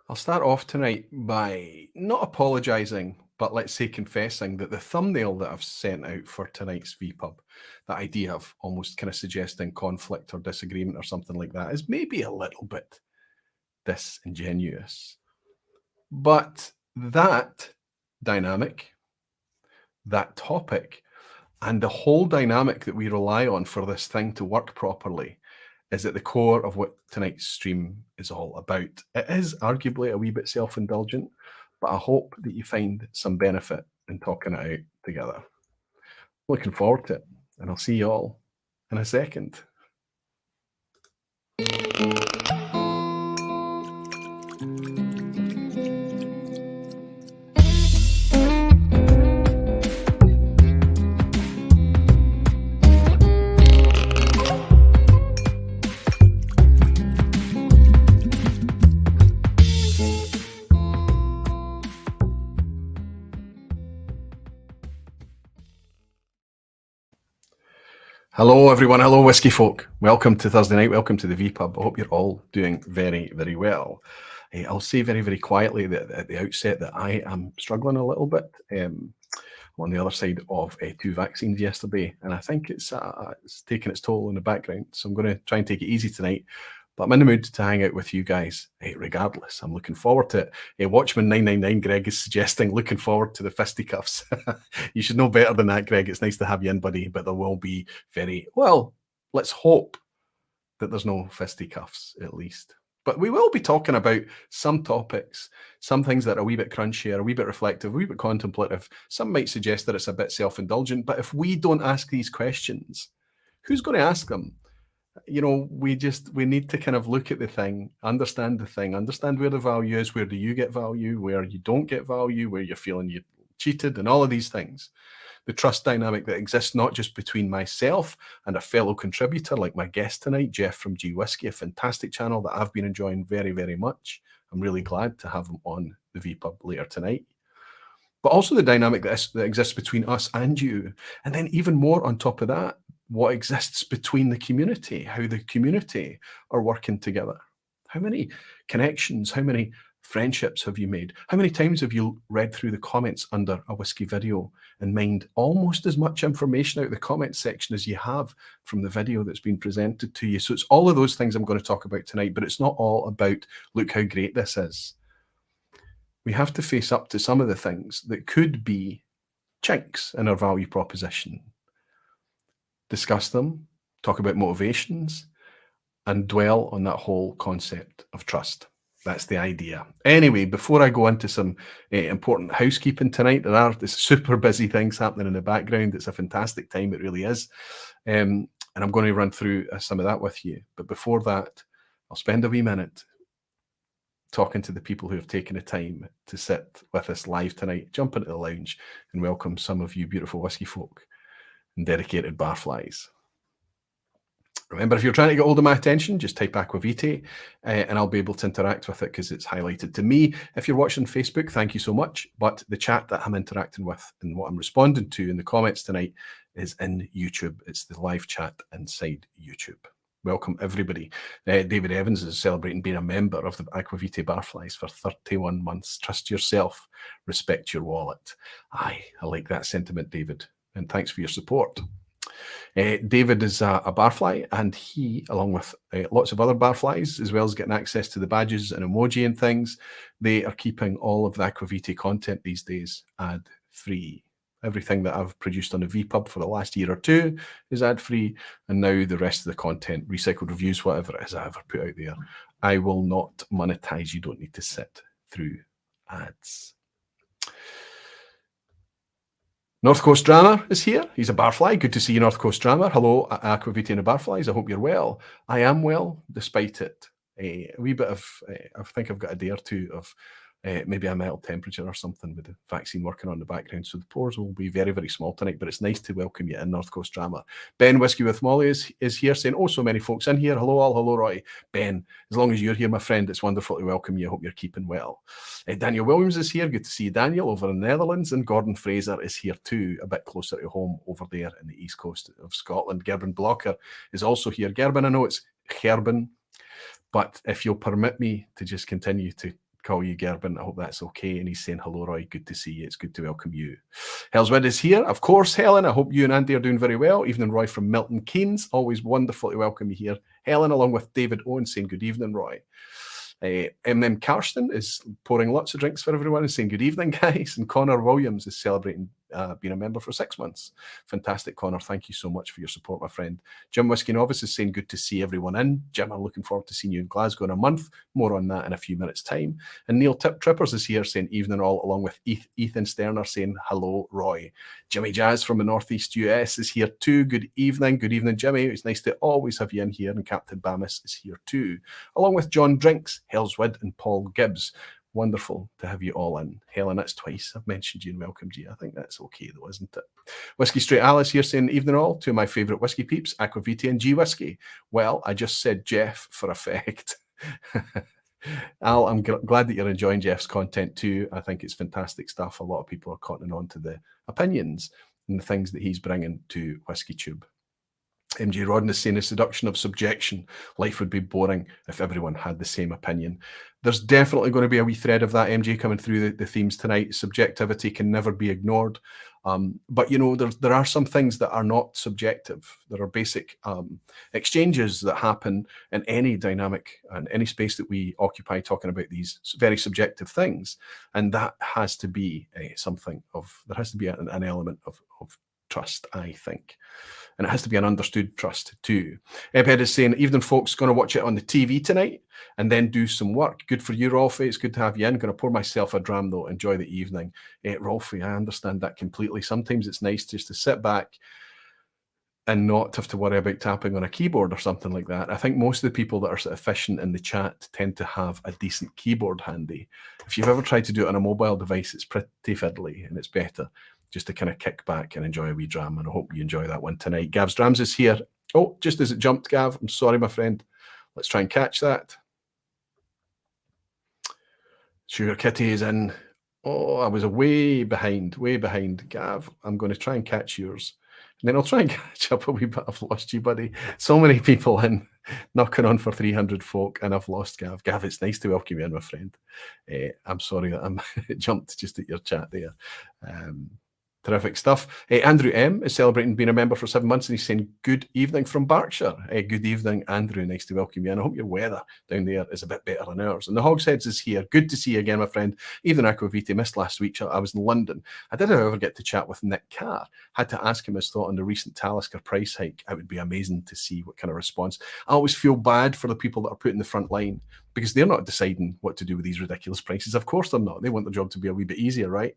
I'll start off tonight by not apologising, but let's say confessing that the thumbnail that I've sent out for tonight's vPub, that idea of almost kind of suggesting conflict or disagreement or something like that, is maybe a little bit disingenuous. But that dynamic, that topic, and the whole dynamic that we rely on for this thing to work properly is at the core of what tonight's stream is all about. It is arguably a wee bit self-indulgent, but I hope that you find some benefit in talking it out together. Looking forward to it, and I'll see you all in a second. Hello, everyone. Hello, Whisky folk. Welcome to Thursday night. Welcome to the vPub. I hope you're all doing very, very well. I'll say very, very quietly that at the outset that I am struggling a little bit. On the other side of 2 vaccines yesterday, and I think it's taking its toll in the background. So I'm going to try and take it easy tonight. But I'm in the mood to hang out with you guys, regardless. I'm looking forward to it. Watchman 999 Greg is suggesting looking forward to the fisticuffs. You should know better than that, Greg. It's nice to have you in, buddy, but there will be let's hope that there's no fisticuffs, at least. But we will be talking about some topics, some things that are a wee bit crunchy, a wee bit reflective, a wee bit contemplative. Some might suggest that it's a bit self-indulgent, but if we don't ask these questions, who's going to ask them? You know, we need to kind of look at the thing, understand where the value is, where do you get value, where you don't get value, where you're feeling you cheated, and all of these things. The trust dynamic that exists not just between myself and a fellow contributor like my guest tonight, Jeff from Gwhisky, a fantastic channel that I've been enjoying very, very much. I'm really glad to have him on the vPub later tonight. But also the dynamic that exists between us and you. And then even more on top of that, what exists between the community, how the community are working together. How many connections, how many friendships have you made? How many times have you read through the comments under a Whisky video and mined almost as much information out of the comment section as you have from the video that's been presented to you? So it's all of those things I'm going to talk about tonight, but it's not all about, look how great this is. We have to face up to some of the things that could be chinks in our value proposition. Discuss them, talk about motivations, and dwell on that whole concept of trust. That's the idea. Anyway, before I go into some important housekeeping tonight, there are super busy things happening in the background. It's a fantastic time, it really is. And I'm going to run through some of that with you. But before that, I'll spend a wee minute talking to the people who have taken the time to sit with us live tonight, jump into the lounge and welcome some of you beautiful whisky folk and dedicated barflies. Remember, if you're trying to get hold of my attention, just type Aquavite and I'll be able to interact with it because it's highlighted to me. If you're watching Facebook, thank you so much. But the chat that I'm interacting with and what I'm responding to in the comments tonight is in YouTube. It's the live chat inside YouTube. Welcome, everybody. David Evans is celebrating being a member of the Aquavite Barflies for 31 months. Trust yourself, respect your wallet. Aye, I like that sentiment, David. And thanks for your support. David is a barfly, and he, along with lots of other barflies, as well as getting access to the badges and emoji and things, they are keeping all of the Aquavite content these days ad-free. Everything that I've produced on the vPub for the last year or two is ad-free, and now the rest of the content, recycled reviews, whatever it is I ever put out there, I will not monetize. You don't need to sit through ads. North Coast Drama is here. He's a barfly. Good to see you, North Coast Drama. Hello, Aquavite and the barflies. I hope you're well. I am well, despite it. A wee bit of, I think I've got a day or two of maybe a mild temperature or something with the vaccine working on the background. So the pores will be very, very small tonight, but it's nice to welcome you in, North Coast Drama. Ben Whisky with Molly is here saying, oh, so many folks in here. Hello all. Hello, Roy. Ben, as long as you're here, my friend, it's wonderful to welcome you. I hope you're keeping well. Daniel Williams is here. Good to see you, Daniel, over in the Netherlands. And Gordon Fraser is here too, a bit closer to home over there in the east coast of Scotland. Gerben Blocker is also here. Gerben, I know it's Gerben, but if you'll permit me to just continue to call you Gerben. I hope that's okay. And he's saying, hello, Roy. Good to see you. It's good to welcome you. Hellswind is here. Of course, Helen. I hope you and Andy are doing very well. Evening, Roy from Milton Keynes. Always wonderful to welcome you here. Helen, along with David Owen, saying good evening, Roy. M. Karsten is pouring lots of drinks for everyone and saying good evening, guys. And Connor Williams is celebrating being a member for 6 months. Fantastic, Connor. Thank you so much for your support, my friend. Jim Whisky Novice is saying good to see everyone in. Jim, I'm looking forward to seeing you in Glasgow in a month. More on that in a few minutes' time. And Neil Trippers is here saying evening all, along with Ethan Sterner saying hello, Roy. Jimmy Jazz from the Northeast US is here too. Good evening, Jimmy. It's nice to always have you in here. And Captain Bamis is here too, along with John Drinks, Hellswood, and Paul Gibbs. Wonderful to have you all in. Helen, that's twice I've mentioned you and welcomed you. I think that's okay though, isn't it? Whiskey Straight Alice here saying evening all. Two of my favourite whiskey peeps, Aquavita and G Whiskey. Well, I just said Jeff for effect. Al, I'm glad that you're enjoying Jeff's content too. I think it's fantastic stuff. A lot of people are cottoning on to the opinions and the things that he's bringing to Whiskey Tube. MJ Rodden is saying a seduction of subjection. Life would be boring if everyone had the same opinion. There's definitely going to be a wee thread of that, MJ, coming through the themes tonight. Subjectivity can never be ignored. But, you know, there are some things that are not subjective. There are basic exchanges that happen in any dynamic and any space that we occupy talking about these very subjective things. And that has to be there has to be an element of trust, I think. And it has to be an understood trust too. Ebhead is saying, evening folks, going to watch it on the TV tonight and then do some work. Good for you, Rolfie. It's good to have you in. Going to pour myself a dram though. Enjoy the evening. Rolfie, I understand that completely. Sometimes it's nice just to sit back and not have to worry about tapping on a keyboard or something like that. I think most of the people that are sort of efficient in the chat tend to have a decent keyboard handy. If you've ever tried to do it on a mobile device, it's pretty fiddly and it's better just to kind of kick back and enjoy a wee dram. And I hope you enjoy that one tonight. Gav's Drams is here. Oh, just as it jumped, Gav. I'm sorry, my friend. Let's try and catch that. Sugar Kitty is in. Oh, I was way behind. Gav, I'm going to try and catch yours. And then I'll try and catch up a wee bit. I've lost you, buddy. So many people in, knocking on for 300 folk, and I've lost Gav. Gav, it's nice to welcome you in, my friend. I'm sorry that it jumped just at your chat there. Terrific stuff. Andrew M is celebrating being a member for 7 months, and he's saying good evening from Berkshire. Good evening, Andrew. Nice to welcome you. And I hope your weather down there is a bit better than ours. And the Hogsheads is here. Good to see you again, my friend. Even Aquavita missed last week. I was in London. I did, however, get to chat with Nick Carr. Had to ask him his thought on the recent Talisker price hike. It would be amazing to see what kind of response. I always feel bad for the people that are put in the front line because they're not deciding what to do with these ridiculous prices. Of course they're not. They want their job to be a wee bit easier, right?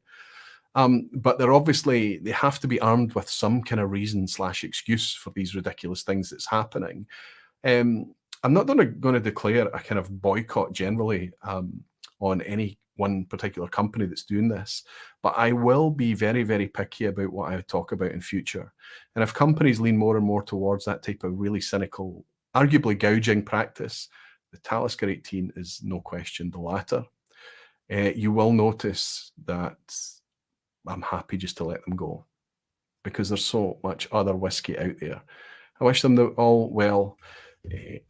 But they have to be armed with some kind of reason / excuse for these ridiculous things that's happening. I'm not going to declare a kind of boycott generally on any one particular company that's doing this, but I will be very, very picky about what I talk about in future. And if companies lean more and more towards that type of really cynical, arguably gouging practice, the Talisker 18 is no question the latter. You will notice that I'm happy just to let them go because there's so much other whiskey out there. I wish them all well.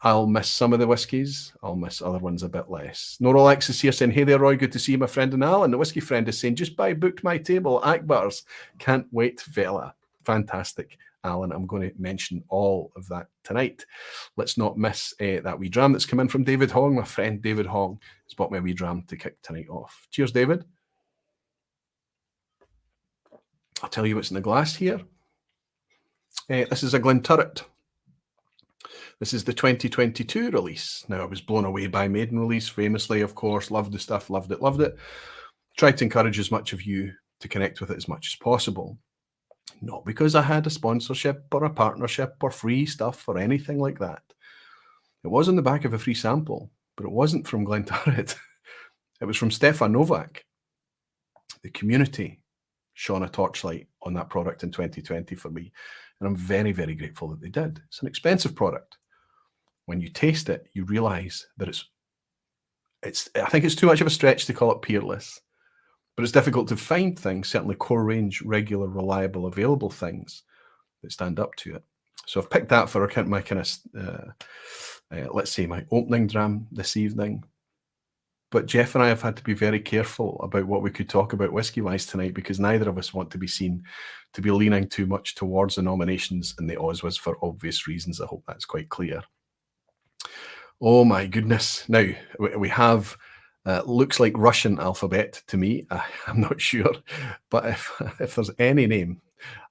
I'll miss some of the whiskies. I'll miss other ones a bit less. Nora Alex is here saying, hey there, Roy. Good to see you, my friend. And Alan, the whiskey friend, is saying, just booked my table at Akbar's. Can't wait, fella. Fantastic, Alan. I'm going to mention all of that tonight. Let's not miss that wee dram that's come in from David Hong. My friend David Hong has bought me a wee dram to kick tonight off. Cheers, David. I'll tell you what's in the glass here. This is a Glenturret. This is the 2022 release. Now, I was blown away by Maiden release, famously, of course. Loved the stuff, loved it. Tried to encourage as much of you to connect with it as much as possible. Not because I had a sponsorship or a partnership or free stuff or anything like that. It was on the back of a free sample, but it wasn't from Glenturret. It was from Stefan Novak. The community shone a torchlight on that product in 2020 for me. And I'm very, very grateful that they did. It's an expensive product. When you taste it, you realize that I think it's too much of a stretch to call it peerless, but it's difficult to find things, certainly core range, regular, reliable, available things that stand up to it. So I've picked that for my kind of, let's say my opening dram this evening. But Jeff and I have had to be very careful about what we could talk about whiskey-wise tonight because neither of us want to be seen to be leaning too much towards the nominations and the Oswas for obvious reasons. I hope that's quite clear. Oh my goodness. Now, we have, looks like Russian alphabet to me. I'm not sure. But if there's any name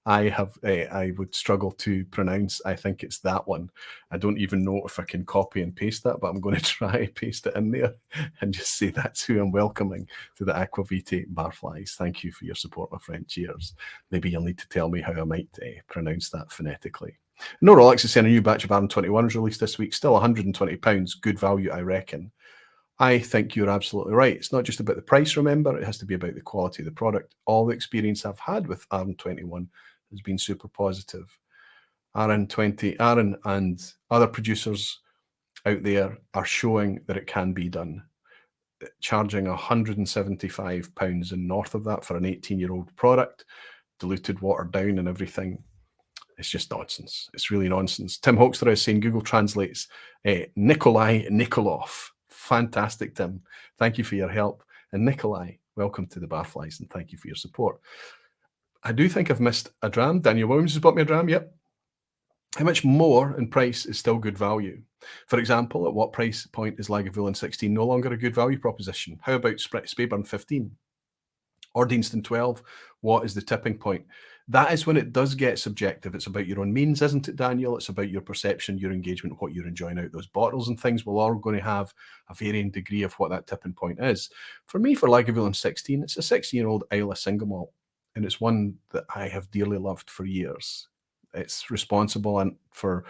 I would struggle to pronounce, I think it's that one. I don't even know if I can copy and paste that, but I'm going to try paste it in there and just say that's who I'm welcoming to the Aquavite Barflies. Thank you for your support, my friend. Cheers. Maybe you'll need to tell me how I might pronounce that phonetically. No Rolex is saying a new batch of RM21 is released this week. Still £120. Good value, I reckon. I think you're absolutely right. It's not just about the price, remember. It has to be about the quality of the product. All the experience I've had with RM21 has been super positive. Aaron and other producers out there are showing that it can be done. Charging £175 and north of that for an 18-year-old product, diluted, watered down and everything. It's just nonsense. It's really nonsense. Tim Hoekstra is saying Google translates Nikolai Nikolov. Fantastic, Tim. Thank you for your help. And Nikolai, welcome to the Barflies and thank you for your support. I do think I've missed a dram. Daniel Williams has bought me a dram. Yep. How much more in price is still good value? For example, at what price point is Lagavulin 16 no longer a good value proposition? How about Speyburn 15? Or Deanston 12? What is the tipping point? That is when it does get subjective. It's about your own means, isn't it, Daniel? It's about your perception, your engagement, what you're enjoying out those bottles and things. We're all going to have a varying degree of what that tipping point is. For me, for Lagavulin 16, it's a 16-year-old Islay single malt, and it's one that I have dearly loved for years. It's responsible and for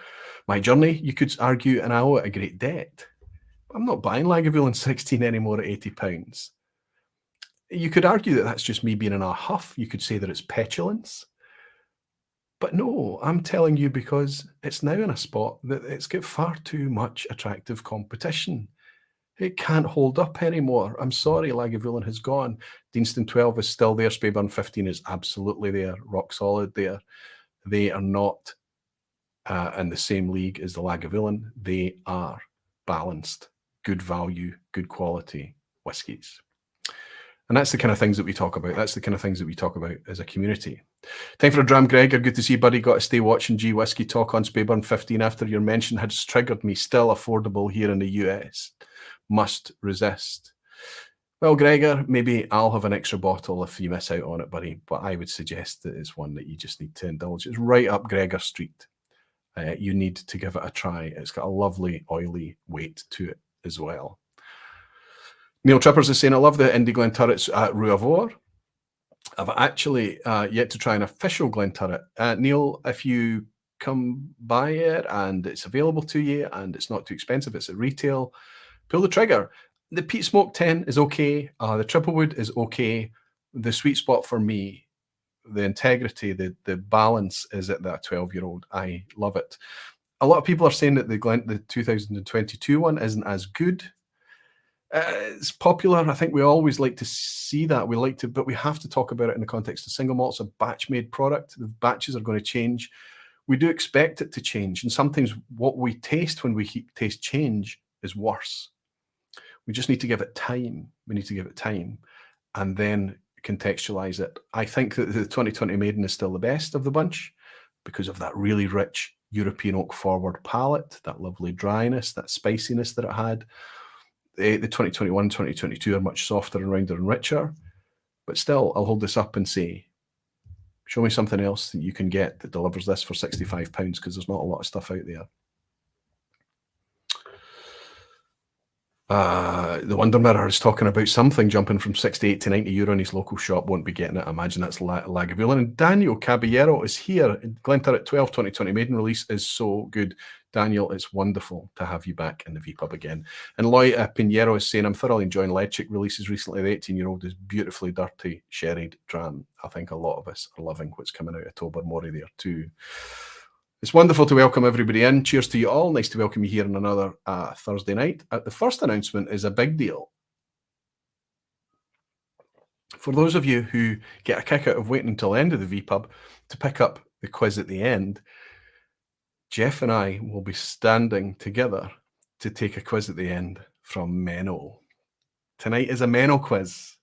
my journey, you could argue, and I owe it a great debt. I'm not buying Lagavulin 16 anymore at £80. You could argue that that's just me being in a huff. You could say that it's petulance. But no, I'm telling you because it's now in a spot that it's got far too much attractive competition. It can't hold up anymore. I'm sorry, Lagavulin has gone. Deanston 12 is still there. Speyburn 15 is absolutely there, rock solid there. They are not in the same league as the Lagavulin. They are balanced, good value, good quality whiskies. And that's the kind of things that we talk about. That's the kind of things that we talk about as a community. Time for a dram, Gregor. Good to see you, buddy. Got to stay watching G Whiskey talk on Speyburn 15 after your mention has triggered me. Still affordable here in the US. Must resist. Well, Gregor, maybe I'll have an extra bottle if you miss out on it, buddy. But I would suggest that it's one that you just need to indulge. It's right up Gregor Street. You need to give it a try. It's got a lovely, oily weight to it as well. Neil Trippers is saying, I love the Indie Glenturrets at Ruavor. I've actually yet to try an official Glenturret. Neil, if you come by it and it's available to you and it's not too expensive, it's at retail, pull the trigger. The Peat Smoke 10 is okay. The Triplewood is okay. The sweet spot for me, the integrity, the balance is at that 12-year-old. I love it. A lot of people are saying that the 2022 one isn't as good. It's popular. I think we always like to see that. We like to, but we have to talk about it in the context of single malts, a batch-made product. The batches are going to change. We do expect it to change, and sometimes what we taste when we taste change is worse. We just need to give it time. We need to give it time, and then contextualize it. I think that the 2020 Maiden is still the best of the bunch because of that really rich European oak forward palate, that lovely dryness, that spiciness that it had. The 2021, 2022 are much softer and rounder and richer, but still, I'll hold this up and say, show me something else that you can get that delivers this for £65 because there's not a lot of stuff out there. The Wonder Mirror is talking about something jumping from €68 to €90 in his local shop. Won't be getting it. I imagine that's Lagavulin. And Daniel Caballero is here. Glenturret 12 2020 maiden release is so good. Daniel, it's wonderful to have you back in the vPub again. And Loy Pinheiro is saying, I'm thoroughly enjoying Lechic releases recently. The 18-year-old is beautifully dirty, sherried dram. I think a lot of us are loving what's coming out of Tobermory there too. It's wonderful to welcome everybody in. Cheers to you all. Nice to welcome you here on another Thursday night. The first announcement is a big deal. For those of you who get a kick out of waiting until the end of the vPub to pick up the quiz at the end, Jeff and I will be standing together to take a quiz at the end from Menno. Tonight is a Menno quiz.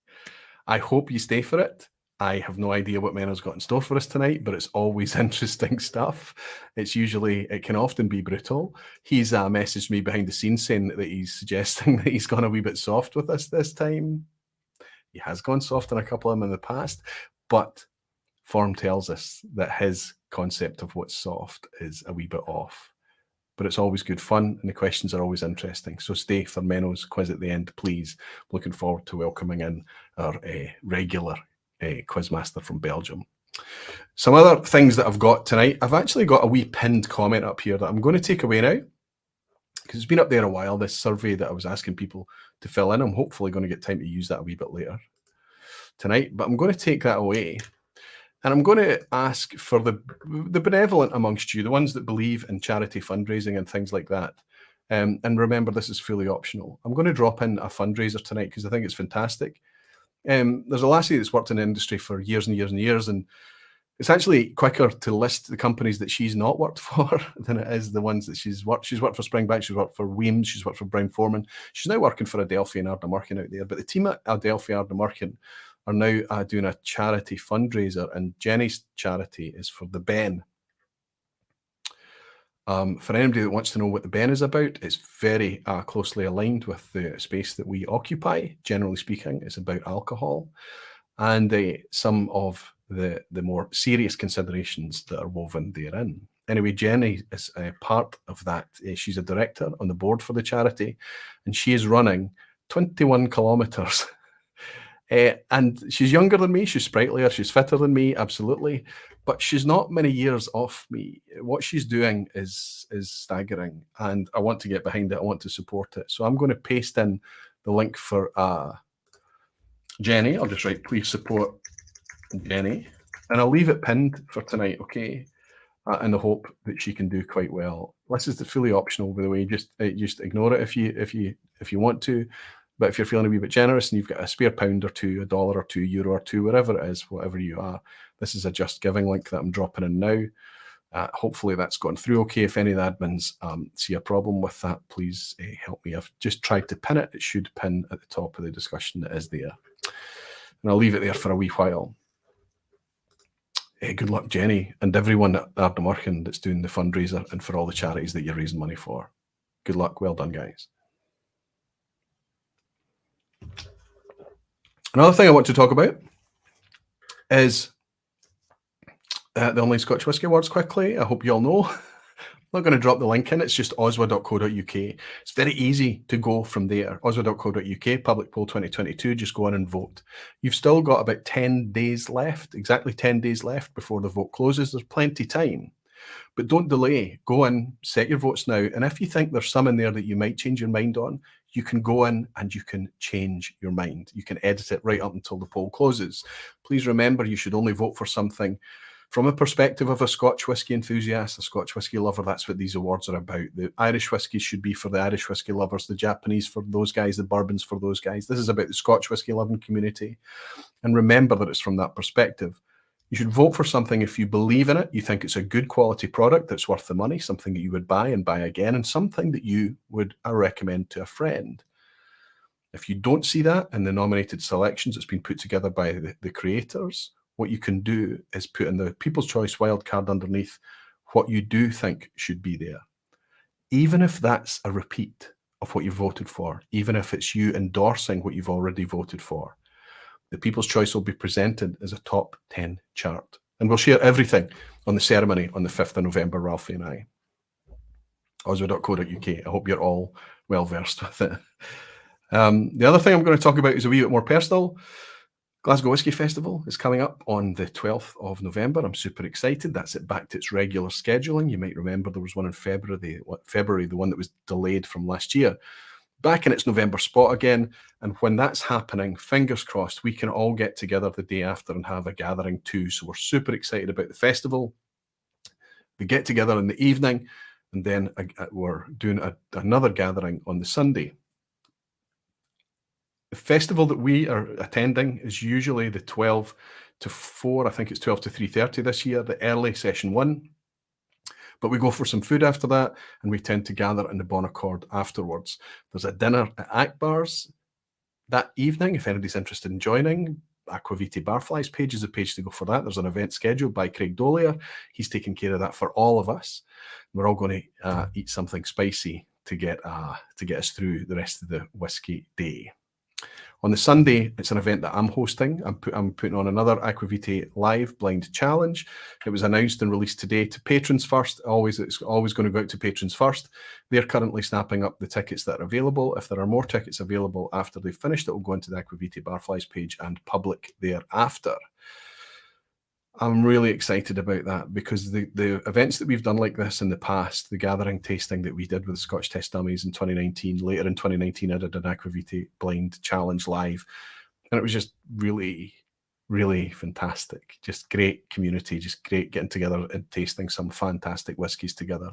I hope you stay for it. I have no idea what Menno's got in store for us tonight, but it's always interesting stuff. It can often be brutal. He's messaged me behind the scenes saying that he's suggesting that he's gone a wee bit soft with us this time. He has gone soft on a couple of them in the past, but form tells us that his concept of what's soft is a wee bit off. But it's always good fun, and the questions are always interesting. So stay for Menno's quiz at the end, please. Looking forward to welcoming in our regular quizmaster from Belgium. Some other things that I've got tonight. I've actually got a wee pinned comment up here that I'm going to take away now, because it's been up there a while, this survey that I was asking people to fill in. I'm hopefully going to get time to use that a wee bit later tonight, but I'm going to take that away. And I'm going to ask for the benevolent amongst you, the ones that believe in charity fundraising and things like that. And remember, this is fully optional. I'm going to drop in a fundraiser tonight because I think it's fantastic. There's a lassie that's worked in the industry for years and years and years, and it's actually quicker to list the companies that she's not worked for than it is the ones that she's worked. She's worked for Springbank, she's worked for Weems, she's worked for Brown-Forman. She's now working for Adelphi and Ardnamurchan out there. But the team at Adelphi Ardnamurchan are now doing a charity fundraiser, and Jenny's charity is for the Ben. For anybody that wants to know what the Ben is about, it's very closely aligned with the space that we occupy. Generally speaking, it's about alcohol and some of the more serious considerations that are woven therein. Anyway, Jenny is a part of that. She's a director on the board for the charity, and she is running 21 kilometres. And she's younger than me, she's sprightlier, she's fitter than me, absolutely. But she's not many years off me. What she's doing is staggering, and I want to get behind it. I want to support it. So I'm going to paste in the link for Jenny. I'll just write, please support Jenny. And I'll leave it pinned for tonight, okay? In the hope that she can do quite well. This is fully optional, by the way. Just ignore it if you want to. But if you're feeling a wee bit generous and you've got a spare £1 or £2, $1 or €2, €1 or €2, whatever it is, whatever you are, this is a Just Giving link that I'm dropping in now. Hopefully that's gone through okay. If any of the admins see a problem with that, please help me. I've just tried to pin it. It should pin at the top of the discussion that is there. And I'll leave it there for a wee while. Good luck, Jenny, and everyone at Ardnamurchan that's doing the fundraiser and for all the charities that you're raising money for. Good luck. Well done, guys. Another thing I want to talk about is the Online Scotch Whisky Awards quickly. I hope you all know. I'm not going to drop the link in. It's just oswa.co.uk. It's very easy to go from there. oswa.co.uk, public poll 2022. Just go in and vote. You've still got about 10 days left, exactly 10 days left before the vote closes. There's plenty of time. But don't delay. Go in, set your votes now. And if you think there's some in there that you might change your mind on, you can go in and you can change your mind. You can edit it right up until the poll closes. Please remember, you should only vote for something from a perspective of a Scotch whisky enthusiast, a Scotch whisky lover. That's what these awards are about. The Irish whiskies should be for the Irish whisky lovers, the Japanese for those guys, the bourbons for those guys. This is about the Scotch whisky loving community. And remember that it's from that perspective. You should vote for something if you believe in it, you think it's a good quality product that's worth the money, something that you would buy and buy again, and something that you would recommend to a friend. If you don't see that in the nominated selections that's been put together by the creators, what you can do is put in the People's Choice wildcard underneath what you do think should be there. Even if that's a repeat of what you voted for, even if it's you endorsing what you've already voted for, the People's Choice will be presented as a top 10 chart. And we'll share everything on the ceremony on the 5th of November, Ralphie and I. oswa.co.uk. I hope you're all well versed with it. The other thing I'm going to talk about is a wee bit more personal. Glasgow Whisky Festival is coming up on the 12th of November. I'm super excited. That's it back to its regular scheduling. You might remember there was one in February, the one that was delayed from last year. Back in its November spot again, and when that's happening, fingers crossed, we can all get together the day after and have a gathering too. So we're super excited about the festival. We get together in the evening, and then we're doing another gathering on the Sunday. The festival that we are attending is usually the 12 to 4, I think it's 12 to 3:30 this year, the early session 1. But we go for some food after that, and we tend to gather in the Bon Accord afterwards. There's a dinner at Akbar's That evening, if anybody's interested in joining, Aquavite Barfly's page is a page to go for that. There's an event scheduled by Craig Dollier. He's taking care of that for all of us. We're all going to eat something spicy to get us through the rest of the whiskey day. On the Sunday, it's an event that I'm hosting. I'm putting on another Aquavite Live Blind Challenge. It was announced and released today to patrons first. It's always going to go out to patrons first. They're currently snapping up the tickets that are available. If there are more tickets available after they've finished, it will go into the Aquavite Barflies page and public thereafter. I'm really excited about that because the events that we've done like this in the past, the gathering tasting that we did with the Scotch Test Dummies in 2019, later in 2019, I did an Aquavite Blind Challenge live, and it was just really, really fantastic. Just great community, just great getting together and tasting some fantastic whiskies together.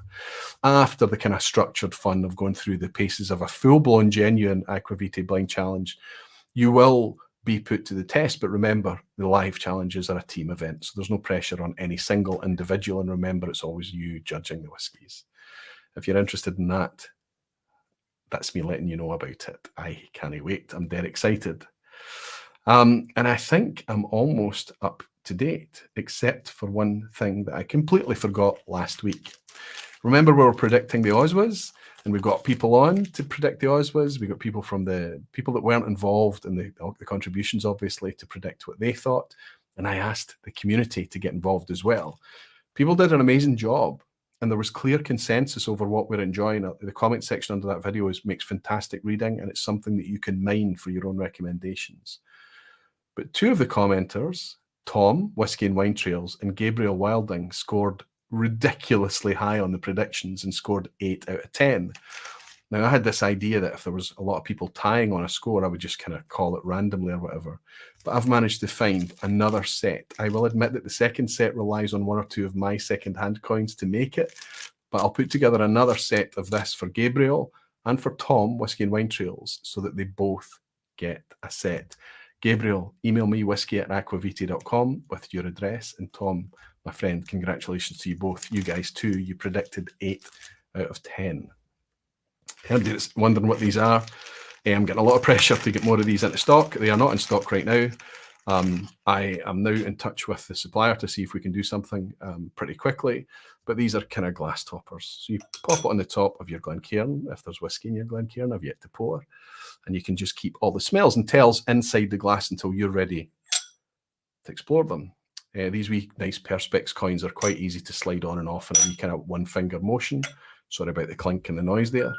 After the kind of structured fun of going through the paces of a full-blown, genuine Aquavite Blind Challenge, you will be put to the test, but remember, the live challenges are a team event, so there's no pressure on any single individual, and remember, it's always you judging the whiskies. If you're interested in that, that's me letting you know about it. I can't wait. I'm dead excited. And I think I'm almost up to date, except for one thing that I completely forgot last week. Remember, we were predicting the Oswas, and we've got people on to predict the Oswas. We got people from the people that weren't involved in the contributions, obviously, to predict what they thought. And I asked the community to get involved as well. People did an amazing job, and there was clear consensus over what we're enjoying. The comment section under that video makes fantastic reading, and it's something that you can mine for your own recommendations. But two of the commenters, Tom, Whisky and Wine Trails, and Gabriel Wilding, scored ridiculously high on the predictions and scored 8 out of 10. Now, I had this idea that if there was a lot of people tying on a score, I would just kind of call it randomly or whatever. But I've managed to find another set. I will admit that the second set relies on one or two of my second-hand coins to make it, but I'll put together another set of this for Gabriel and for Tom, Whisky and Wine Trails, so that they both get a set. Gabriel, email me whisky@aquavite.com with your address, and Tom, my friend, congratulations to you both. You guys too. You predicted 8 out of 10. Anybody that's wondering what these are, I'm getting a lot of pressure to get more of these into stock. They are not in stock right now. I am now in touch with the supplier to see if we can do something pretty quickly. But these are kind of glass toppers. So you pop it on the top of your Glencairn. If there's whiskey in your Glencairn, I've yet to pour. And you can just keep all the smells and tells inside the glass until you're ready to explore them. These wee nice Perspex coins are quite easy to slide on and off in a wee kind of one finger motion. Sorry about the clink and the noise there.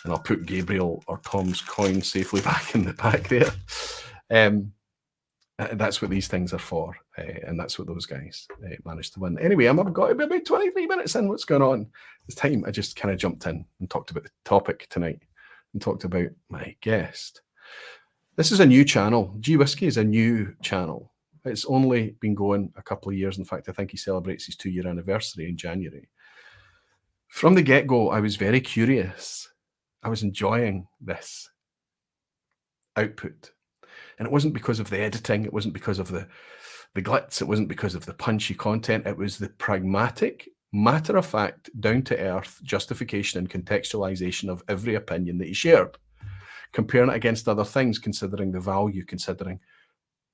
And I'll put Gabriel or Tom's coin safely back in the back there. That's what these things are for. And that's what those guys managed to win. Anyway, I've got about 23 minutes in. What's going on? This time I just kind of jumped in and talked about the topic tonight and talked about my guest. This is a new channel. Gwhisky is a new channel. It's only been going a couple of years. In fact, I think he celebrates his 2-year anniversary in January. From the get-go, I was very curious. I was enjoying this output. And it wasn't because of the editing. It wasn't because of the glitz. It wasn't because of the punchy content. It was the pragmatic, matter-of-fact, down-to-earth justification and contextualization of every opinion that he shared, comparing it against other things, considering the value, considering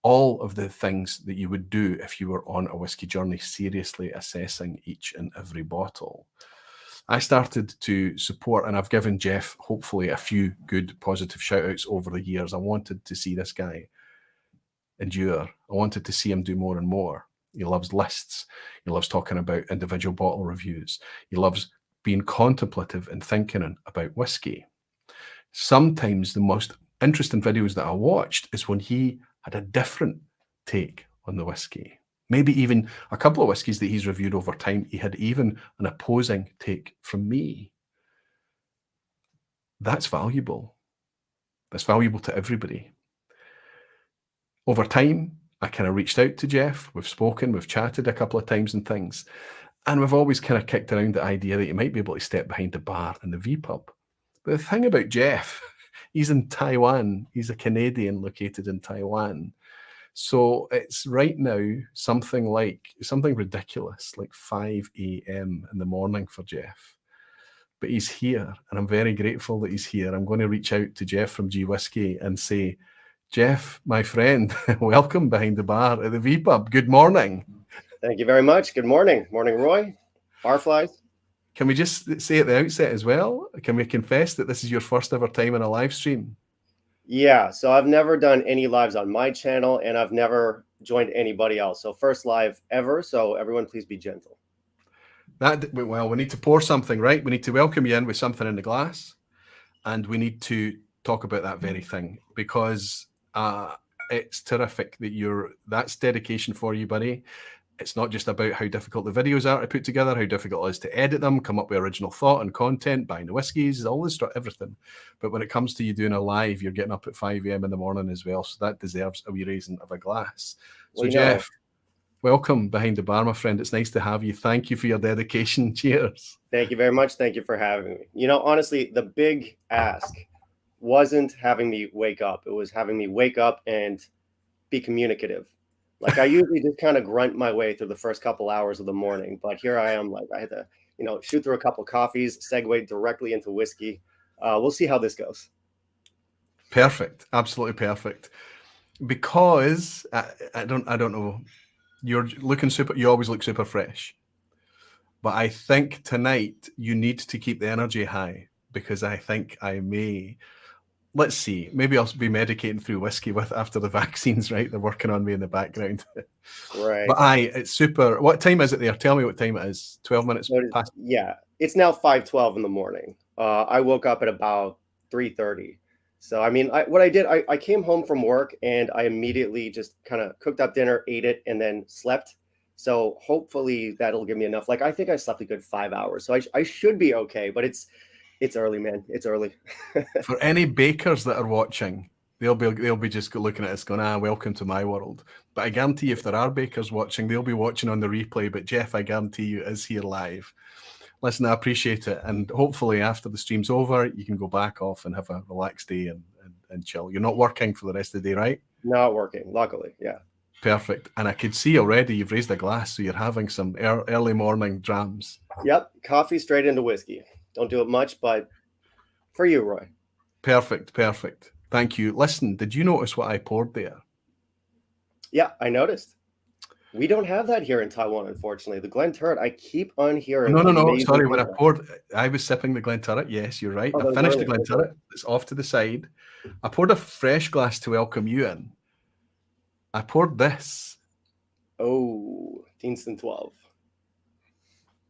all of the things that you would do if you were on a whiskey journey, seriously assessing each and every bottle. I started to support, and I've given Jeff, hopefully, a few good positive shout-outs over the years. I wanted to see this guy endure. I wanted to see him do more and more. He loves lists. He loves talking about individual bottle reviews. He loves being contemplative and thinking about whiskey. Sometimes the most interesting videos that I watched is when he had a different take on the whiskey. Maybe even a couple of whiskies that he's reviewed over time, he had even an opposing take from me. That's valuable. That's valuable to everybody. Over time, I kind of reached out to Jeff. We've spoken, we've chatted a couple of times and things. And we've always kind of kicked around the idea that you might be able to step behind the bar in the vPub. But the thing about Jeff, he's in Taiwan. He's a Canadian located in Taiwan. So it's right now something ridiculous, like 5 a.m. in the morning for Jeff. but he's here, and I'm very grateful that he's here. I'm going to reach out to Jeff from Gwhisky and say, Jeff, my friend, welcome behind the bar at the vPub. Good morning. Thank you very much. Good morning. Morning, Roy. Barflies. Can we just say at the outset as well, can we confess that this is your first ever time in a live stream? Yeah, so I've never done any lives on my channel, and I've never joined anybody else. So first live ever. So everyone, please be gentle. Well, we need to pour something, right? We need to welcome you in with something in the glass, and we need to talk about that very thing, because it's terrific that that's dedication for you, buddy. It's not just about how difficult the videos are to put together, how difficult it is to edit them, come up with original thought and content, buying the whiskies, all this stuff, everything. But when it comes to you doing a live, you're getting up at 5 a.m. in the morning as well. So that deserves a wee raising of a glass. So Jeff, welcome behind the bar, my friend. It's nice to have you. Thank you for your dedication. Cheers. Thank you very much. Thank you for having me. You know, honestly, the big ask wasn't having me wake up. It was having me wake up and be communicative. Like, I usually just kind of grunt my way through the first couple hours of the morning, but here I am, like, I had to, shoot through a couple coffees, segue directly into whiskey. We'll see how this goes. Perfect. Absolutely perfect. Because I don't know, you're looking you always look super fresh. But I think tonight you need to keep the energy high, because I think let's see, maybe I'll be medicating through whiskey after the vaccines, right? They're working on me in the background. Right. But it's super. What time is it there? Tell me what time it is. 12 minutes past. Yeah, it's now 5:12 in the morning. I woke up at about 3:30. So, I mean, what I did, I came home from work and I immediately just kind of cooked up dinner, ate it, and then slept. So hopefully that'll give me enough. Like, I think I slept a good 5 hours. So I should be okay, but it's early, man. It's early. For any bakers that are watching, they'll be just looking at us going, welcome to my world. But I guarantee if there are bakers watching, they'll be watching on the replay. But Jeff, I guarantee you, is here live. Listen, I appreciate it. And hopefully after the stream's over, you can go back off and have a relaxed day and chill. You're not working for the rest of the day, right? Not working, luckily, yeah. Perfect. And I could see already you've raised a glass, so you're having some early morning drams. Yep, coffee straight into whiskey. Don't do it much, but for you, Roy. Perfect. Thank you. Listen, did you notice what I poured there? Yeah, I noticed. We don't have that here in Taiwan, unfortunately. The Glenturret, I keep on hearing. No. Sorry, when I was sipping the Glenturret. Yes, you're right. I finished the Glenturret. It's off to the side. I poured a fresh glass to welcome you in. I poured this. Oh, Deanston 12.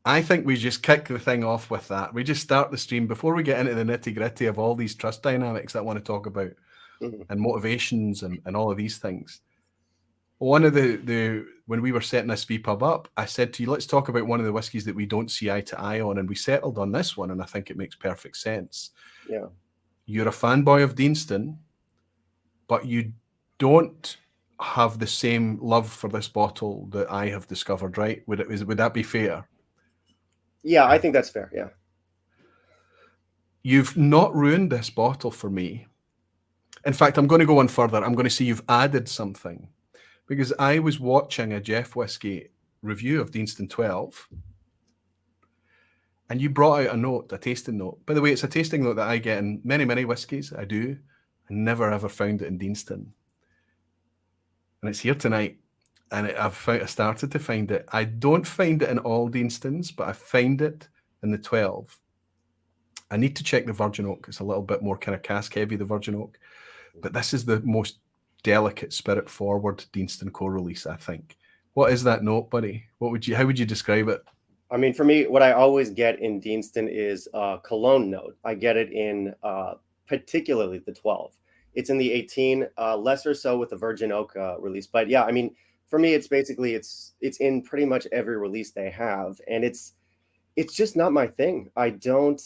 I think we just kick the thing off with that. We just start the stream before we get into the nitty-gritty of all these trust dynamics that I want to talk about, and motivations and all of these things. One of when we were setting this vPub up, I said to you, let's talk about one of the whiskies that we don't see eye to eye on, and we settled on this one, and I think it makes perfect sense. Yeah. You're a fanboy of Deanston, but you don't have the same love for this bottle that I have discovered, right? Would that be fair? Yeah, I think that's fair, yeah. You've not ruined this bottle for me. In fact, I'm going to go on further. I'm going to say you've added something, because I was watching a Jeff Whisky review of Deanston 12, and you brought out a note, a tasting note. By the way, it's a tasting note that I get in many, many whiskies. I do. I never, ever found it in Deanston. And it's here tonight. And I started to find it. I don't find it in all Deanstons, but I find it in the 12. I need to check the virgin oak. It's a little bit more kind of cask heavy, the virgin oak. But this is the most delicate, spirit forward Deanston core release, I think. What is that note, buddy? How would you describe it? I mean, for me, what I always get in Deanston is a cologne note. I get it in particularly the 12. It's in the 18, lesser so with the virgin oak release. But yeah, I mean, for me, it's basically it's in pretty much every release they have, and it's just not my thing. I don't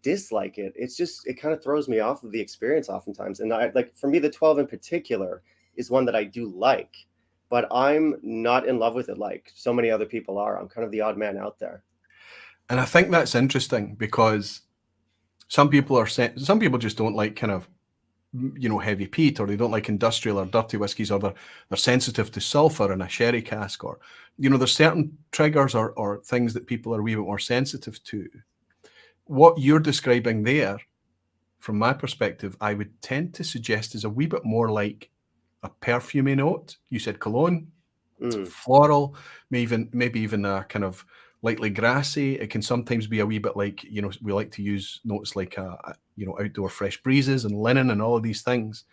dislike it. It's just, it kind of throws me off of the experience oftentimes. And for me, the 12 in particular is one that I do like, but I'm not in love with it like so many other people are. I'm kind of the odd man out there. And I think that's interesting, because some people just don't like kind of, heavy peat, or they don't like industrial or dirty whiskies, or they're sensitive to sulfur in a sherry cask, or there's certain triggers or things that people are a wee bit more sensitive to. what you're describing there, from my perspective, I would tend to suggest is a wee bit more like a perfumey note. You said cologne, floral, maybe even a kind of lightly grassy. It can sometimes be a wee bit like, you know, we like to use notes like, you know, outdoor fresh breezes and linen and all of these things.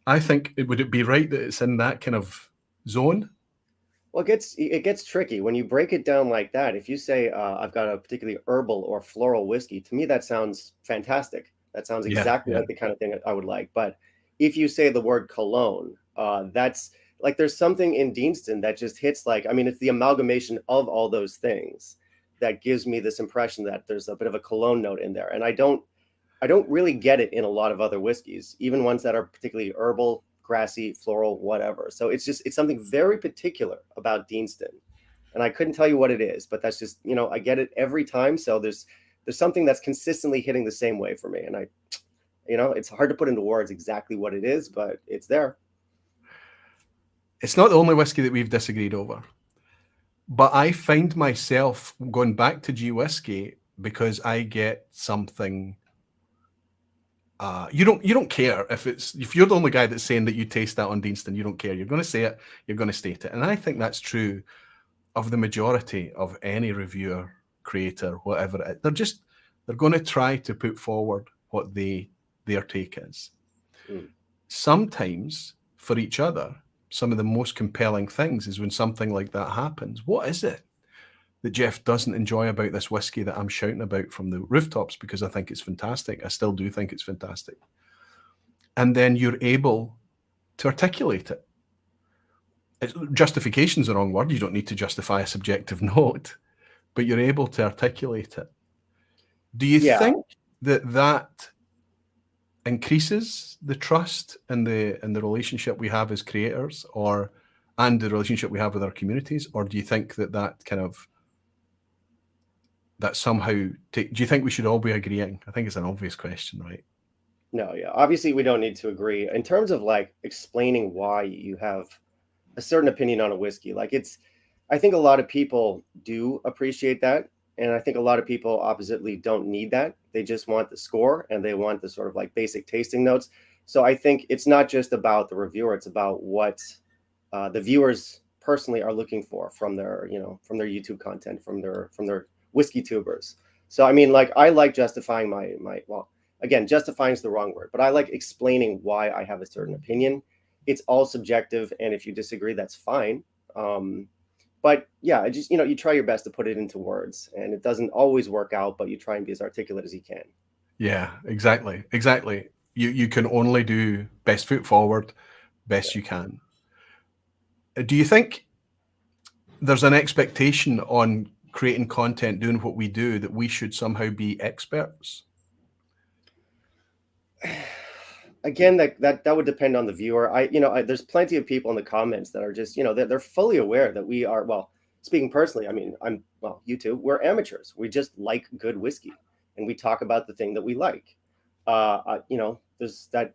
I think would it be right that it's in that kind of zone? Well, it gets tricky when you break it down like that. If you say I've got a particularly herbal or floral whiskey, to me that sounds fantastic. That sounds Yeah, exactly yeah. like the kind of thing I would like. But if you say the word cologne, that's like there's something in Deanston that just hits like, I mean, it's the amalgamation of all those things that gives me this impression that there's a bit of a cologne note in there. And I don't really get it in a lot of other whiskeys, even ones that are particularly herbal, grassy, floral, whatever. So it's something very particular about Deanston. And I couldn't tell you what it is, but that's just, you know, I get it every time. So there's something that's consistently hitting the same way for me. And you know, it's hard to put into words exactly what it is, but it's there. It's not the only whiskey that we've disagreed over, but I find myself going back to G whiskey because I get something. You don't care if you're the only guy that's saying that you taste that on Deanston. You don't care. You're going to say it. You're going to state it, and I think that's true of the majority of any reviewer, creator, whatever it is. They're going to try to put forward what their take is. Sometimes for each other, some of the most compelling things is when something like that happens. What is it that Jeff doesn't enjoy about this whiskey that I'm shouting about from the rooftops because I think it's fantastic? I still do think it's fantastic. And then you're able to articulate it. Justification's the wrong word. You don't need to justify a subjective note, but you're able to articulate it. Do you think that increases the trust and the relationship we have as creators, and the relationship we have with our communities, or do you think that somehow do you think we should all be agreeing? I think it's an obvious question, right? No, yeah. Obviously, we don't need to agree in terms of like explaining why you have a certain opinion on a whiskey. Like I think a lot of people do appreciate that. And I think a lot of people oppositely don't need that. They just want the score and they want the sort of like basic tasting notes. So I think it's not just about the reviewer. It's about what the viewers personally are looking for from their, you know, from their YouTube content, from their whiskey tubers. So, I mean, like I like justifying well, again, justifying is the wrong word, but I like explaining why I have a certain opinion. It's all subjective. And if you disagree, that's fine. But yeah, I just, you know, you try your best to put it into words, and it doesn't always work out, but you try and be as articulate as you can. Yeah, exactly. You can only do best foot forward, best you can. Do you think there's an expectation on creating content, doing what we do, that we should somehow be experts? Again, that would depend on the viewer. There's plenty of people in the comments that are just, you know, they're fully aware that we are, well, speaking personally, I mean, you two, we're amateurs. We just like good whiskey, and we talk about the thing that we like. You know, there's that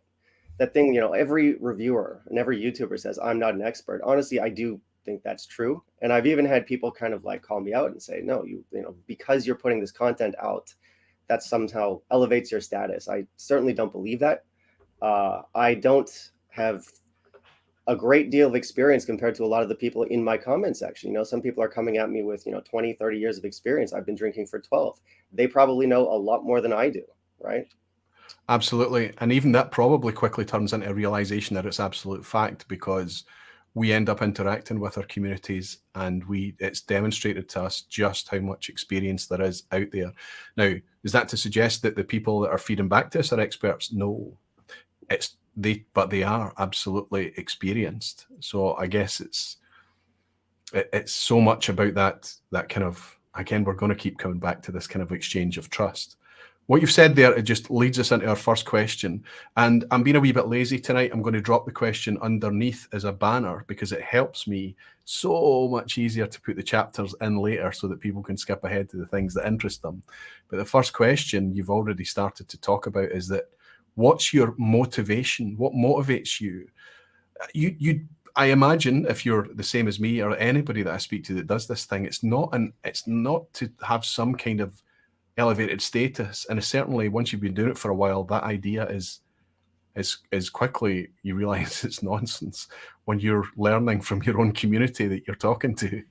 thing, you know, every reviewer and every YouTuber says, I'm not an expert. Honestly, I do think that's true. And I've even had people kind of like call me out and say, no, you know, because you're putting this content out, that somehow elevates your status. I certainly don't believe that. I don't have a great deal of experience compared to a lot of the people in my comment section. You know, some people are coming at me with, you know, 20, 30 years of experience. I've been drinking for 12. They probably know a lot more than I do, right? Absolutely. And even that probably quickly turns into a realization that it's absolute fact, because we end up interacting with our communities and it's demonstrated to us just how much experience there is out there. Now, is that to suggest that the people that are feeding back to us are experts? No. But they are absolutely experienced. So I guess it's so much about that kind of, again, we're going to keep coming back to this kind of exchange of trust. What you've said there, it just leads us into our first question. And I'm being a wee bit lazy tonight. I'm going to drop the question underneath as a banner because it helps me so much easier to put the chapters in later so that people can skip ahead to the things that interest them. But the first question you've already started to talk about is that, what's your motivation? What motivates you? I imagine if you're the same as me or anybody that I speak to that does this thing, it's not to have some kind of elevated status. And certainly once you've been doing it for a while, that idea is quickly, you realize it's nonsense when you're learning from your own community that you're talking to.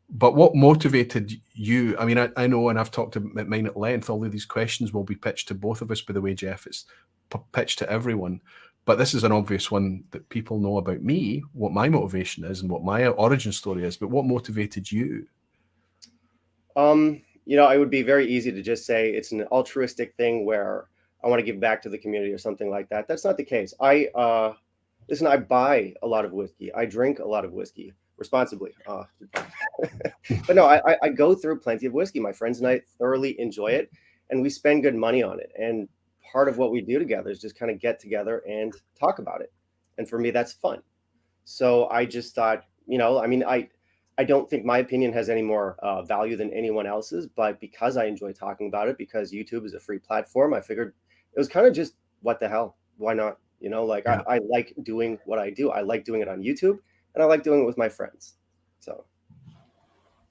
But what motivated you? I mean, I know, and I've talked about mine at length, although these questions will be pitched to both of us, by the way, Jeff. It's pitched to everyone. But this is an obvious one that people know about me, what my motivation is and what my origin story is. But what motivated you? You know, it would be very easy to just say it's an altruistic thing where I want to give back to the community or something like that. That's not the case. Listen, I buy a lot of whiskey. I drink a lot of whiskey responsibly. But no, I go through plenty of whiskey. My friends and I thoroughly enjoy it, and we spend good money on it. And part of what we do together is just kind of get together and talk about it. And for me, that's fun. So I just thought, you know, I mean, I don't think my opinion has any more value than anyone else's, but because I enjoy talking about it, because YouTube is a free platform, I figured it was kind of just, what the hell? Why not? You know, like Yeah. I like doing what I do. I like doing it on YouTube, and I like doing it with my friends. So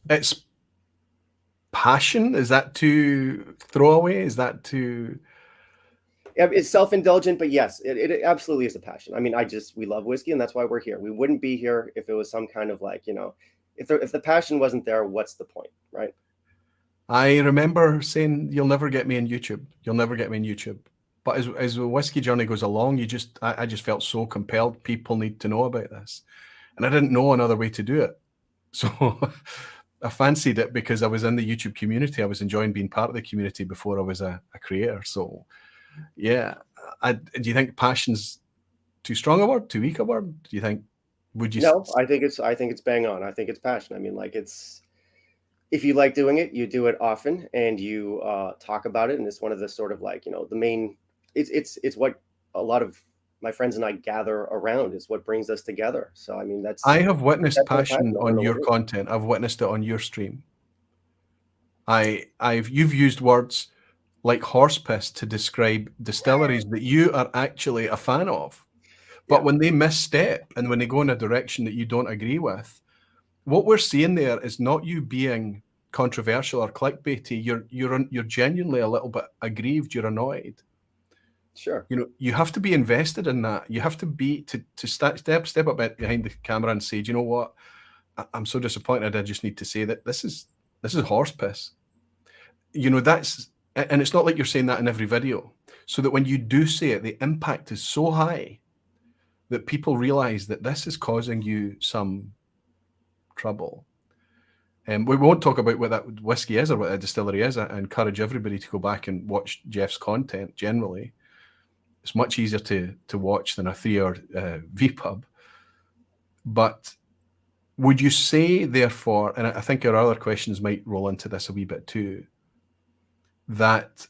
It's passion. Is that too throwaway? Is that too... it's self-indulgent, but yes, it absolutely is a passion. I mean, we love whiskey, and that's why we're here. We wouldn't be here if it was some kind of like, you know, if the passion wasn't there, what's the point, right? I remember saying, "You'll never get me in YouTube. You'll never get me in YouTube." But as the whiskey journey goes along, I just felt so compelled. People need to know about this, and I didn't know another way to do it. So I fancied it because I was in the YouTube community. I was enjoying being part of the community before I was a creator. So yeah, do you think passion's too strong a word, too weak a word? Do you think? Would you? No, I think it's bang on. I think it's passion. I mean, like, it's, if you like doing it, you do it often, and you talk about it, and it's one of the sort of like, you know, the main. It's what a lot of my friends and I gather around. Is what brings us together. So I mean, I have witnessed that's my passion passion. I don't on know what your it is. content. I've witnessed it on your stream. You've used words like horse piss to describe distilleries that you are actually a fan of. But Yeah, when they misstep and when they go in a direction that you don't agree with, what we're seeing there is not you being controversial or clickbaity. You're genuinely a little bit aggrieved. You're annoyed. sure. You know, you have to be invested in that. You have to be to step up behind the camera and say, "Do you know what? I'm so disappointed. I just need to say that this is horse piss." You know, and it's not like you're saying that in every video. So that when you do say it, the impact is so high that people realize that this is causing you some trouble. And we won't talk about what that whiskey is or what a distillery is. I encourage everybody to go back and watch Jeff's content. Generally, it's much easier to watch than a 3-hour vPub. But would you say, therefore, and I think our other questions might roll into this a wee bit too, that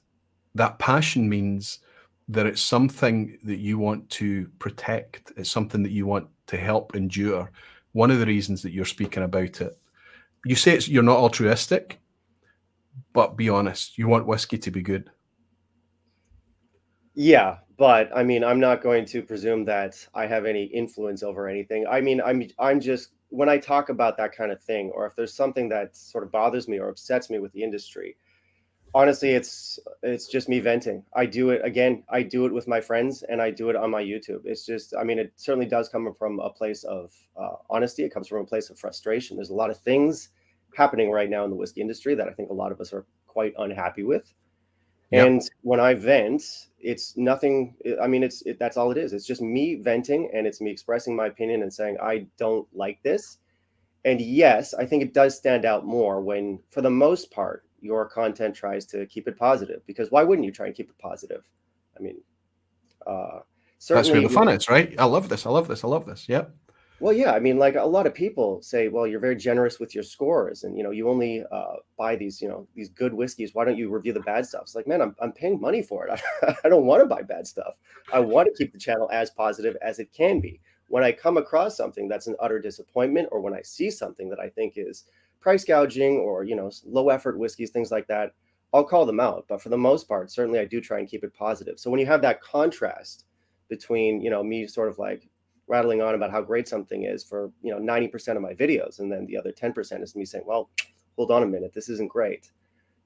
passion means that it's something that you want to protect, it's something that you want to help endure? One of the reasons that you're speaking about it, you say you're not altruistic, but be honest, you want whiskey to be good. Yeah, but I mean, I'm not going to presume that I have any influence over anything. I mean, I'm just, when I talk about that kind of thing, or if there's something that sort of bothers me or upsets me with the industry, honestly, it's just me venting. I do it again. I do it with my friends, and I do it on my YouTube. It's just, I mean, it certainly does come from a place of honesty. It comes from a place of frustration. There's a lot of things happening right now in the whiskey industry that I think a lot of us are quite unhappy with. Yep. And when I vent, it's nothing. I mean, that's all it is. It's just me venting, and it's me expressing my opinion and saying I don't like this. And yes, I think it does stand out more when, for the most part, your content tries to keep it positive. Because why wouldn't you try and keep it positive? I mean, That's where certainly, the fun is, right? I love this. I love this. I love this. Yep. well, yeah, I mean, like, a lot of people say, well, you're very generous with your scores, and, you know, you only buy these, you know, these good whiskeys. Why don't you review the bad stuff? It's like, man, I'm paying money for it. I don't want to buy bad stuff. I want to keep the channel as positive as it can be. When I come across something that's an utter disappointment, or when I see something that I think is price gouging, or, you know, low effort whiskeys, things like that, I'll call them out. But for the most part, certainly I do try and keep it positive. So when you have that contrast between, you know, me sort of like rattling on about how great something is for, you know, 90% of my videos, and then the other 10% is me saying, well, hold on a minute, this isn't great.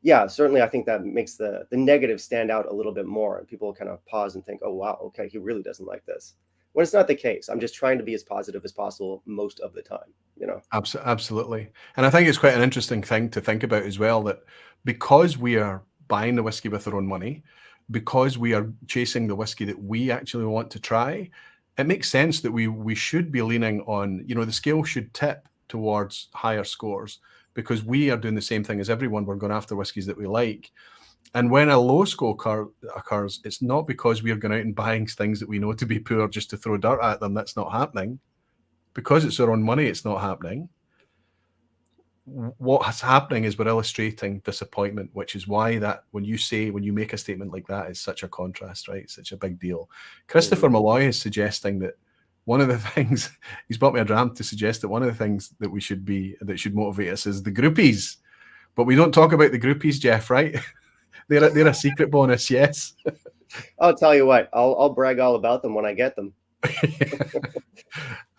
yeah, certainly I think that makes the negative stand out a little bit more, and people kind of pause and think, oh wow, okay, he really doesn't like this, when it's not the case. I'm just trying to be as positive as possible most of the time, you know. Absolutely. And I think it's quite an interesting thing to think about as well, that because we are buying the whiskey with our own money, because we are chasing the whiskey that we actually want to try, it makes sense that we should be leaning on, you know, the scale should tip towards higher scores, because we are doing the same thing as everyone. We're going after whiskies that we like. And when a low score occurs, it's not because we are going out and buying things that we know to be poor just to throw dirt at them. That's not happening. Because it's our own money, it's not happening. What's happening is we're illustrating disappointment, which is why that when you make a statement like that, it's such a contrast, right? It's such a big deal. Christopher Malloy is suggesting that one of the things, he's bought me a dram to suggest that one of the things that should motivate us is the groupies. But we don't talk about the groupies, Jeff, right? They're a secret bonus, yes. I'll tell you what, I'll brag all about them when I get them.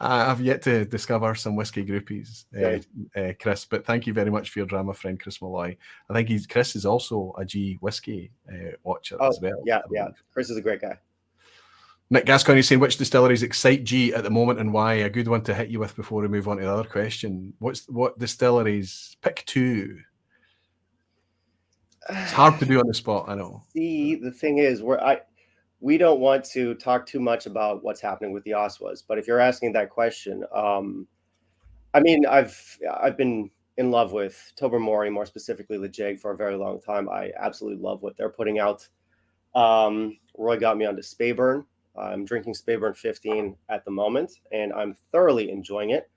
I've yet to discover some whiskey groupies, Chris, but thank you very much for your drama friend, Chris Malloy. I think Chris is also a G whiskey watcher as well. Yeah. Chris is a great guy. Nick Gascoigne saying, which distilleries excite G at the moment and why? A good one to hit you with before we move on to the other question. What distilleries? Pick two. It's hard to do on the spot, I know. See, the thing is, we don't want to talk too much about what's happening with the Oswas, but if you're asking that question, I mean, I've been in love with Tobermory, more specifically Lejeune, for a very long time. I absolutely love what they're putting out. Roy got me onto Speyburn. I'm drinking Speyburn 15 at the moment, and I'm thoroughly enjoying it.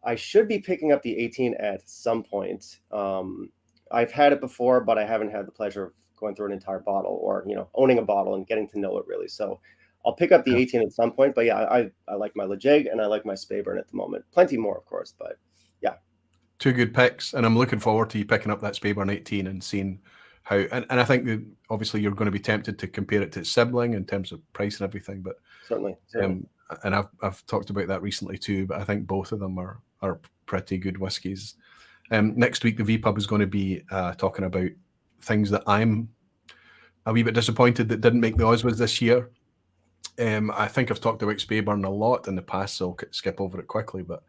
I should be picking up the 18 at some point. I've had it before, but I haven't had the pleasure of going through an entire bottle, or, you know, owning a bottle and getting to know it really. So I'll pick up the 18 at some point. But yeah, I like my Lejeune and I like my Speyburn at the moment. Plenty more, of course, but yeah. Two good picks, and I'm looking forward to you picking up that Speyburn 18 and seeing how. And I think that obviously you're going to be tempted to compare it to its sibling in terms of price and everything. But certainly. And I've talked about that recently too. But I think both of them are pretty good whiskies. Next week, the vPub is going to be talking about things that I'm a wee bit disappointed that didn't make the Oswas this year. I think I've talked about Speyburn a lot in the past, so I'll skip over it quickly. But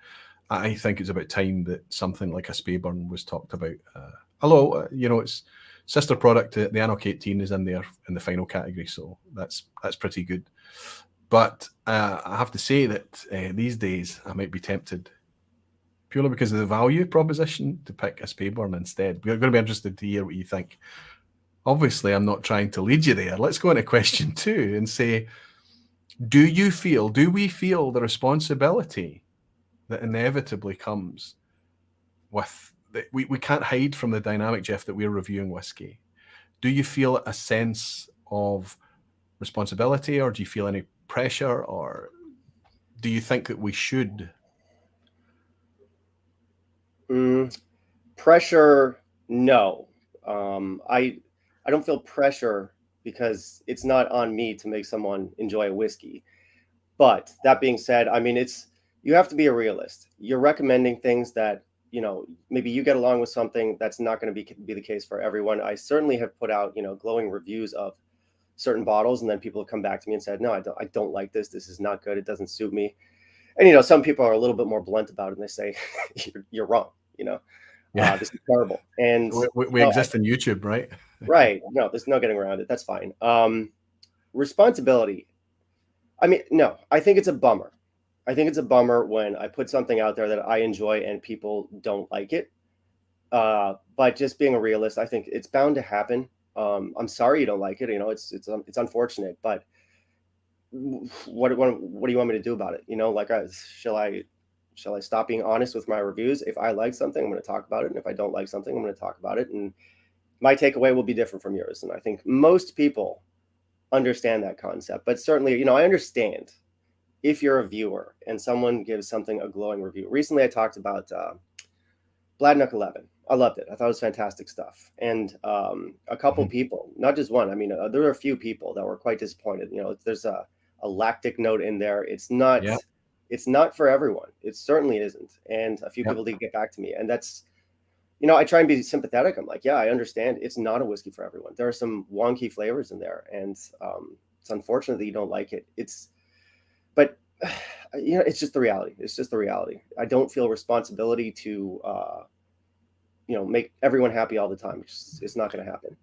I think it's about time that something like a Speyburn was talked about. Although, you know, it's sister product. The Anok 18 is in there in the final category, so that's pretty good. But I have to say that these days I might be tempted, purely because of the value proposition, to pick a Speyburn instead. We're going to be interested to hear what you think. Obviously, I'm not trying to lead you there. Let's go into question 2 and say, do we feel the responsibility that inevitably comes with we can't hide from the dynamic, Jeff, that we're reviewing whiskey. Do you feel a sense of responsibility, or do you feel any pressure, or do you think that we should? Pressure, no. I don't feel pressure because it's not on me to make someone enjoy a whiskey. But that being said, I mean, you have to be a realist. You're recommending things that, you know, maybe you get along with something that's not going to be the case for everyone. I certainly have put out, you know, glowing reviews of certain bottles, and then people have come back to me and said, no, I don't like this. This is not good. It doesn't suit me. And, you know, some people are a little bit more blunt about it, and they say, you're wrong, you know. Yeah. This is terrible. And we exist in YouTube, right? Right. No, there's no getting around it. That's fine. Responsibility. I mean, no, I think it's a bummer. I think it's a bummer when I put something out there that I enjoy and people don't like it. But just being a realist, I think it's bound to happen. I'm sorry you don't like it. You know, it's unfortunate, but what do you want me to do about it? You know, like, shall I stop being honest with my reviews? If I like something, I'm going to talk about it. And if I don't like something, I'm going to talk about it. And my takeaway will be different from yours. And I think most people understand that concept. But certainly, you know, I understand if you're a viewer and someone gives something a glowing review. Recently, I talked about Bladnock 11. I loved it. I thought it was fantastic stuff. And a couple people, not just one. I mean, there were a few people that were quite disappointed. You know, there's a lactic note in there. It's not. Yeah. It's not for everyone. It certainly isn't. And a few people did get back to me, and that's you know, I try and be sympathetic. I'm like, yeah, I understand. It's not a whiskey for everyone. There are some wonky flavors in there, and it's unfortunate that you don't like it. But you know, it's just the reality. It's just the reality. I don't feel responsibility to, you know, make everyone happy all the time. It's not going to happen.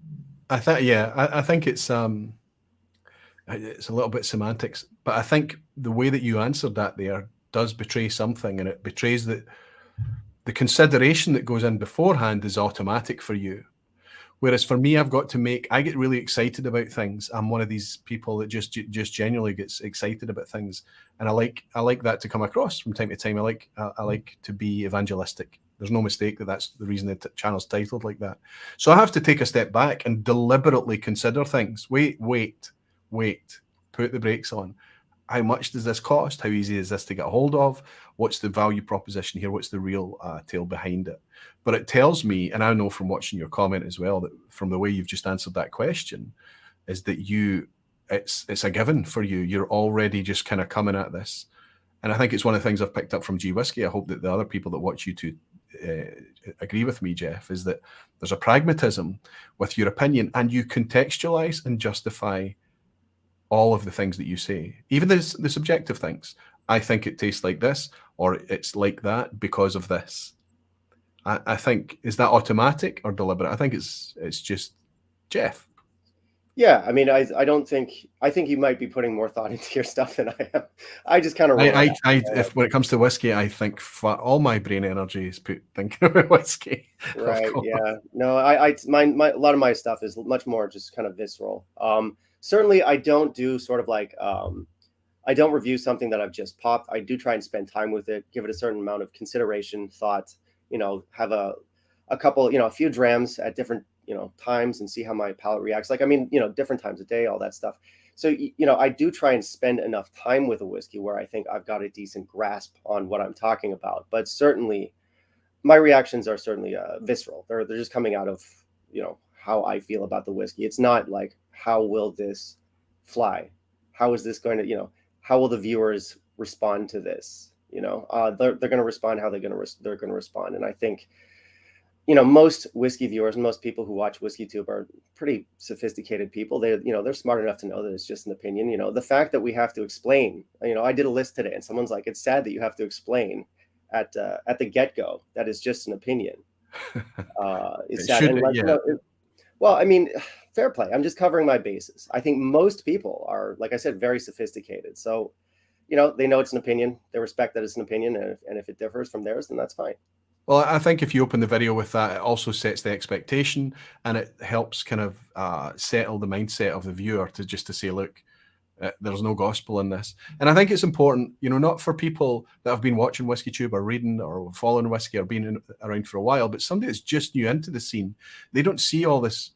I think, yeah, I think it's a little bit semantics, but I think the way that you answered that there does betray something, and it betrays that the consideration that goes in beforehand is automatic for you. Whereas for me, I get really excited about things. I'm one of these people that just genuinely gets excited about things, and I like that to come across from time to time. I like to be evangelistic. There's no mistake that that's the reason the channel's titled like that. So I have to take a step back and deliberately consider things. Wait, put the brakes on. How much does this cost? How easy is this to get a hold of? What's the value proposition here? What's the real tale behind it? But it tells me, and I know from watching your comment as well, that from the way you've just answered that question, is that it's a given for you. You're already just kind of coming at this. And I think it's one of the things I've picked up from Gwhisky. I hope that the other people that watch you to agree with me, Jeff, is that there's a pragmatism with your opinion, and you contextualize and justify all of the things that you say, even the subjective things. I think it tastes like this, or it's like that because of this. I think, is that automatic or deliberate? I think it's just Jeff. Yeah, I mean, I don't think, I think you might be putting more thought into your stuff than I am. I just kind of if when it comes to whiskey, I think all my brain energy is put thinking about whiskey. right. Yeah. No, a lot of my stuff is much more just kind of visceral. Certainly I don't do sort of like, I don't review something that I've just popped. I do try and spend time with it, give it a certain amount of consideration, thought, you know, have a couple, you know, a few drams at different, you know, times, and see how my palate reacts. Like, I mean, you know, different times a day, all that stuff. So, you know, I do try and spend enough time with a whiskey where I think I've got a decent grasp on what I'm talking about. But certainly my reactions are certainly visceral. They're just coming out of, you know, how I feel about the whiskey. It's not like, how will this fly? How is this going to, you know, how will the viewers respond to this? You know, they're going to respond how they're going to respond. And I think, you know, most whiskey viewers, most people who watch WhiskyTube are pretty sophisticated people. They, you know, they're smart enough to know that it's just an opinion. You know, the fact that we have to explain, you know, I did a list today, and someone's like, it's sad that you have to explain at the get-go that is just an opinion. It's sad. And like, yeah. you know, well, I mean, fair play. I'm just covering my bases. I think most people are, like I said, very sophisticated. So, you know, they know it's an opinion. They respect that it's an opinion, and if it differs from theirs, then that's fine. Well, I think if you open the video with that, it also sets the expectation, and it helps kind of settle the mindset of the viewer to say, look, there's no gospel in this. And I think it's important, you know, not for people that have been watching WhiskyTube or reading or following whiskey or been around for a while, but somebody that's just new into the scene. They don't see all this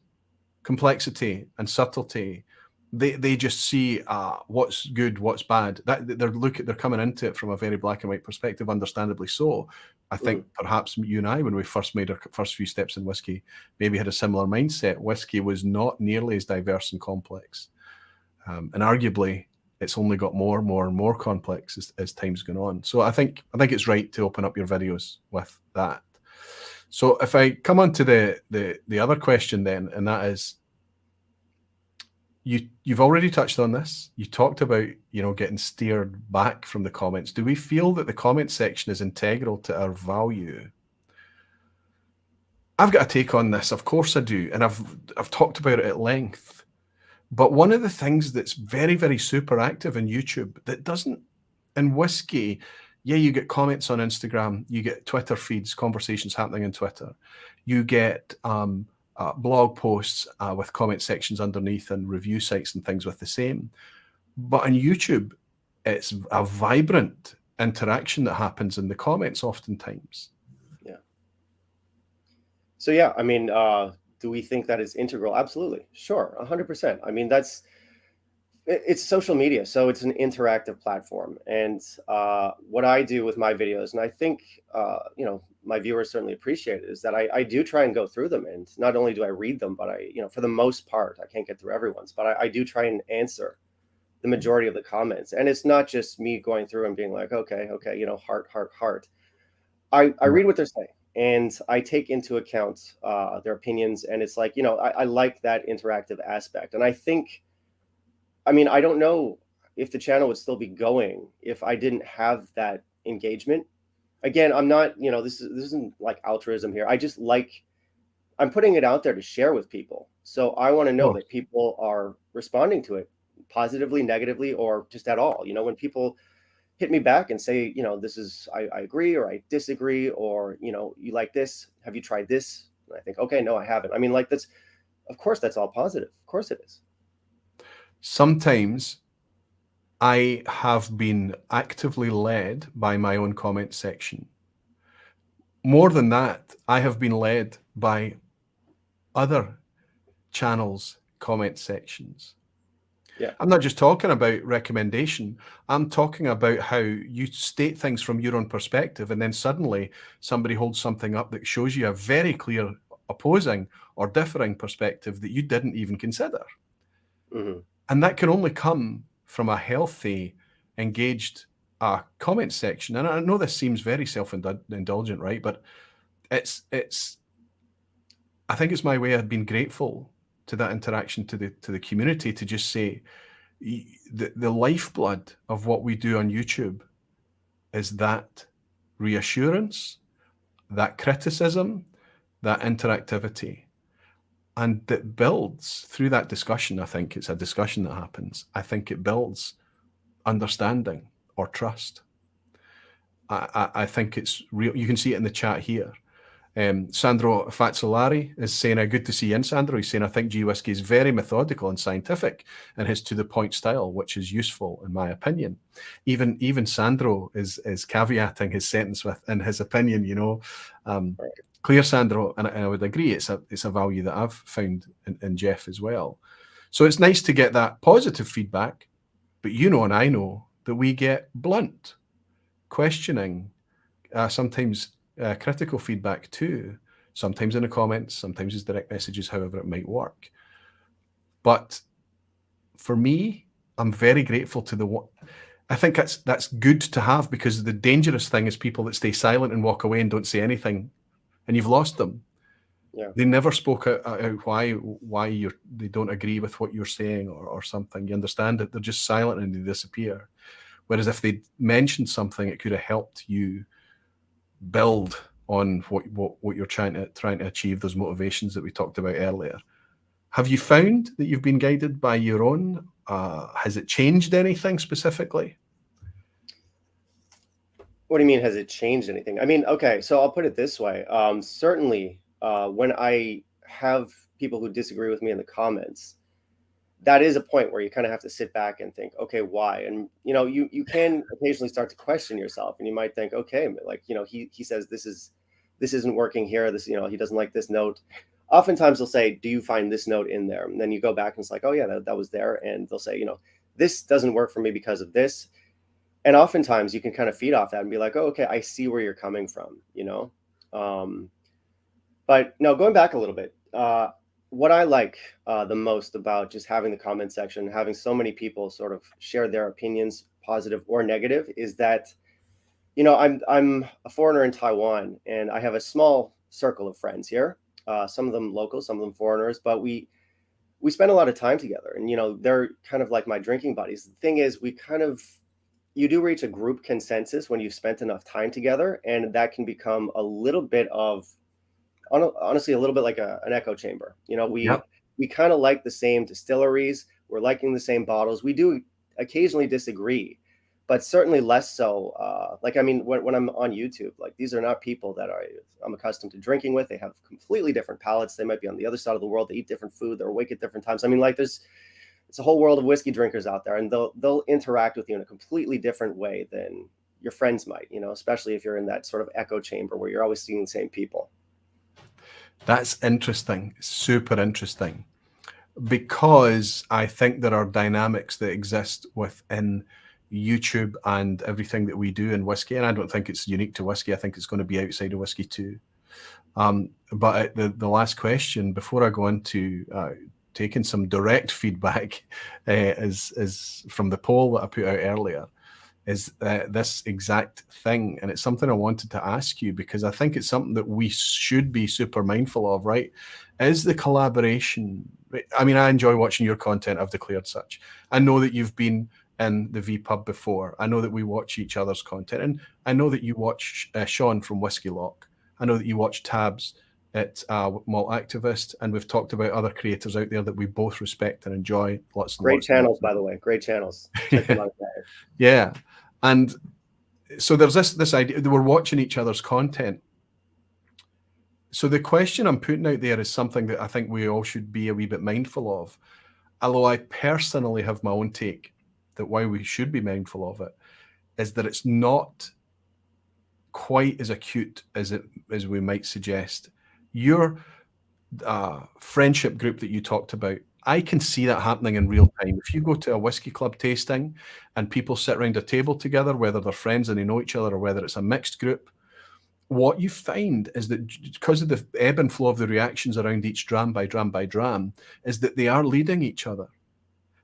complexity and subtlety. They just see what's good, what's bad. They're coming into it from a very black and white perspective, understandably so. I think perhaps you and I, when we first made our first few steps in whiskey, maybe had a similar mindset. Whiskey was not nearly as diverse and complex. And arguably, it's only got more and more complex as time's gone on. So I think it's right to open up your videos with that. So if I come on to the other question then, and that is, you've already touched on this. You talked about, you know, getting steered back from the comments. Do we feel that the comment section is integral to our value? I've got a take on this. Of course I do, and I've talked about it at length. But one of the things that's very, very super active in YouTube that doesn't, in whiskey, yeah, you get comments on Instagram, you get Twitter feeds, conversations happening on Twitter, you get blog posts with comment sections underneath, and review sites and things with the same. But on YouTube, it's a vibrant interaction that happens in the comments oftentimes. Yeah. So yeah, I mean, do we think that is integral? Absolutely. Sure. 100%. I mean, it's social media, so it's an interactive platform. And what I do with my videos, and I think, you know, my viewers certainly appreciate it, is that I do try and go through them. And not only do I read them, but you know, for the most part, I can't get through everyone's, but I do try and answer the majority of the comments. And it's not just me going through and being like, okay, you know, heart. I read what they're saying. and I take into account their opinions. And it's like, I like that interactive aspect. And I think, I mean, I don't know if the channel would still be going if I didn't have that engagement. Again, I'm not, this isn't like altruism here. I just like, I'm putting it out there to share with people. So I want to know that people are responding to it positively, negatively, or just at all. When people hit me back and say, this is, I agree, or I disagree, or, you like this, have you tried this? And I think, okay, no, I haven't. I mean, like, of course, that's all positive. Of course it is. Sometimes I have been actively led by my own comment section. More than that, I have been led by other channels' comment sections. Yeah. I'm not just talking about recommendation. I'm talking about how you state things from your own perspective, and then suddenly somebody holds something up that shows you a very clear opposing or differing perspective that you didn't even consider. Mm-hmm. And that can only come from a healthy, engaged comment section. And I know this seems very self-indulgent, right? But I think it's my way of being grateful to that interaction, to the community, to just say the lifeblood of what we do on YouTube is that reassurance, that criticism, that interactivity. And that builds through that discussion. I think it's a discussion that happens. I think it builds understanding or trust. I think it's real. You can see it in the chat here. Sandro Fazzolari is saying, good to see you in, Sandro. He's saying, I think Gwhisky is very methodical and scientific in his to-the-point style, which is useful in my opinion. Even Sandro is caveating his sentence with, in his opinion, clear, Sandro, and I would agree, it's a value that I've found in Jeff as well. So it's nice to get that positive feedback, but and I know that we get blunt, questioning, sometimes critical feedback too, sometimes in the comments, sometimes as direct messages, however it might work. But for me, I'm very grateful to I think that's good to have, because the dangerous thing is people that stay silent and walk away and don't say anything, and you've lost them. Yeah. They never spoke out why they don't agree with what you're saying or something. You understand it. They're just silent and they disappear. Whereas if they mentioned something, it could have helped you build on what you're trying to achieve, those motivations that we talked about earlier. Have you found that you've been guided by your own? Has it changed anything specifically? What do you mean, has it changed anything? I mean, okay, so I'll put it this way. Certainly, when I have people who disagree with me in the comments, that is a point where you kind of have to sit back and think, okay, why? And you can occasionally start to question yourself, and you might think, okay, like he says this isn't working here. This he doesn't like this note. Oftentimes they'll say, do you find this note in there? And then you go back and it's like, oh yeah, that was there. And they'll say, this doesn't work for me because of this. And oftentimes you can kind of feed off that and be like, oh, okay, I see where you're coming from, But no, going back a little bit, what I like the most about just having the comment section, having so many people sort of share their opinions, positive or negative, is that, I'm a foreigner in Taiwan, and I have a small circle of friends here. Some of them local, some of them foreigners, but we spend a lot of time together, and they're kind of like my drinking buddies. The thing is, you do reach a group consensus when you've spent enough time together, and that can become a little bit of, honestly, a little bit like an echo chamber. We kind of like the same distilleries. We're liking the same bottles. We do occasionally disagree, but certainly less so. When I'm on YouTube, like, these are not people that I'm accustomed to drinking with. They have completely different palates. They might be on the other side of the world. They eat different food. They're awake at different times. I mean, like, it's a whole world of whiskey drinkers out there, and they'll interact with you in a completely different way than your friends might, especially if you're in that sort of echo chamber where you're always seeing the same people. That's interesting, super interesting, because I think there are dynamics that exist within YouTube and everything that we do in whiskey, and I don't think it's unique to whiskey. I think it's going to be outside of whiskey too. But the last question before I go into taking some direct feedback is from the poll that I put out earlier. is this exact thing. And it's something I wanted to ask you, because I think it's something that we should be super mindful of, right? Is the collaboration, I mean, I enjoy watching your content. I've declared such. I know that you've been in the vPub before. I know that we watch each other's content. And I know that you watch Sean from Whiskey Lock. I know that you watch Tabs at Malt Activist, and we've talked about other creators out there that we both respect and enjoy. Lots and Great lots channels, and by the way. Great channels. Check them out. yeah. And so there's this idea that we're watching each other's content. So the question I'm putting out there is something that I think we all should be a wee bit mindful of. Although I personally have my own take that why we should be mindful of it is that it's not quite as acute as we might suggest. Your friendship group that you talked about, I can see that happening in real time. If you go to a whiskey club tasting and people sit around a table together, whether they're friends and they know each other or whether it's a mixed group, what you find is that because of the ebb and flow of the reactions around each dram by dram by dram, is that they are leading each other.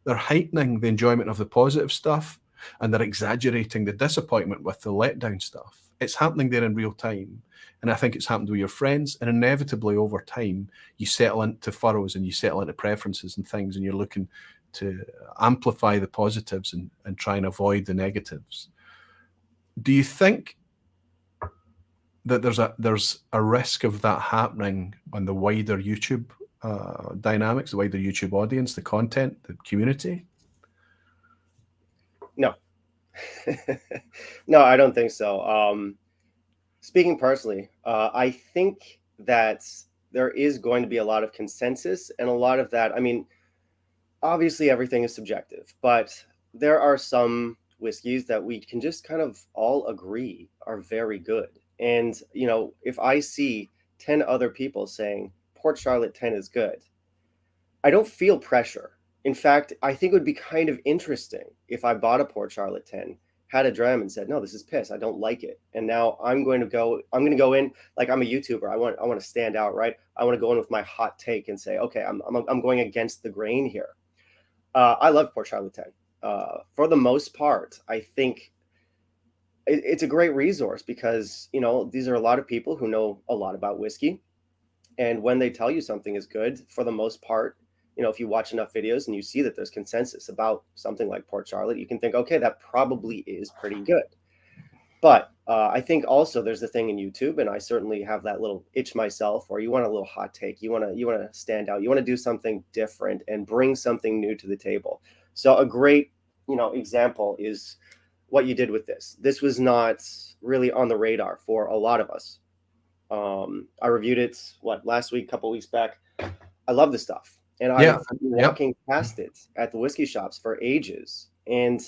They're heightening the enjoyment of the positive stuff and they're exaggerating the disappointment with the letdown stuff. It's happening there in real time. And I think it's happened with your friends. And inevitably over time, you settle into furrows and you settle into preferences and things, and you're looking to amplify the positives and try and avoid the negatives. Do you think that there's a risk of that happening on the wider YouTube dynamics, the wider YouTube audience, the content, the community? No. No, I don't think so. Speaking personally, I think that there is going to be a lot of consensus, and a lot of that, I mean, obviously everything is subjective, but there are some whiskeys that we can just kind of all agree are very good. And, you know, if I see 10 other people saying Port Charlotte 10 is good, I don't feel pressure. In fact, I think it would be kind of interesting if I bought a Port Charlotte 10, had a dram and said, no, this is piss. I don't like it. And now I'm going to go in, like, I'm a YouTuber. I want to stand out, right? I want to go in with my hot take and say, okay, I'm going against the grain here. I love Port Charlotte 10. For the most part, I think it's a great resource because, you know, these are a lot of people who know a lot about whiskey. And when they tell you something is good, for the most part, you know, if you watch enough videos and you see that there's consensus about something like Port Charlotte, you can think, okay, that probably is pretty good. But I think also there's the thing in YouTube, and I certainly have that little itch myself, where you want a little hot take, you want to stand out, you want to do something different and bring something new to the table. So a great, you know, example is what you did with this. This was not really on the radar for a lot of us. I reviewed it last week, couple weeks back. I love the stuff, and I've been walking past it at the whiskey shops for ages, and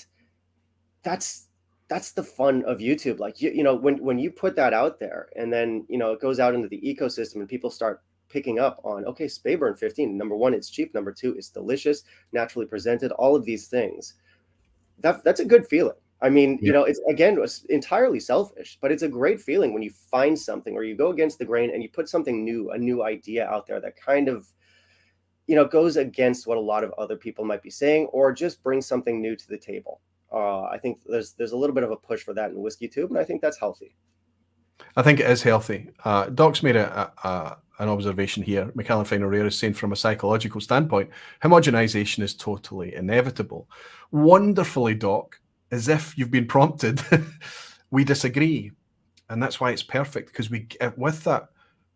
that's the fun of YouTube. Like, you know, when you put that out there, and then, you know, it goes out into the ecosystem and people start picking up on, okay, Speyburn 15, number one, it's cheap, number two, it's delicious, naturally presented, all of these things. That's a good feeling. I mean, you know, it's entirely selfish, but it's a great feeling when you find something or you go against the grain and you put something new, a new idea out there that kind of, you know, goes against what a lot of other people might be saying, or just brings something new to the table. I think there's a little bit of a push for that in whiskey too, and I think that's healthy. I think it is healthy. Doc's made an observation here. Macallan Fine Rare is saying, from a psychological standpoint, homogenization is totally inevitable. Wonderfully, Doc, as if you've been prompted. We disagree, and that's why it's perfect, because we, with that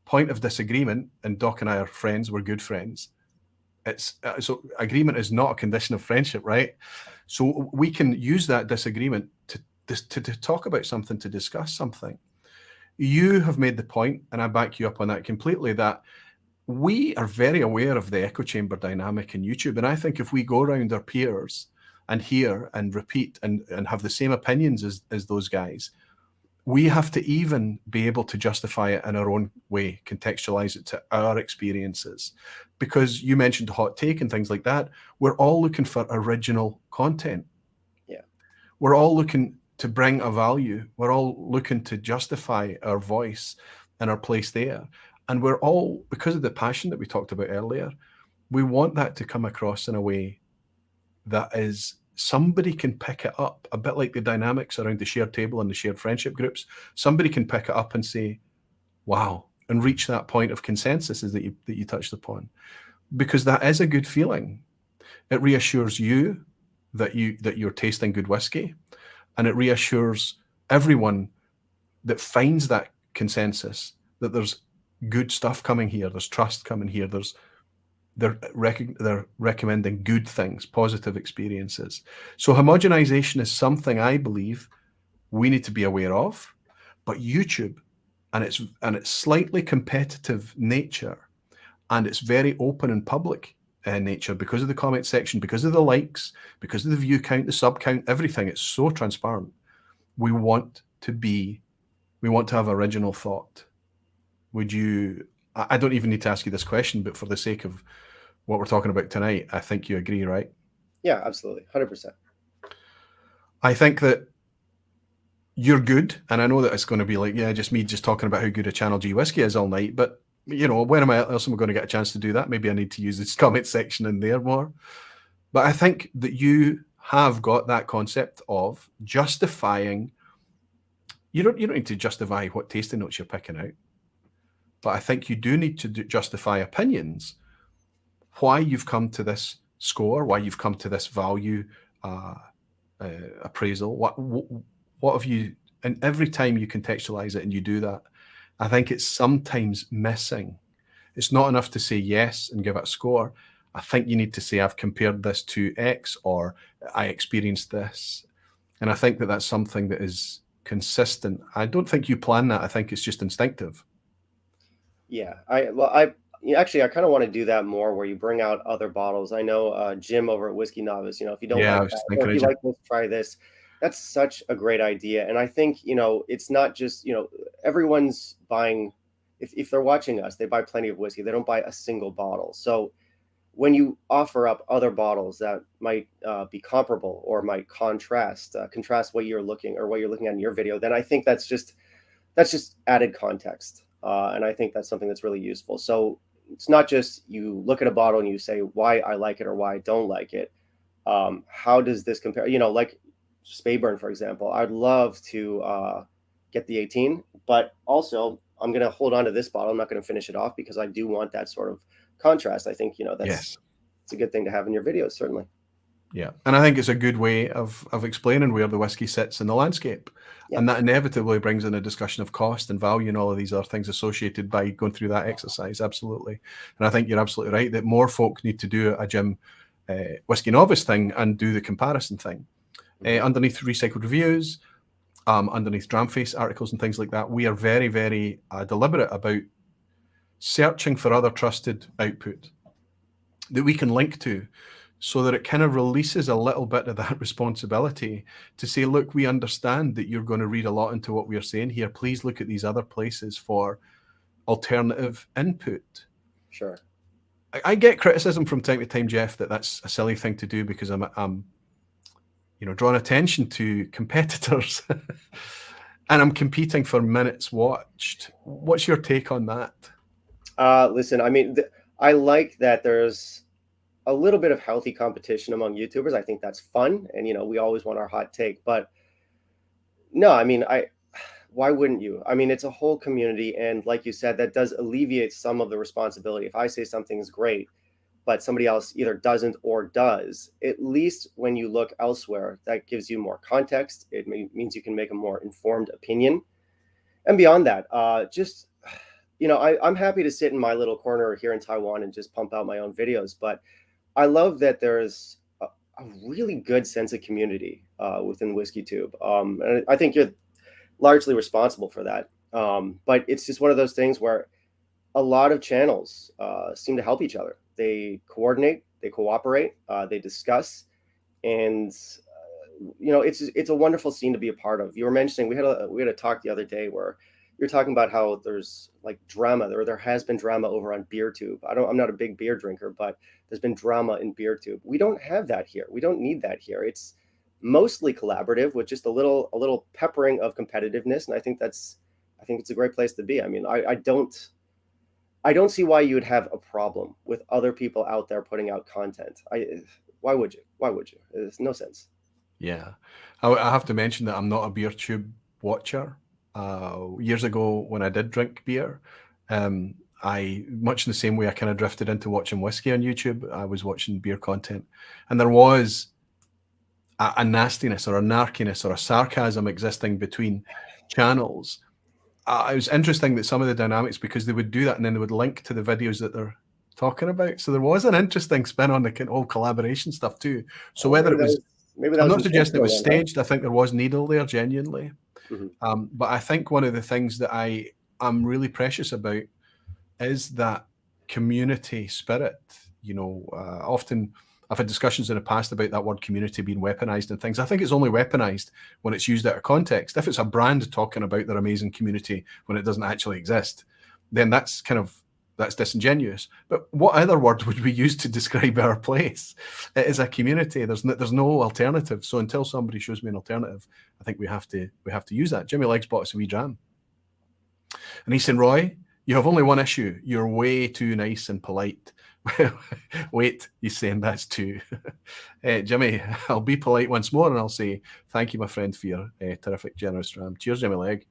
point of disagreement, and Doc and I are friends, we're good friends. It's so agreement is not a condition of friendship, right? So we can use that disagreement to talk about something, to discuss something. You have made the point, and I back you up on that completely, that we are very aware of the echo chamber dynamic in YouTube. And I think if we go around our peers and hear and repeat and have the same opinions as those guys, we have to even be able to justify it in our own way, contextualize it to our experiences. Because you mentioned hot take and things like that. We're all looking for original content. Yeah. We're all looking to bring a value. We're all looking to justify our voice and our place there. And we're all, because of the passion that we talked about earlier, we want that to come across in a way that is somebody can pick it up, a bit like the dynamics around the shared table and the shared friendship groups. Somebody can pick it up and say, wow, and reach that point of consensus that you touched upon, because that is a good feeling. It reassures you that you're tasting good whiskey, and it reassures everyone that finds that consensus that there's good stuff coming here, there's trust coming here, they're recommending good things, positive experiences. So homogenization is something I believe we need to be aware of, but YouTube and its slightly competitive nature, and it's very open and public nature, because of the comment section, because of the likes, because of the view count, the sub count, everything. It's so transparent. We want to have original thought. Would you? I don't even need to ask you this question, but for the sake of what we're talking about tonight, I think you agree, right? Yeah, absolutely, 100%. I think that you're good, and I know that it's going to be like, yeah, just me just talking about how good a Channel G whiskey is all night, but you know, when else am I going to get a chance to do that? Maybe I need to use this comment section in there more. But I think that you have got that concept of justifying. You don't need to justify what tasting notes you're picking out, but I think you do need to justify opinions, why you've come to this score, why you've come to this value appraisal. What have you? And every time you contextualize it and you do that, I think it's sometimes missing. It's not enough to say yes and give it a score. I think you need to say, I've compared this to X, or I experienced this. And I think that that's something that is consistent. I don't think you plan that. I think it's just instinctive. Yeah, actually, I kind of want to do that more, where you bring out other bottles. I know Jim over at Whiskey Novice, if you don't Yeah, I like was that, or thinking if of you you. like this, try this. That's such a great idea. And I think, it's not just, everyone's buying, if they're watching us, they buy plenty of whiskey. They don't buy a single bottle. So when you offer up other bottles that might be comparable, or might contrast what you're looking at in your video, then I think that's just added context. And I think that's something that's really useful. So it's not just you look at a bottle and you say why I like it or why I don't like it. How does this compare? Like Speyburn, for example, I'd love to get the 18, but also I'm going to hold on to this bottle. I'm not going to finish it off, because I do want that sort of contrast. I think, Yes. it's a good thing to have in your videos, certainly. Yeah. And I think it's a good way of explaining where the whiskey sits in the landscape. Yeah. And that inevitably brings in a discussion of cost and value, and all of these other things associated by going through that exercise. Absolutely. And I think you're absolutely right that more folk need to do a Jim Whiskey Novice thing and do the comparison thing. Underneath recycled reviews, underneath Dramface articles and things like that, we are very, very deliberate about searching for other trusted output that we can link to, so that it kind of releases a little bit of that responsibility to say, look, we understand that you're going to read a lot into what we're saying here. Please look at these other places for alternative input. Sure. I get criticism from time to time, Jeff, that that's a silly thing to do, because I'm drawing attention to competitors and I'm competing for minutes watched. What's your take on that? Listen, I mean, I like that there's a little bit of healthy competition among YouTubers. I think that's fun, and we always want our hot take. But no, I mean, why wouldn't you? I mean, it's a whole community, and like you said, that does alleviate some of the responsibility. If I say something is great, but somebody else either doesn't or does, at least when you look elsewhere, that gives you more context. It means you can make a more informed opinion. And beyond that, I'm happy to sit in my little corner here in Taiwan and just pump out my own videos. But I love that there's a really good sense of community within WhiskeyTube. And I think you're largely responsible for that. But it's just one of those things where a lot of channels seem to help each other. They coordinate, they cooperate, they discuss, and it's a wonderful scene to be a part of. You were mentioning we had a talk the other day where you're talking about how there's like drama, there has been drama over on BeerTube. I'm not a big beer drinker, but there's been drama in BeerTube. We don't have that here. We don't need that here. It's mostly collaborative with just a little peppering of competitiveness, and I think it's a great place to be. I mean, I don't see why you would have a problem with other people out there putting out content. Why would you? Why would you? There's no sense. Yeah. I have to mention that I'm not a beer tube watcher. Years ago, when I did drink beer, I, much in the same way I kind of drifted into watching whiskey on YouTube, I was watching beer content. And there was a nastiness or a narkiness or a sarcasm existing between channels. It was interesting that some of the dynamics, because they would do that and then they would link to the videos that they're talking about. So there was an interesting spin on the whole collaboration stuff too. So whether it was, maybe that I'm was not suggesting it was intentional, staged. I think there was needle there, genuinely. But I think one of the things that I'm really precious about is that community spirit. You know, often I've had discussions in the past about that word community being weaponized and things. I think it's only weaponized when it's used out of context. If it's a brand talking about their amazing community when it doesn't actually exist, then that's disingenuous. But what other word would we use to describe our place? It is a community. There's no alternative. So until somebody shows me an alternative, I think we have to use that. Jimmy Legs bought us a wee dram, and he's saying, Roy, you have only one issue. You're way too nice and polite. Wait, he's saying that's two. Jimmy, I'll be polite once more and I'll say thank you, my friend, for your terrific, generous dram. Cheers, Jimmy Leg.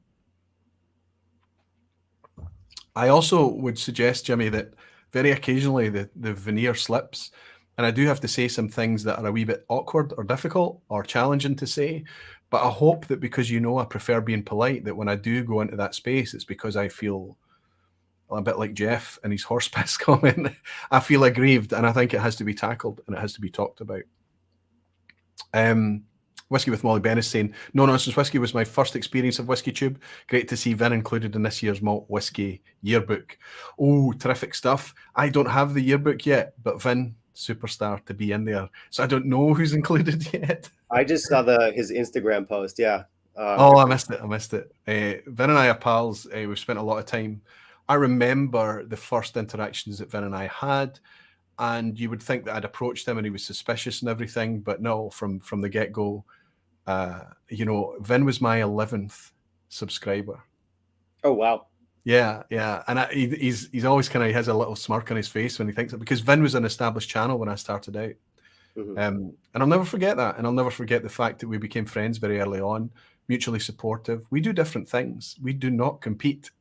I also would suggest, Jimmy, that very occasionally the veneer slips, and I do have to say some things that are a wee bit awkward or difficult or challenging to say, but I hope that because I prefer being polite, that when I do go into that space, it's because I feel a bit like Jeff and his horse piss comment. I feel aggrieved, and I think it has to be tackled and it has to be talked about. Whiskey with Molly Ben is saying, no nonsense whiskey was my first experience of Whiskey Tube. Great to see Vin included in this year's Malt Whiskey yearbook. Oh, terrific stuff. I don't have the yearbook yet, but Vin, superstar to be in there. So I don't know who's included yet. I just saw his Instagram post. Yeah. I missed it. Vin and I are pals. We've spent a lot of time. I remember the first interactions that Vin and I had, and you would think that I'd approached him and he was suspicious and everything, but no, from the get-go, Vin was my 11th subscriber. Oh, wow. Yeah. And he's always he has a little smirk on his face when he thinks it, because Vin was an established channel when I started out. And I'll never forget that. And I'll never forget the fact that we became friends very early on, mutually supportive. We do different things. We do not compete.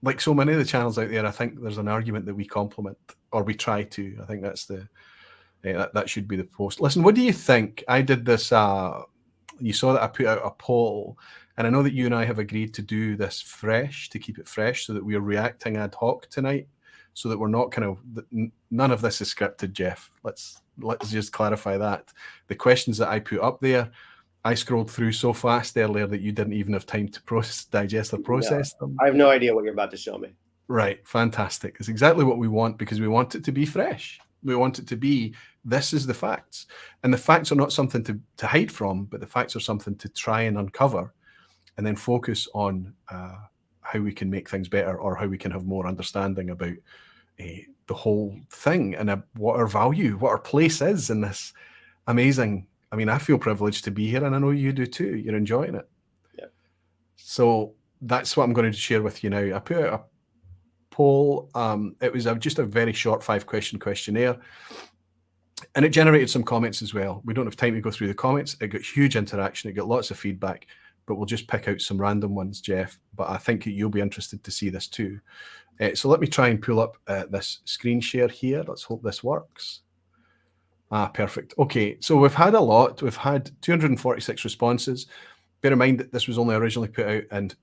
Like so many of the channels out there, I think there's an argument that we complement, or we try to. I think that's that should be the post. Listen, what do you think? I did this. You saw that I put out a poll, and I know that you and I have agreed to do this fresh, to keep it fresh, so that we are reacting ad hoc tonight, so that we're not none of this is scripted, Jeff. Let's just clarify that. The questions that I put up there, I scrolled through so fast earlier that you didn't even have time to digest or process them. I have no idea what you're about to show me. Right, fantastic. It's exactly what we want, because we want it to be fresh. We want it to be, this is the facts. And the facts are not something to hide from, but the facts are something to try and uncover, and then focus on how we can make things better, or how we can have more understanding about the whole thing, and what our value, what our place is in this amazing. I mean, I feel privileged to be here, and I know you do too. You're enjoying it. Yeah. So that's what I'm going to share with you now. I put out a poll. It was just a very short 5-question questionnaire, and it generated some comments as well. We don't have time to go through the comments. It got huge interaction. It got lots of feedback, but we'll just pick out some random ones, Jeff. But I think you'll be interested to see this too. So let me try and pull up this screen share here. Let's hope this works. Perfect. Okay, so we've had a lot. We've had 246 responses. Bear in mind that this was only originally put out and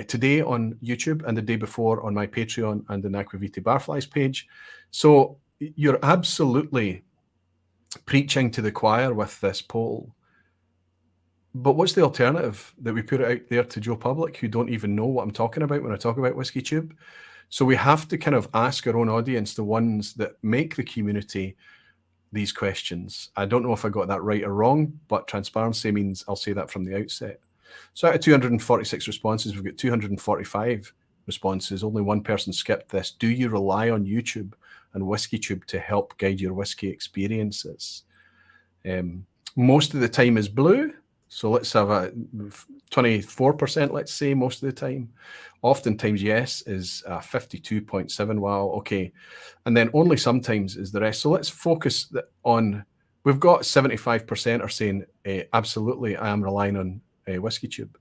today on YouTube, and the day before on my Patreon and the Aquavite Barflies page. So you're absolutely preaching to the choir with this poll. But what's the alternative that we put it out there to Joe Public, who don't even know what I'm talking about when I talk about Whiskey Tube? So we have to kind of ask our own audience, the ones that make the community, these questions. I don't know if I got that right or wrong, but transparency means I'll say that from the outset. So out of 246 responses, we've got 245 responses. Only one person skipped this. Do you rely on YouTube and Whiskey Tube to help guide your whiskey experiences? Most of the time is blue. So let's have a 24%, let's say, most of the time. Oftentimes, yes, is 52.7. Wow, okay. And then only sometimes is the rest. So let's focus on, we've got 75% are saying, absolutely, I am relying on Whiskey Tube.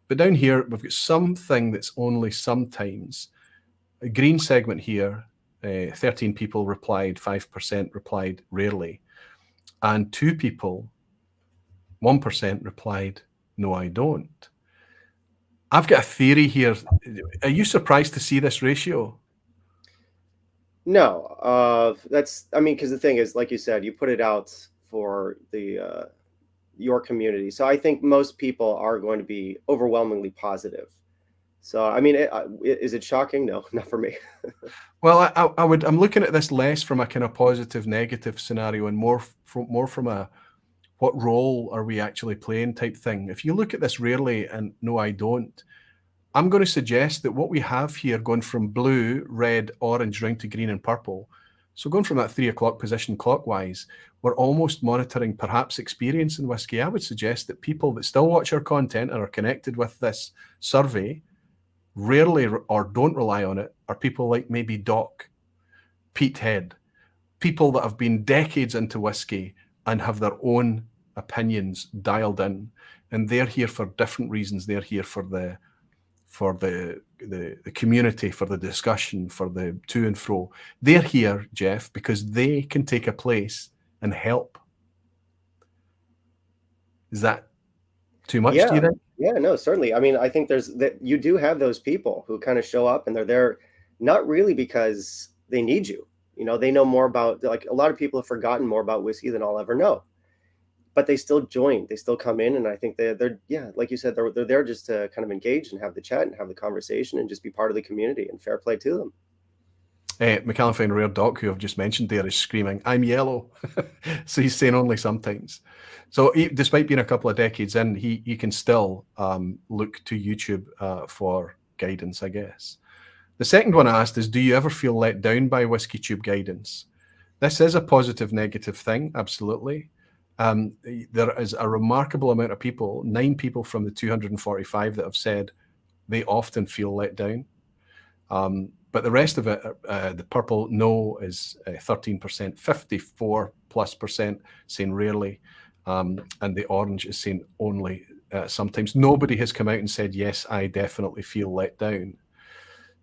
But down here, we've got something that's only sometimes. A green segment here, 13 people replied, 5% replied rarely. And 2 people, 1% replied, no, I don't. I've got a theory here. Are you surprised to see this ratio? No, I mean, because the thing is, like you said, you put it out for the your community. So I think most people are going to be overwhelmingly positive. So I mean, is it shocking? No, not for me. Well, I'm looking at this less from a kind of positive, negative scenario and more from a what role are we actually playing type thing. If you look at this rarely and no, I don't, I'm going to suggest that what we have here going from blue, red, orange, round to green and purple. So going from that 3 o'clock position clockwise, we're almost monitoring perhaps experience in whiskey. I would suggest that people that still watch our content and are connected with this survey rarely or don't rely on it are people like maybe Doc, Pete Head, people that have been decades into whiskey and have their own opinions dialed in, and they're here for different reasons. They're here for the community, for the discussion, for the to and fro. They're here, Jeff, because they can take a place and help. Is that too much, do you think? Yeah, no, certainly. I mean, I think you do have those people who kind of show up and they're there not really because they need you. You know, they know more about, like, a lot of people have forgotten more about whiskey than I'll ever know. But they still join, they still come in, and I think they're yeah, like you said, they're there just to kind of engage and have the chat and have the conversation and just be part of the community, and fair play to them. McAlpine Rare Doc, who I've just mentioned there, is screaming, I'm yellow. So he's saying only sometimes. So despite being a couple of decades in, he can still look to YouTube for guidance, I guess. The second one I asked is, do you ever feel let down by Whiskey Tube guidance? This is a positive, negative thing, absolutely. There is a remarkable amount of people, 9 people from the 245 that have said they often feel let down. But the rest of it, the purple no is 13%, 54+% saying rarely, and the orange is saying only sometimes. Nobody has come out and said, yes, I definitely feel let down.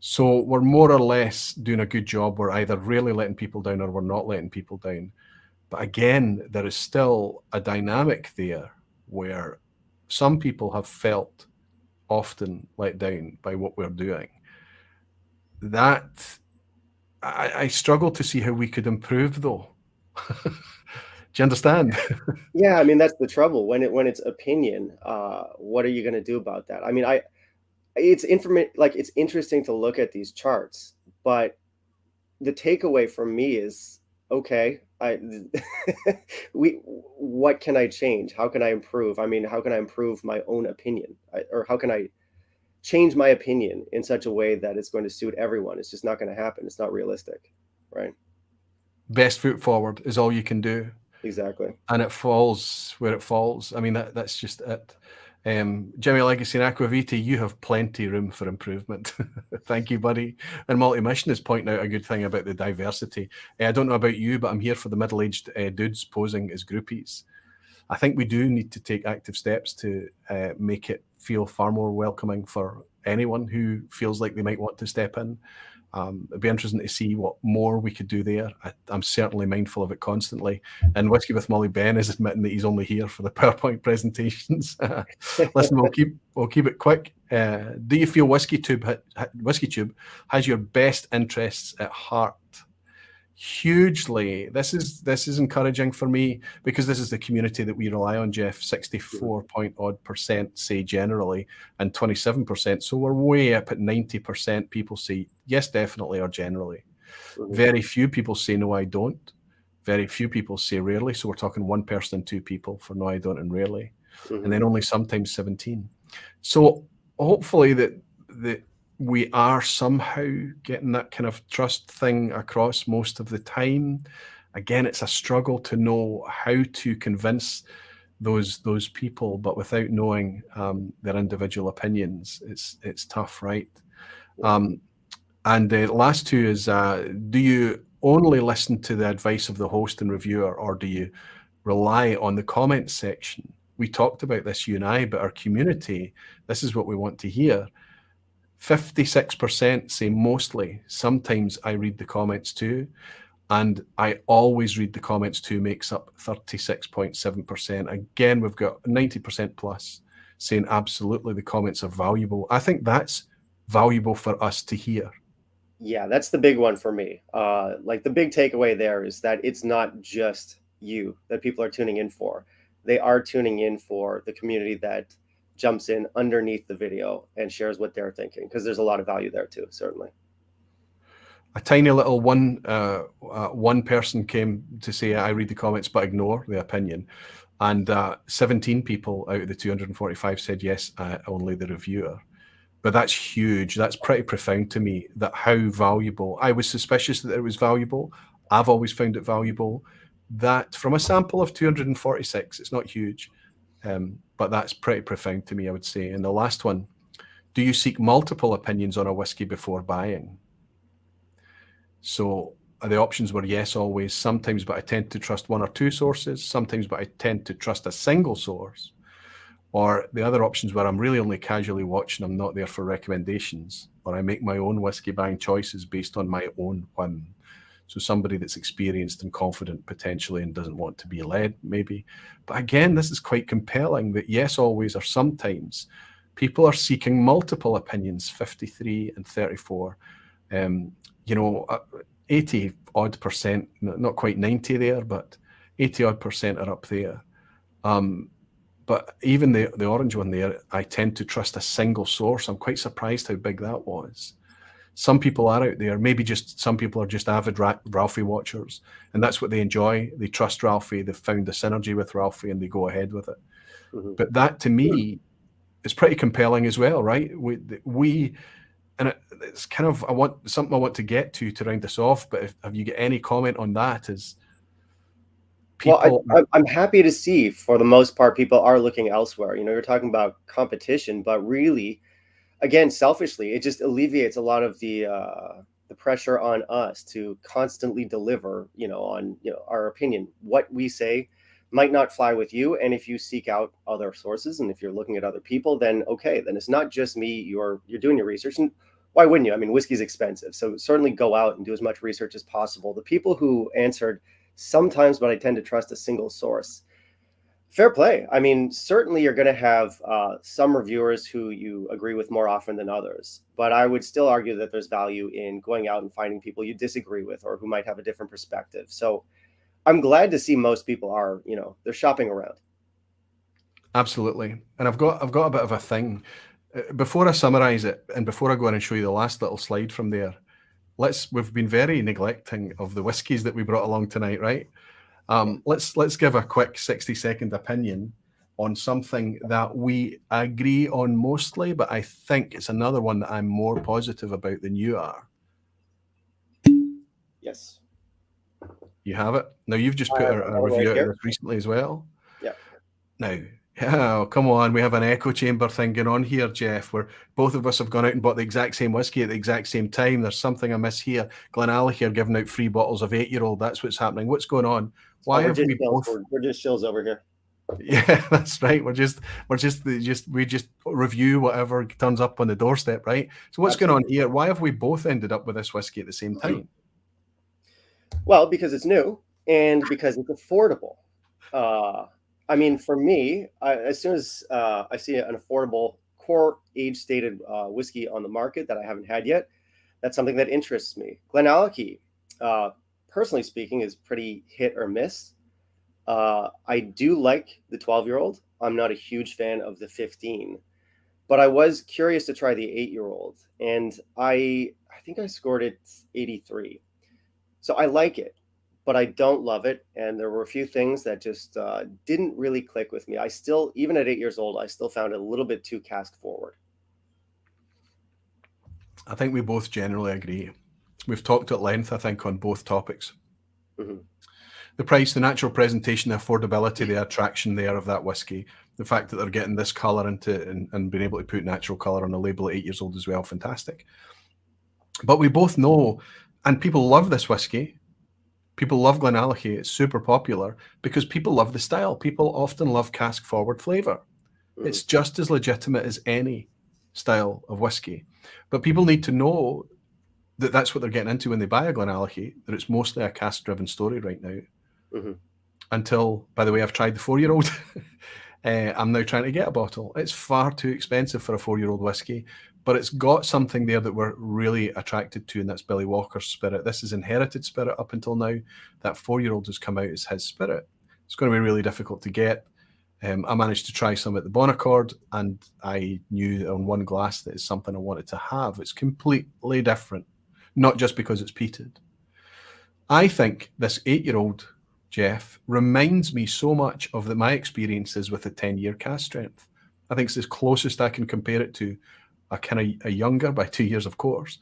So we're more or less doing a good job. We're either really letting people down or we're not letting people down. But again, there is still a dynamic there where some people have felt often let down by what we're doing. That I struggle to see how we could improve, though. Do you understand? Yeah, I mean, that's the trouble when it's opinion. What are you going to do about that? I mean, it's interesting to look at these charts, but the takeaway from me is, okay, what can I change? How can I improve? I mean, how can I improve my own opinion? Or how can I change my opinion in such a way that it's going to suit everyone? It's just not going to happen. It's not realistic, right? Best foot forward is all you can do. Exactly. And it falls where it falls. I mean, that's just it. Jimmy Legacy and Aquavita, you have plenty room for improvement. Thank you, buddy. And Multi-Mission is pointing out a good thing about the diversity. I don't know about you, but I'm here for the middle-aged dudes posing as groupies. I think we do need to take active steps to make it feel far more welcoming for anyone who feels like they might want to step in. It'd be interesting to see what more we could do there. I'm certainly mindful of it constantly. And Whiskey with Molly Ben is admitting that he's only here for the PowerPoint presentations. Listen, we'll keep it quick. Do you feel Whiskey Tube has your best interests at heart? Hugely. This is encouraging for me because this is the community that we rely on, Jeff. 64% say generally and 27%. So we're way up at 90% people say yes, definitely, or generally. Very few people say no, I don't. Very few people say rarely. So we're talking 1 person and 2 people for no, I don't and rarely. And then only sometimes 17. So hopefully that we are somehow getting that kind of trust thing across most of the time. Again, it's a struggle to know how to convince those people, but without knowing their individual opinions, it's tough, right? And the last two is, do you only listen to the advice of the host and reviewer, or do you rely on the comments section? We talked about this, you and I, but our community, this is what we want to hear. 56% say mostly. Sometimes I read the comments too. And I always read the comments too, makes up 36.7%. Again, we've got 90% plus saying absolutely the comments are valuable. I think that's valuable for us to hear. Yeah, that's the big one for me. Like the big takeaway there is that it's not just you that people are tuning in for. They are tuning in for the community that jumps in underneath the video and shares what they're thinking, because there's a lot of value there too, certainly. A tiny little one person came to say, I read the comments but ignore the opinion. And 17 people out of the 245 said, yes, only the reviewer. But that's huge. That's pretty profound to me, that how valuable. I was suspicious that it was valuable. I've always found it valuable. That from a sample of 246, it's not huge, but that's pretty profound to me, I would say. And the last one, do you seek multiple opinions on a whiskey before buying? So the options were yes, always, sometimes, but I tend to trust one or two sources, sometimes, but I tend to trust a single source. Or the other options were I'm really only casually watching, I'm not there for recommendations, or I make my own whiskey buying choices based on my own whim. So somebody that's experienced and confident potentially and doesn't want to be led, maybe. But again, this is quite compelling that yes, always, or sometimes, people are seeking multiple opinions, 53 and 34. 80 odd percent, not quite 90 there, but 80 odd percent are up there. But even the orange one there, I tend to trust a single source. I'm quite surprised how big that was. Some people are out there, maybe just some people are just avid Ralphie watchers, and that's what they enjoy. They trust Ralphie, they've found the synergy with Ralphie, and they go ahead with it. But that to me is pretty compelling as well, right? And it's kind of something I want to get to round this off. But have you got any comment on that? As people, well, I'm happy to see for the most part people are looking elsewhere. You're talking about competition, but really, again, selfishly, it just alleviates a lot of the pressure on us to constantly deliver, on our opinion. What we say might not fly with you, and if you seek out other sources and if you're looking at other people, then okay, then it's not just me. You're doing your research, and why wouldn't you? I mean, whiskey's expensive, so certainly go out and do as much research as possible. The people who answered sometimes, but I tend to trust a single source. Fair play. I mean, certainly you're going to have some reviewers who you agree with more often than others, but I would still argue that there's value in going out and finding people you disagree with or who might have a different perspective. So I'm glad to see most people are, they're shopping around. Absolutely. And I've got a bit of a thing. Before I summarize it and before I go on and show you the last little slide from there, we've been very neglecting of the whiskies that we brought along tonight, right? Let's give a quick 60-second opinion on something that we agree on mostly, but I think it's another one that I'm more positive about than you are. Yes. You have it? Now, you've just put a review out of this recently as well. Yeah. Now, oh, come on, we have an echo chamber thing going on here, Jeff, where both of us have gone out and bought the exact same whiskey at the exact same time. There's something amiss here. Glenallachie are giving out free bottles of 8-year-old. That's what's happening. What's going on? Why have we both? We're just shills over here. Yeah, that's right. We just review whatever turns up on the doorstep, right? So what's going on here? Why have we both ended up with this whiskey at the same time? Well, because it's new and because it's affordable. I mean, for me, as soon as I see an affordable core age-stated whiskey on the market that I haven't had yet, that's something that interests me. Glenallachie, personally speaking, is pretty hit or miss. I do like the 12-year-old. I'm not a huge fan of the 15, but I was curious to try the 8-year-old, and I think I scored it 83. So I like it, but I don't love it. And there were a few things that just didn't really click with me. I still, even at 8 years old, I still found it a little bit too cask forward. I think we both generally agree. We've talked at length, I think, on both topics. The price, the natural presentation, the affordability, the attraction there of that whiskey, the fact that they're getting this colour into and being able to put natural colour on a label at 8 years old as well, fantastic. But we both know, and people love this whiskey. People love Glenallachie. It's super popular because people love the style. People often love cask forward flavour. It's just as legitimate as any style of whiskey. But people need to know that that's what they're getting into when they buy a Glenallachie, that it's mostly a cask-driven story right now. Until, by the way, I've tried the 4-year-old. I'm now trying to get a bottle. It's far too expensive for a 4-year-old whiskey, but it's got something there that we're really attracted to, and that's Billy Walker's spirit. This is inherited spirit up until now. That 4-year-old has come out as his spirit. It's going to be really difficult to get. I managed to try some at the Bonaccord, and I knew on one glass that it's something I wanted to have. It's completely different, not just because it's peated. I think this 8-year-old, Jeff, reminds me so much of my experiences with the 10-year cask strength. I think it's the closest I can compare it to a kind of a younger, by 2 years, of course.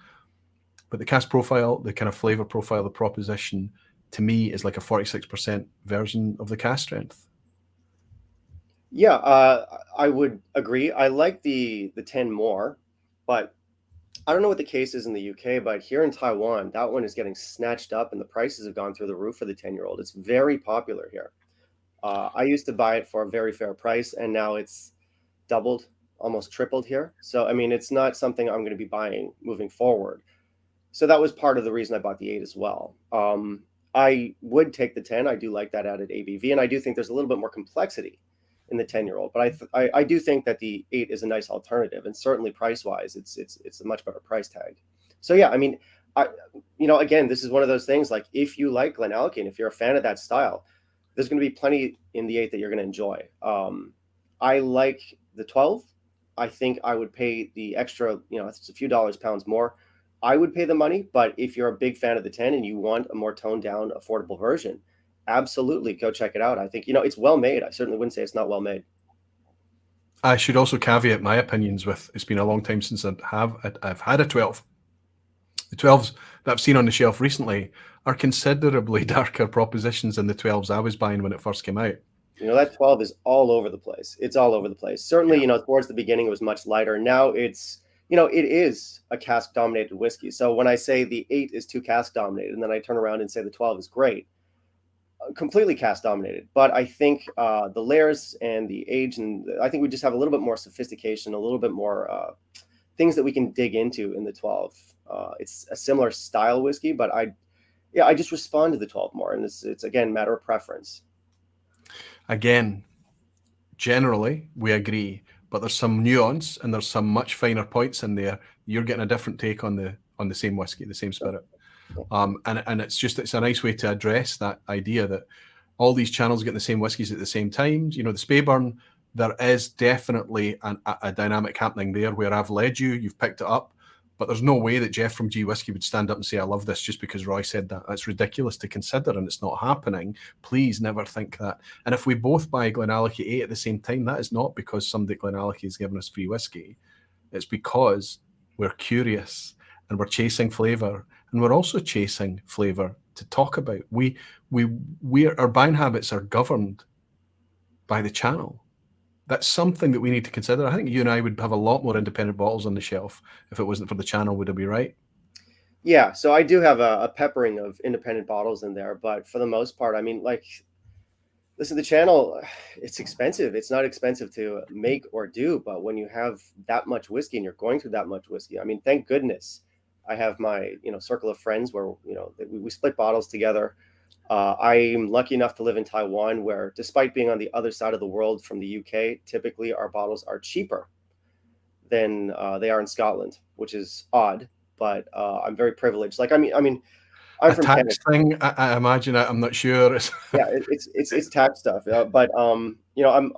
But the cask profile, the kind of flavour profile, the proposition, to me, is like a 46% version of the cask strength. Yeah, I would agree. I like the 10 more, but I don't know what the case is in the UK, but here in Taiwan, that one is getting snatched up and the prices have gone through the roof for the 10-year-old. It's very popular here. I used to buy it for a very fair price, and now it's doubled, almost tripled here. So, I mean, it's not something I'm going to be buying moving forward. So that was part of the reason I bought the 8 as well. I would take the 10. I do like that added ABV, and I do think there's a little bit more complexity in the 10-year-old, but I do think that the 8 is a nice alternative, and certainly price-wise, it's a much better price tag. So yeah, I mean, again, this is one of those things, like, if you like Glenallachie and if you're a fan of that style, there's going to be plenty in the 8 that you're going to enjoy. I like the 12. I think I would pay the extra, it's a few pounds more. I would pay the money, but if you're a big fan of the 10 and you want a more toned down, affordable version, absolutely go check it out. I think, it's well made. I certainly wouldn't say it's not well made. I should also caveat my opinions with, it's been a long time since I've had a 12. The 12s that I've seen on the shelf recently are considerably darker propositions than the 12s I was buying when it first came out. That 12 is all over the place. It's all over the place. Certainly, towards the beginning it was much lighter. Now it's, it is a cask dominated whiskey. So when I say the 8 is too cask dominated, and then I turn around and say the 12 is great, completely cask dominated. But I think the layers and the age, and I think we just have a little bit more sophistication, a little bit more things that we can dig into in the 12. It's a similar style whiskey, but I just respond to the 12 more, and it's again a matter of preference. Again, generally we agree, but there's some nuance and there's some much finer points in there. You're getting a different take on the same whiskey, the same spirit. And it's a nice way to address that idea that all these channels are getting the same whiskies at the same time. The Speyburn, there is definitely a dynamic happening there where I've led you, you've picked it up, but there's no way that Jeff from G Whisky would stand up and say, I love this just because Roy said that. That's ridiculous to consider, and it's not happening. Please never think that. And if we both buy Glenallachie 8 at the same time, that is not because somebody at Glenallachie has given us free whiskey. It's because we're curious and we're chasing flavour, and we're also chasing flavour to talk about. Our buying habits are governed by the channel. That's something that we need to consider. I think you and I would have a lot more independent bottles on the shelf if it wasn't for the channel. Would I be right? Yeah, so I do have a peppering of independent bottles in there, but for the most part, I mean, like, listen, the channel, it's expensive. It's not expensive to make or do, but when you have that much whiskey and you're going through that much whiskey, I mean, thank goodness I have my, circle of friends where, we split bottles together. I'm lucky enough to live in Taiwan, where despite being on the other side of the world from the UK, typically our bottles are cheaper than they are in Scotland, which is odd, but I'm very privileged. Like, I mean, I'm from tax Canada. thing. I imagine. I'm not sure. Yeah, it's tax stuff. But I'm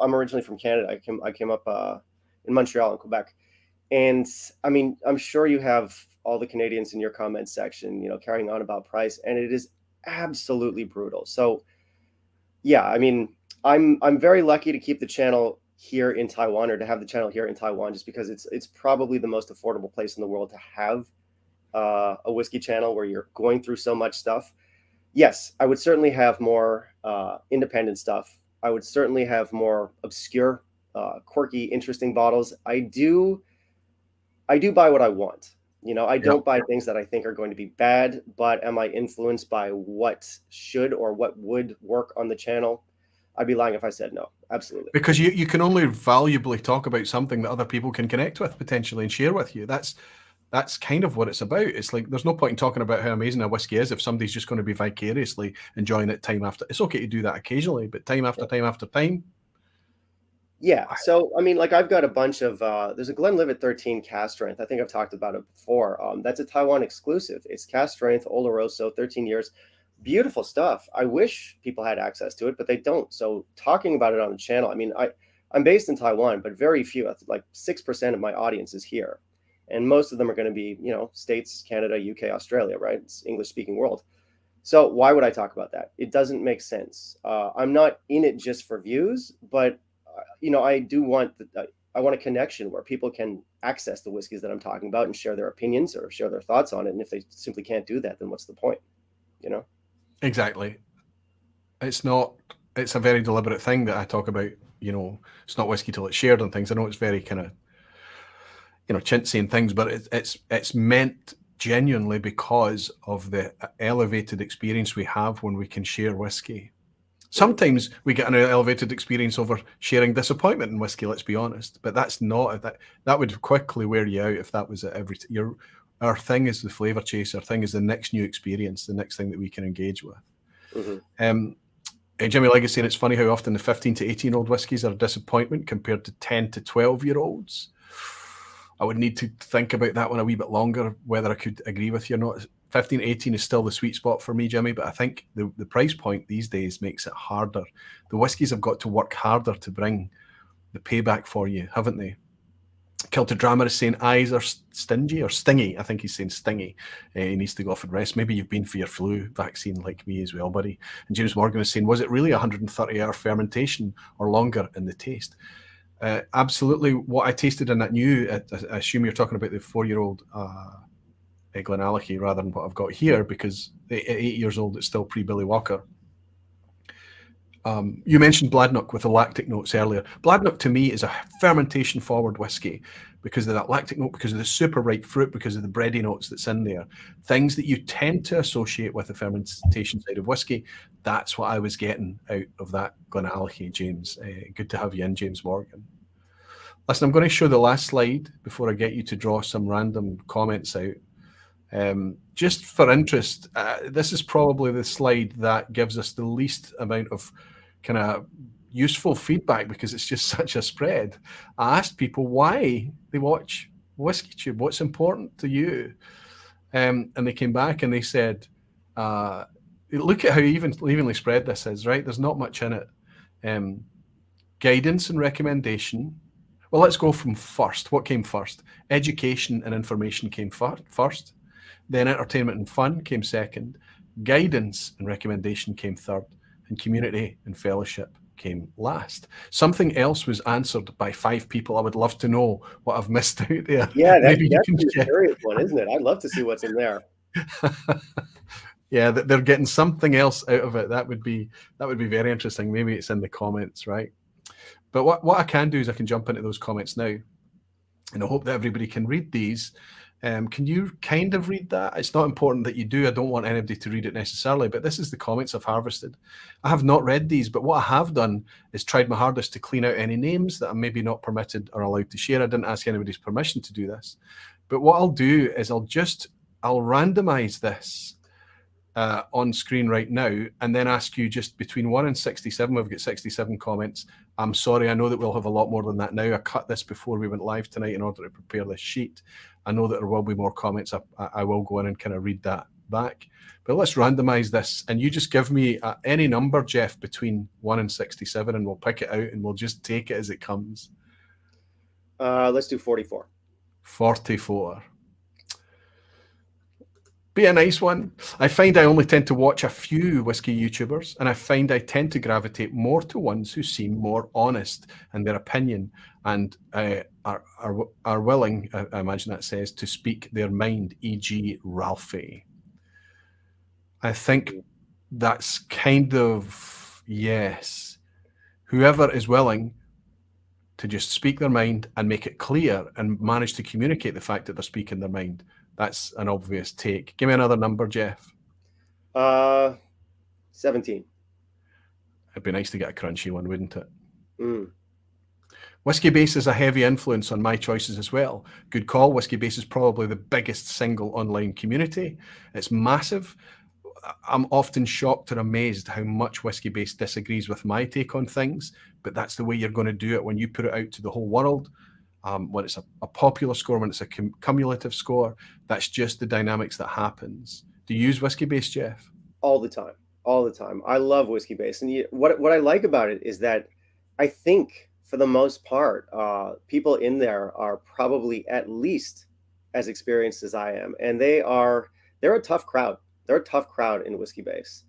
originally from Canada. I came up in Montreal and Quebec, and I mean, I'm sure you have all the Canadians in your comment section, carrying on about price, and it is absolutely brutal. So yeah, I mean, I'm very lucky to keep the channel here in Taiwan, or to have the channel here in Taiwan, just because it's probably the most affordable place in the world to have a whiskey channel where you're going through so much stuff. Yes, I would certainly have more independent stuff. I would certainly have more obscure, quirky, interesting bottles. I do buy what I want. I Yeah. don't buy things that I think are going to be bad, but am I influenced by what should or what would work on the channel? I'd be lying if I said no. Absolutely. Because you can only valuably talk about something that other people can connect with potentially and share with you. That's kind of what it's about. It's like there's no point in talking about how amazing a whiskey is if somebody's just going to be vicariously enjoying it time after. It's okay to do that occasionally, but time after time after time. Yeah. So, I mean, like I've got a bunch of, there's a Glenlivet 13 cast strength. I think I've talked about it before. That's a Taiwan exclusive. It's cast strength, Oloroso, 13 years. Beautiful stuff. I wish people had access to it, but they don't. So talking about it on the channel, I mean, I'm based in Taiwan, but very few, like 6% of my audience is here. And most of them are going to be, States, Canada, UK, Australia, right? It's English speaking world. So why would I talk about that? It doesn't make sense. I'm not in it just for views, but I do want I want a connection where people can access the whiskeys that I'm talking about and share their opinions or share their thoughts on it. And if they simply can't do that, then what's the point? Exactly. It's a very deliberate thing that I talk about. It's not whiskey till it's shared and things. I know it's very kind of, chintzy and things, but it's meant genuinely because of the elevated experience we have when we can share whiskey. Sometimes we get an elevated experience over sharing disappointment in whiskey, let's be honest, but that's not that would quickly wear you out if that was our thing is the flavor chase. Our thing is the next new experience, the next thing that we can engage with. Jimmy Legacy, and it's funny how often the 15 to 18-year-old whiskies are a disappointment compared to 10 to 12-year-olds. I would need to think about that one a wee bit longer, whether I could agree with you or not. 15, 18 is still the sweet spot for me, Jimmy, but I think the price point these days makes it harder. The whiskies have got to work harder to bring the payback for you, haven't they? Kilted Drama is saying eyes are stingy or stingy. I think he's saying stingy. He needs to go off and rest. Maybe you've been for your flu vaccine like me as well, buddy. And James Morgan is saying, was it really 130-hour fermentation or longer in the taste? Absolutely. What I tasted in that new, I assume you're talking about the 4-year-old Glenallachie rather than what I've got here, because at 8 years old, it's still pre-Billy Walker. You mentioned Bladnoch with the lactic notes earlier. Bladnoch to me is a fermentation forward whiskey because of that lactic note, because of the super ripe fruit, because of the bready notes that's in there. Things that you tend to associate with the fermentation side of whiskey. That's what I was getting out of that Glenallachie, James. Good to have you in, James Morgan. Listen, I'm going to show the last slide before I get you to draw some random comments out. Just for interest, this is probably the slide that gives us the least amount of kind of useful feedback because it's just such a spread. I asked people why they watch Whiskey Tube, what's important to you, and they came back and they said, look at how evenly spread this is, right? There's not much in it. Guidance and recommendation. Well, let's go from first. What came first? Education and information came first. Then entertainment and fun came second. Guidance and recommendation came third. And community and fellowship came last. Something else was answered by 5 people. I would love to know what I've missed out there. Yeah, that's a serious one, isn't it? I'd love to see what's in there. Yeah, they're getting something else out of it. That would be very interesting. Maybe it's in the comments, right? But what I can do is I can jump into those comments now, and I hope that everybody can read these. Can you kind of read that? It's not important that you do. I don't want anybody to read it necessarily, but this is the comments I've harvested. I have not read these, but what I have done is tried my hardest to clean out any names that I'm maybe not permitted or allowed to share. I didn't ask anybody's permission to do this. But what I'll do is I'll randomize this on screen right now, and then ask you just between 1 and 67. We've got 67 comments. I'm sorry, I know that we'll have a lot more than that now. I cut this before we went live tonight in order to prepare this sheet. I know that there will be more comments. I will go in and kind of read that back. But let's randomize this, and you just give me any number, Jeff, between 1 and 67, and we'll pick it out, and we'll just take it as it comes. Let's do 44. 44. Be a nice one. I find I only tend to watch a few whiskey YouTubers, and I find I tend to gravitate more to ones who seem more honest in their opinion and are willing, I imagine that says, to speak their mind, e.g. Ralphie. I think that's kind of, yes, whoever is willing to just speak their mind and make it clear and manage to communicate the fact that they're speaking their mind. That's an obvious take. Give me another number, Jeff. 17. It'd be nice to get a crunchy one, wouldn't it? Mm. Whiskey Base is a heavy influence on my choices as well. Good call. Whiskey Base is probably the biggest single online community. It's massive. I'm often shocked or amazed how much Whiskey Base disagrees with my take on things, but that's the way you're going to do it when you put it out to the whole world. When it's a popular score, when it's a cumulative score, that's just the dynamics that happens. Do you use Whiskey Base, Jeff? All the time. All the time. I love Whiskey Base. And what I like about it is that I think for the most part, people in there are probably at least as experienced as I am. And they're a tough crowd. They're a tough crowd in Whiskey Base.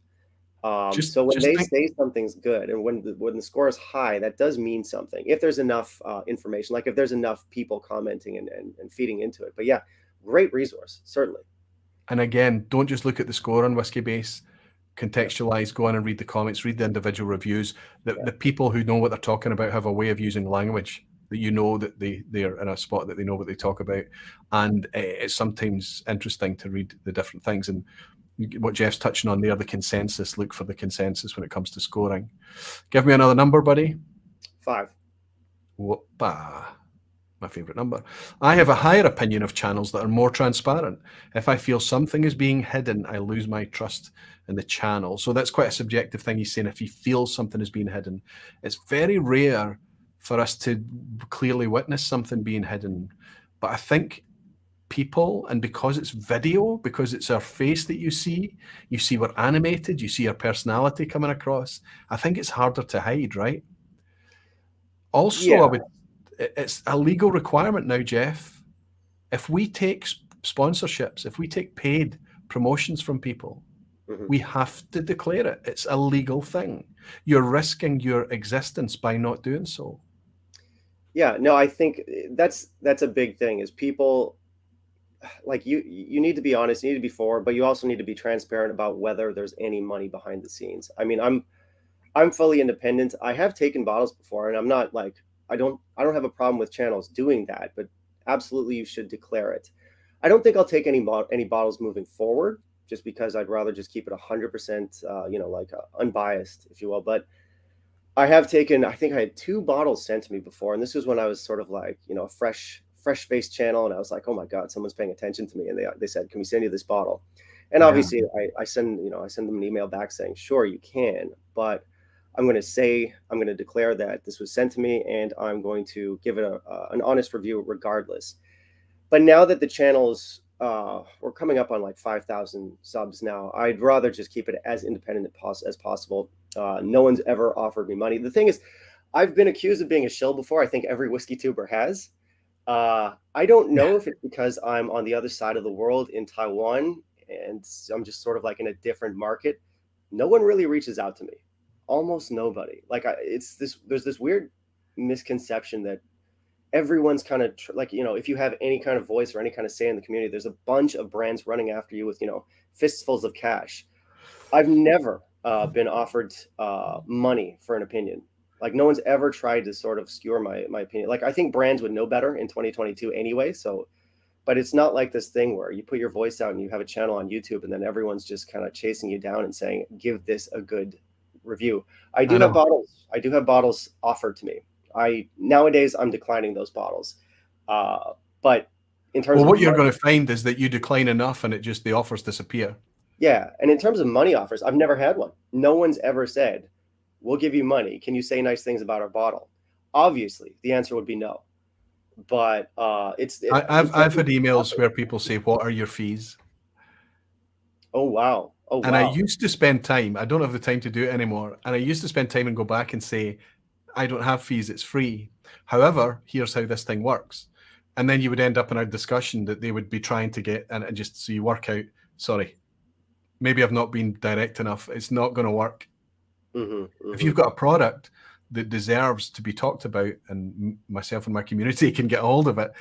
So when they say something's good and when the score is high, that does mean something. If there's enough information, like if there's enough people commenting and feeding into it. But yeah, great resource, certainly. And again, don't just look at the score on Whiskey Base. Contextualize, go on and read the comments, read the individual reviews. The people who know what they're talking about have a way of using language that you know that they're in a spot that they know what they talk about. And it's sometimes interesting to read the different things. And what Jeff's touching on there, the consensus, look for the consensus when it comes to scoring. Give me another number, buddy. 5. Whoopah. My favorite number. I have a higher opinion of channels that are more transparent. If I feel something is being hidden, I lose my trust in the channel. So that's quite a subjective thing. He's saying if he feels something is being hidden, it's very rare for us to clearly witness something being hidden. But I think people, and because it's video, because it's our face that you see we're animated, you see our personality coming across, I think it's harder to hide, right? Also, Yeah. it's a legal requirement now, Jeff. If we take sponsorships, if we take paid promotions from people, we have to declare it. It's a legal thing. You're risking your existence by not doing so. Yeah, no, I think that's a big thing is people, like you need to be honest, you need to be forward, but you also need to be transparent about whether there's any money behind the scenes. I mean, I'm fully independent. I have taken bottles before, and I'm not like, I don't have a problem with channels doing that, but absolutely you should declare it. I don't think I'll take any bottles moving forward, just because I'd rather just keep it 100%, like unbiased, if you will. But I have taken, I think I had 2 bottles sent to me before, and this was when I was sort of like, a fresh faced channel, and I was like, oh my God, someone's paying attention to me, and they said, can we send you this bottle? And obviously, I send them an email back saying, sure, you can, but I'm going to declare that this was sent to me, and I'm going to give it an honest review regardless. But now that the channels, we're coming up on like 5,000 subs now, I'd rather just keep it as independent as possible. No one's ever offered me money. The thing is, I've been accused of being a shill before. I think every whiskey tuber has. I don't know if it's because I'm on the other side of the world in Taiwan, and I'm just sort of like in a different market. No one really reaches out to me. Almost nobody. Like there's this weird misconception that everyone's kind of like, if you have any kind of voice or any kind of say in the community, there's a bunch of brands running after you with, fistfuls of cash. I've never been offered money for an opinion. Like no one's ever tried to sort of skewer my opinion. Like I think brands would know better in 2022 anyway. So, but it's not like this thing where you put your voice out and you have a channel on YouTube and then everyone's just kind of chasing you down and saying, give this a good review. I do have bottles offered to me. Nowadays I'm declining those bottles. But in terms of what you're going to find is that you decline enough and the offers disappear. Yeah. And in terms of money offers, I've never had one. No one's ever said, we'll give you money. Can you say nice things about our bottle? Obviously the answer would be no. But I've had emails where people say, what are your fees? Oh, wow. Oh, wow. And I used to spend time, I don't have the time to do it anymore. And I used to spend time and go back and say, I don't have fees, it's free. However, here's how this thing works. And then you would end up in a discussion that they would be trying to get, and just so you work out, sorry, maybe I've not been direct enough. It's not going to work. If you've got a product that deserves to be talked about and myself and my community can get a hold of it,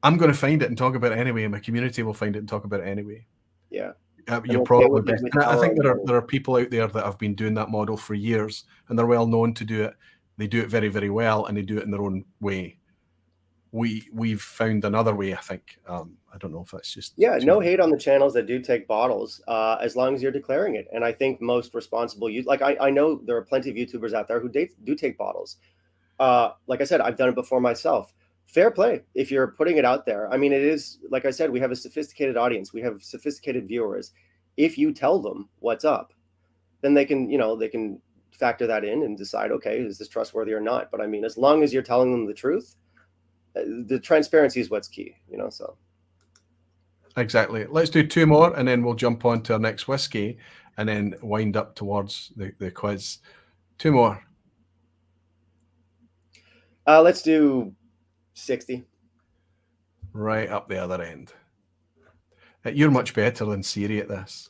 I'm going to find it and talk about it anyway, and my community will find it and talk about it anyway. Yeah. You're probably best. And I think there are people out there that have been doing that model for years, and they're well known to do it. They do it very, very well, and they do it in their own way. We've found another way, I think. I don't know if that's just no hate on the channels that do take bottles, as long as you're declaring it. And I think most responsible I know there are plenty of YouTubers out there who do take bottles. Like I said, I've done it before myself. Fair play if you're putting it out there. I mean, it is, like I said, we have a sophisticated audience. We have sophisticated viewers. If you tell them what's up, then they can, they can factor that in and decide, okay, is this trustworthy or not? But I mean, as long as you're telling them the truth, the transparency is what's key, so. Exactly. Let's do 2 more, and then we'll jump on to our next whiskey and then wind up towards the quiz. 2 more. Let's do 60. Right up the other end. You're much better than Siri at this.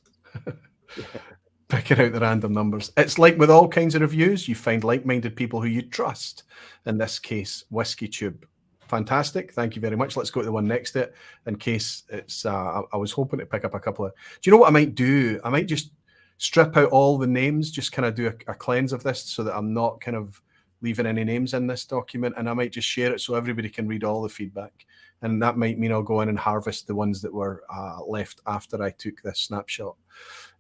Picking out the random numbers. It's like with all kinds of reviews, you find like-minded people who you trust. In this case, Whisky Tube. Fantastic. Thank you very much. Let's go to the one next to it in case it's, I was hoping to pick up a couple of, do you know what I might do? I might just strip out all the names, just kind of do a cleanse of this so that I'm not kind of leaving any names in this document, and I might just share it so everybody can read all the feedback. And that might mean I'll go in and harvest the ones that were left after I took this snapshot.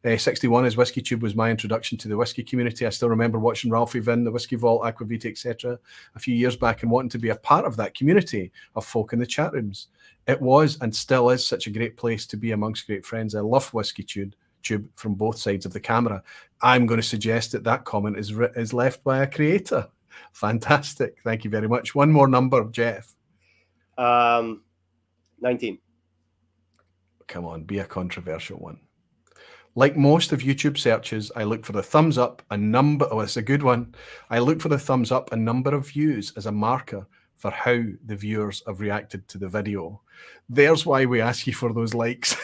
61 is Whisky Tube was my introduction to the whiskey community. I still remember watching Ralphie Vin, the Whiskey Vault, Aquavita, etc. a few years back and wanting to be a part of that community of folk in the chat rooms. It was and still is such a great place to be amongst great friends. I love Whisky Tube from both sides of the camera. I'm going to suggest that that comment is left by a creator. Fantastic. Thank you very much. One more number, Jeff. 19. Come on, be a controversial one. Like most of YouTube searches, I look for the thumbs up, a number. Oh, it's a good one. I look for the thumbs up, a number of views as a marker for how the viewers have reacted to the video. There's why we ask you for those likes.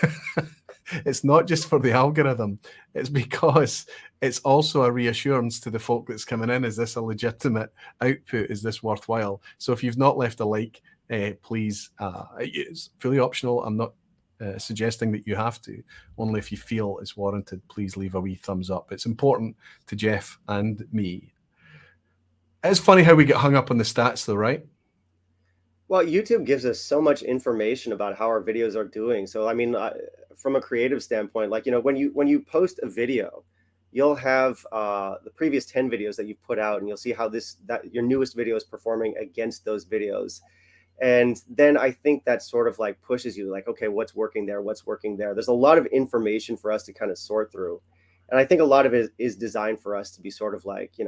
It's not just for the algorithm. It's because it's also a reassurance to the folk that's coming in. Is this a legitimate output? Is this worthwhile? So if you've not left a like, please, it's fully optional. I'm not suggesting that you have to. Only if you feel it's warranted, please leave a wee thumbs up. It's important to Jeff and me. It's funny how we get hung up on the stats though, right? Well, YouTube gives us so much information about how our videos are doing. So, I mean, from a creative standpoint, like, when you post a video, you'll have the previous 10 videos that you've put out, and you'll see how your newest video is performing against those videos. And then I think that sort of like pushes you like, okay, what's working there? What's working there? There's a lot of information for us to kind of sort through. And I think a lot of it is designed for us to be sort of like, we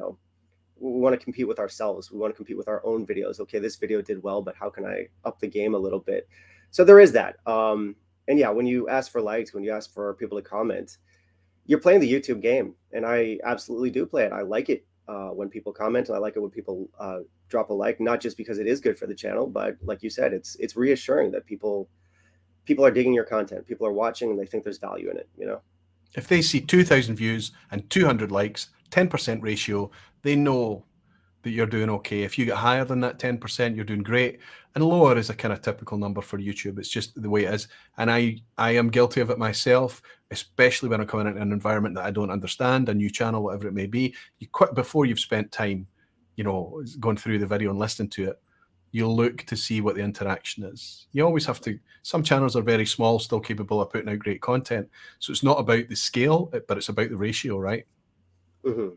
want to compete with ourselves. We want to compete with our own videos. Okay, this video did well, but how can I up the game a little bit? So there is that. And yeah, when you ask for likes, when you ask for people to comment, you're playing the YouTube game. And I absolutely do play it. I like it when people comment, and I like it when people drop a like, not just because it is good for the channel, but like you said, it's reassuring that people are digging your content. People are watching and they think there's value in it, If they see 2,000 views and 200 likes, 10% ratio, they know that you're doing okay. If you get higher than that 10%, you're doing great. And lower is a kind of typical number for YouTube. It's just the way it is. And I am guilty of it myself, especially when I'm coming into an environment that I don't understand, a new channel, whatever it may be. You quit before you've spent time, going through the video and listening to it. You'll look to see what the interaction is. You always have to, some channels are very small, still capable of putting out great content. So it's not about the scale, but it's about the ratio, right? Mm-hmm.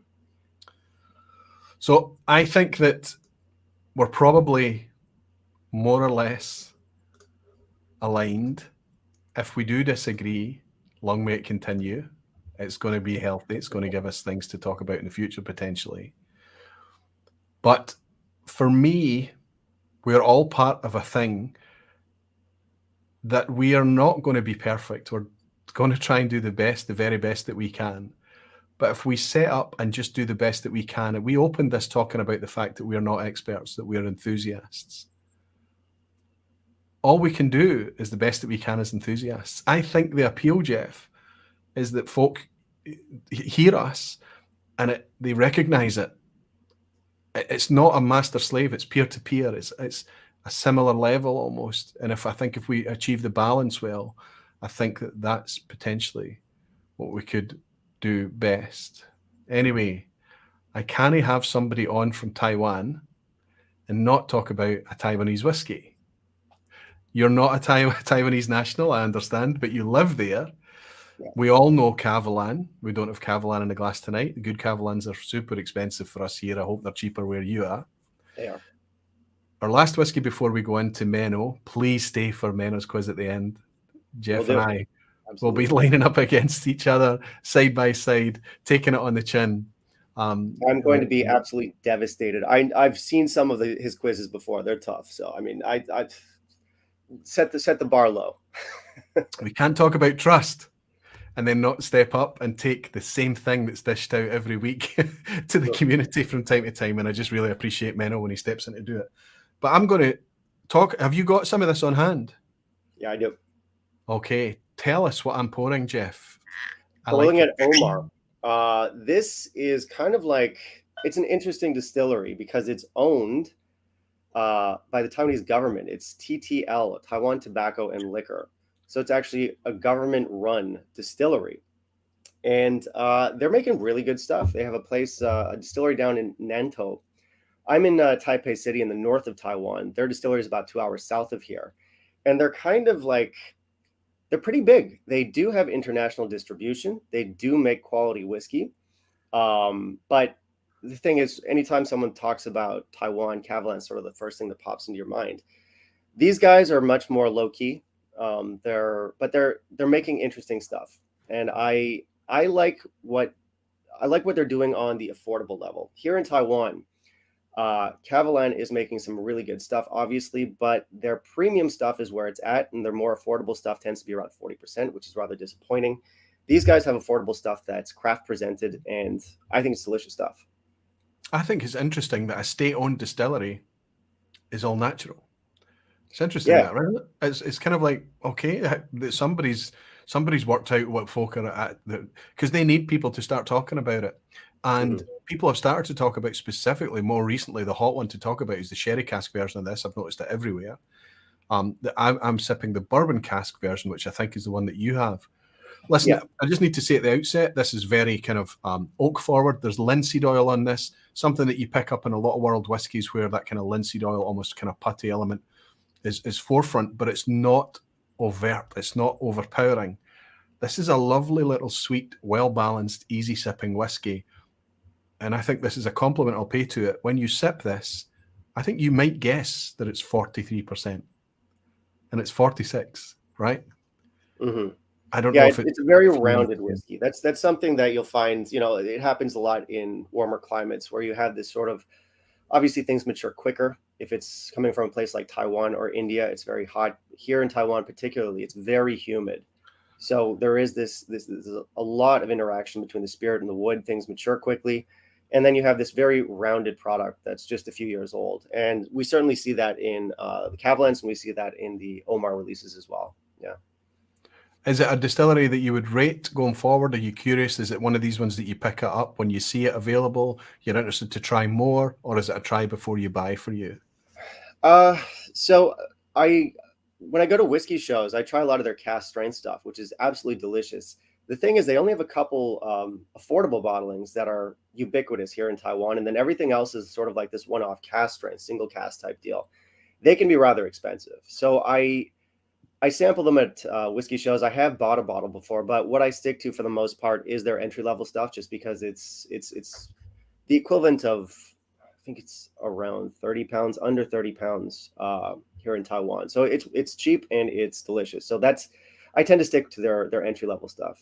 So I think that we're probably more or less aligned. If we do disagree, long may it continue. It's going to be healthy. It's going to give us things to talk about in the future, potentially. But for me, we're all part of a thing that we are not going to be perfect. We're going to try and do the best, the very best that we can. But if we set up and just do the best that we can, and we opened this talking about the fact that we are not experts, that we are enthusiasts. All we can do is the best that we can as enthusiasts. I think the appeal, Jeff, is that folk hear us and they recognize it. It's not a master-slave, it's peer-to-peer. It's a similar level almost. And if we achieve the balance well, I think that's potentially what we could do best. Anyway, I can't have somebody on from Taiwan and not talk about a Taiwanese whiskey. You're not a Taiwanese national, I understand, but you live there. Yeah. We all know Cavalan. We don't have Cavalan in the glass tonight. The good Cavalans are super expensive for us here. I hope they're cheaper where you are. They are. Our last whiskey before we go into Menno. Please stay for Menno's quiz at the end. Jeff and I will be lining up against each other, side by side, taking it on the chin. I'm going to be absolutely devastated. I've seen some of his quizzes before. They're tough. So I mean, I set the bar low. We can't talk about trust and then not step up and take the same thing that's dished out every week to the community from time to time. And I just really appreciate Menno when he steps in to do it. But I'm going to talk. Have you got some of this on hand? Yeah, I do. Okay. Tell us what I'm pouring, Jeff. Pouring at Omar. This is kind of like, it's an interesting distillery because it's owned by the Taiwanese government. It's TTL, Taiwan Tobacco and Liquor. So it's actually a government-run distillery. And they're making really good stuff. They have a place, a distillery down in Nantou. I'm in Taipei City in the north of Taiwan. Their distillery is about 2 hours south of here. And they're kind of like, they're pretty big. They do have international distribution. They do make quality whiskey. But the thing is, anytime someone talks about Taiwan, Cavalan is sort of the first thing that pops into your mind. These guys are much more low key. They're making interesting stuff, and I like what they're doing on the affordable level here in Taiwan. Cavalan is making some really good stuff, obviously, but their premium stuff is where it's at, and their more affordable stuff tends to be around 40%, which is rather disappointing. These guys have affordable stuff that's craft presented, and I think it's delicious stuff. I think it's interesting that a state-owned distillery is all natural. It's interesting, that, right? It's kind of like, okay, somebody's worked out what folk are at, because they need people to start talking about it. And people have started to talk about, specifically more recently, the hot one to talk about is the sherry cask version of this. I've noticed it everywhere. I'm sipping the bourbon cask version, which I think is the one that you have. Listen, I just need to say at the outset, this is very kind of oak forward. There's linseed oil on this, something that you pick up in a lot of world whiskies where that kind of linseed oil, almost kind of putty element is forefront, but it's not overt. It's not overpowering. This is a lovely little sweet, well-balanced, easy sipping whiskey. And I think this is a compliment I'll pay to it. When you sip this, I think you might guess that it's 43%. And it's 46, right? I don't know if it's a very rounded whiskey. That's something that you'll find, it happens a lot in warmer climates where you have this sort of, obviously things mature quicker. If it's coming from a place like Taiwan or India, it's very hot. Here in Taiwan particularly, it's very humid. So there is this a lot of interaction between the spirit and the wood. Things mature quickly. And then you have this very rounded product that's just a few years old. And we certainly see that in the Cavalans, and we see that in the Omar releases as well. Yeah. Is it a distillery that you would rate going forward? Are you curious? Is it one of these ones that you pick it up when you see it available? You're interested to try more, or is it a try before you buy for you? So when I go to whiskey shows, I try a lot of their cask strength stuff, which is absolutely delicious. The thing is, they only have a couple affordable bottlings that are ubiquitous here in Taiwan, and then everything else is sort of like this one-off cask strength, single cask type deal. They can be rather expensive. So I sample them at whiskey shows. I have bought a bottle before, but what I stick to for the most part is their entry-level stuff, just because it's the equivalent of, I think it's around 30 pounds, under 30 pounds here in Taiwan. So it's cheap and it's delicious. So I tend to stick to their entry-level stuff.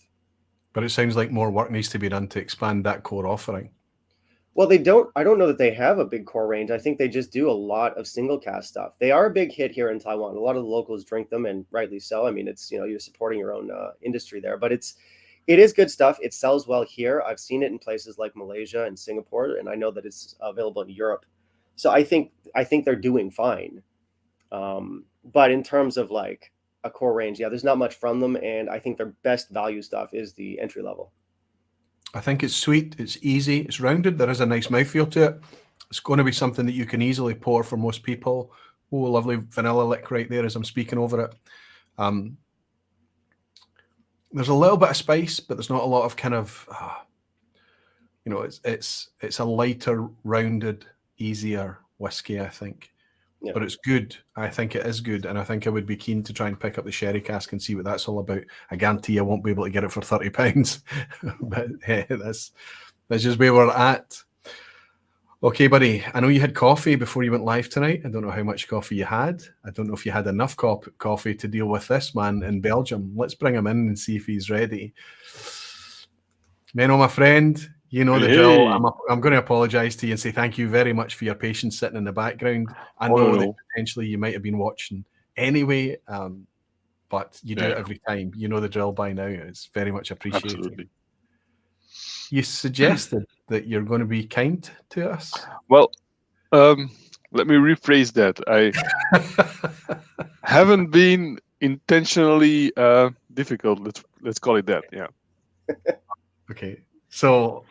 But it sounds like more work needs to be done to expand that core offering. Well, I don't know that they have a big core range. I think they just do a lot of single cask stuff. They are a big hit here in Taiwan. A lot of the locals drink them, and rightly so. I mean, it's, you're supporting your own industry there, but it is good stuff. It sells well here. I've seen it in places like Malaysia and Singapore, and I know that it's available in Europe. So I think they're doing fine. But in terms of like a core range, there's not much from them, and I think their best value stuff is the entry level. I think it's sweet, it's easy, it's rounded. There is a nice mouthfeel to it. It's going to be something that you can easily pour for most people. Oh, lovely vanilla lick right there as I'm speaking over it. there's a little bit of spice, but there's not a lot of kind of, it's a lighter, rounded, easier whiskey, I think. Yeah. But it's good. I think it is good, and I think I would be keen to try and pick up the sherry cask and see what that's all about. I guarantee I won't be able to get it for £30, but hey, that's just where we're at. Okay, buddy. I know you had coffee before you went live tonight. I don't know how much coffee you had. I don't know if you had enough coffee to deal with this man in Belgium. Let's bring him in and see if he's ready. Menno, my friend, you know the drill. I'm going to apologise to you and say thank you very much for your patience sitting in the background. I know that potentially you might have been watching anyway, but you do it every time. You know the drill by now. It's very much appreciated. Absolutely. You suggested that you're going to be kind to us. Well, let me rephrase that. I haven't been intentionally difficult. Let's call it that. Yeah. Okay. So,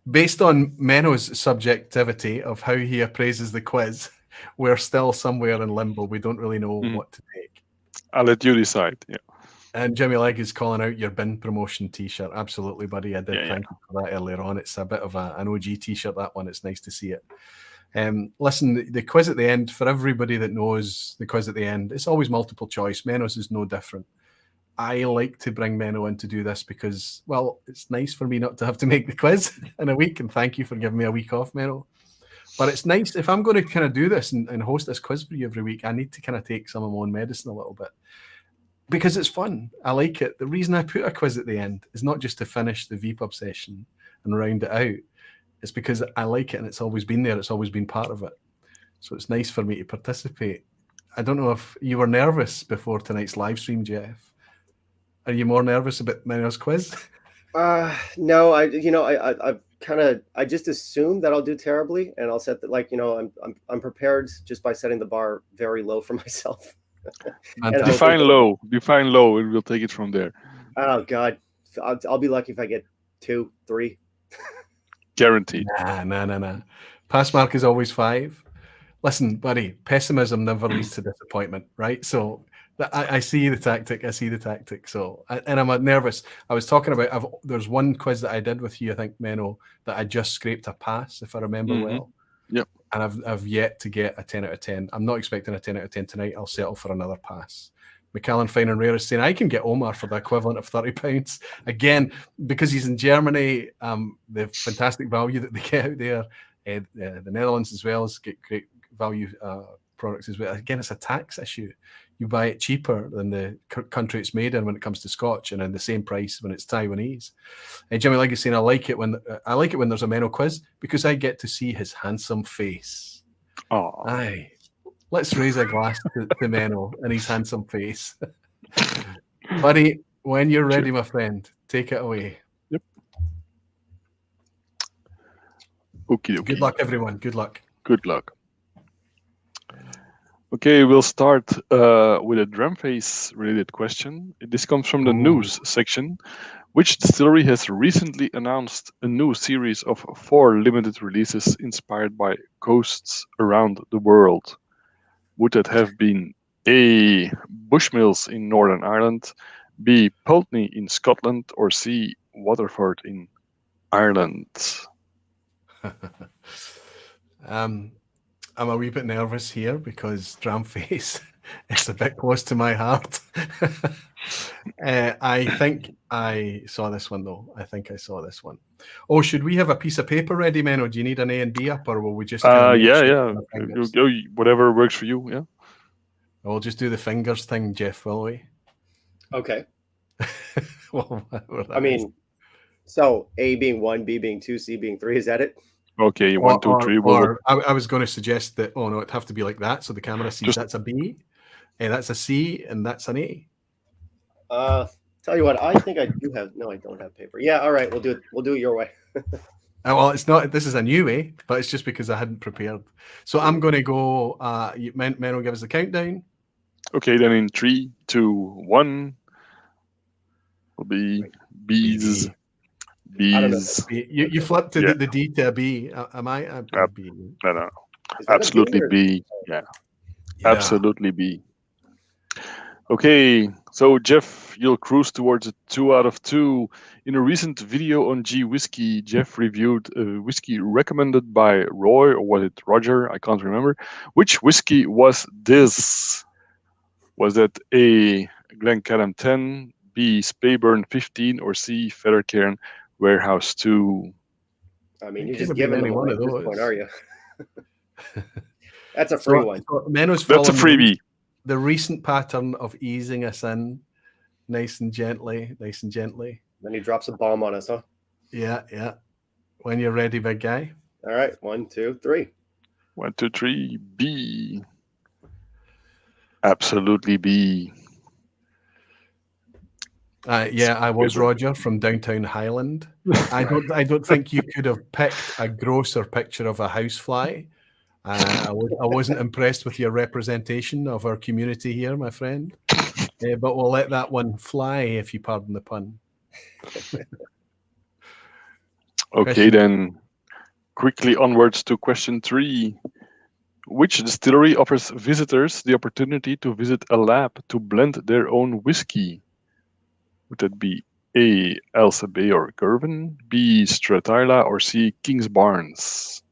based on Menno's subjectivity of how he appraises the quiz, we're still somewhere in limbo. We don't really know what to take. I'll let you decide. Yeah. And Jimmy Legg is calling out your bin promotion T-shirt. Absolutely, buddy. I did thank you for that earlier on. It's a bit of an OG T-shirt, that one. It's nice to see it. Listen, the quiz at the end, for everybody that knows the quiz at the end, it's always multiple choice. Menno's is no different. I like to bring Menno in to do this because, well, it's nice for me not to have to make the quiz in a week, and thank you for giving me a week off, Menno. But it's nice, if I'm going to kind of do this and host this quiz for you every week, I need to kind of take some of my own medicine a little bit. Because it's fun. I like it. The reason I put a quiz at the end is not just to finish the vPub session and round it out. It's because I like it and it's always been there. It's always been part of it. So it's nice for me to participate. I don't know if you were nervous before tonight's live stream, Jeff. Are you more nervous about Menno's quiz? No, I just assume that I'll do terribly, and I'll set that, I'm prepared just by setting the bar very low for myself. Define low, and we'll take it from there. Oh God, I'll be lucky if I get 2, 3. Guaranteed. Nah. Pass mark is always 5. Listen, buddy, pessimism never leads to disappointment, right? So I see the tactic. So, and I'm nervous. I was talking about, there's one quiz that I did with you, I think, Menno, that I just scraped a pass, if I remember well. Yep. And I've yet to get a 10 out of 10. I'm not expecting a 10 out of 10 tonight. I'll settle for another pass. Macallan Fine and Rare is saying I can get Omar for the equivalent of £30. Again, because he's in Germany, the fantastic value that they get out there, the Netherlands as well, get great value products as well. Again, it's a tax issue. You buy it cheaper than the country it's made in when it comes to Scotch, and then the same price when it's Taiwanese. And Jimmy Legg is saying I like it when there's a Menno quiz because I get to see his handsome face. Oh, aye. Let's raise a glass to Menno and his handsome face. Buddy, when you're ready, my friend, take it away. Yep. Okay. Good luck, everyone. Good luck. Good luck. Okay, we'll start with a drum face related question. This comes from the news section. Which distillery has recently announced a new series of 4 limited releases inspired by coasts around the world? Would that have been A, Bushmills in Northern Ireland, B, Pulteney in Scotland, or C, Waterford in Ireland? I'm a wee bit nervous here because Dramface is a bit close to my heart. I think I saw this one, though. Oh, should we have a piece of paper ready, Menno? Do you need an A and B up, or will we just... Yeah. Whatever works for you, yeah. We'll just do the fingers thing, Jeff, will we? Okay. Well, so A being 1, B being 2, C being 3, is that it? Okay, 1, 2, 3. I was going to suggest that, it'd have to be like that, so the camera sees that's a B, and that's a C, and that's an A. Tell you what, I think I do have... No, I don't have paper. Yeah, all right, we'll do it your way. Well, it's not... This is a new way, but it's just because I hadn't prepared. So I'm going to go... Menno, give us the countdown. Okay, then in 3, 2, 1, will be B's. B's. You flipped the D to a B. Am I a B? No. Absolutely B. Yeah. Absolutely B. Okay, so Jeff, you'll cruise towards a 2 out of 2. In a recent video on Gwhisky, Jeff reviewed a whiskey recommended by Roy, or was it Roger? I can't remember. Which whiskey was this? Was that A, Glencairn 10, B, Speyburn 15, or C, Feathercairn Warehouse 2? I mean, It you're could just have been giving them any away one at of this those. point, are you? That's a free one. So Menno's That's a following freebie. the recent pattern of easing us in, nice and gently. Then he drops a bomb on us, huh? Yeah. When you're ready, big guy. All right, 1, 2, 3. 1, 2, 3, B. Absolutely B. I was Roger from downtown Highland. I don't think you could have picked a grosser picture of a housefly. I wasn't impressed with your representation of our community here, my friend. But we'll let that one fly, if you pardon the pun. Okay, then quickly onwards to question 3. Which distillery offers visitors the opportunity to visit a lab to blend their own whiskey? Would that be A, Elsa Bay or Girvan, B, Stratila, or C, King's Barnes?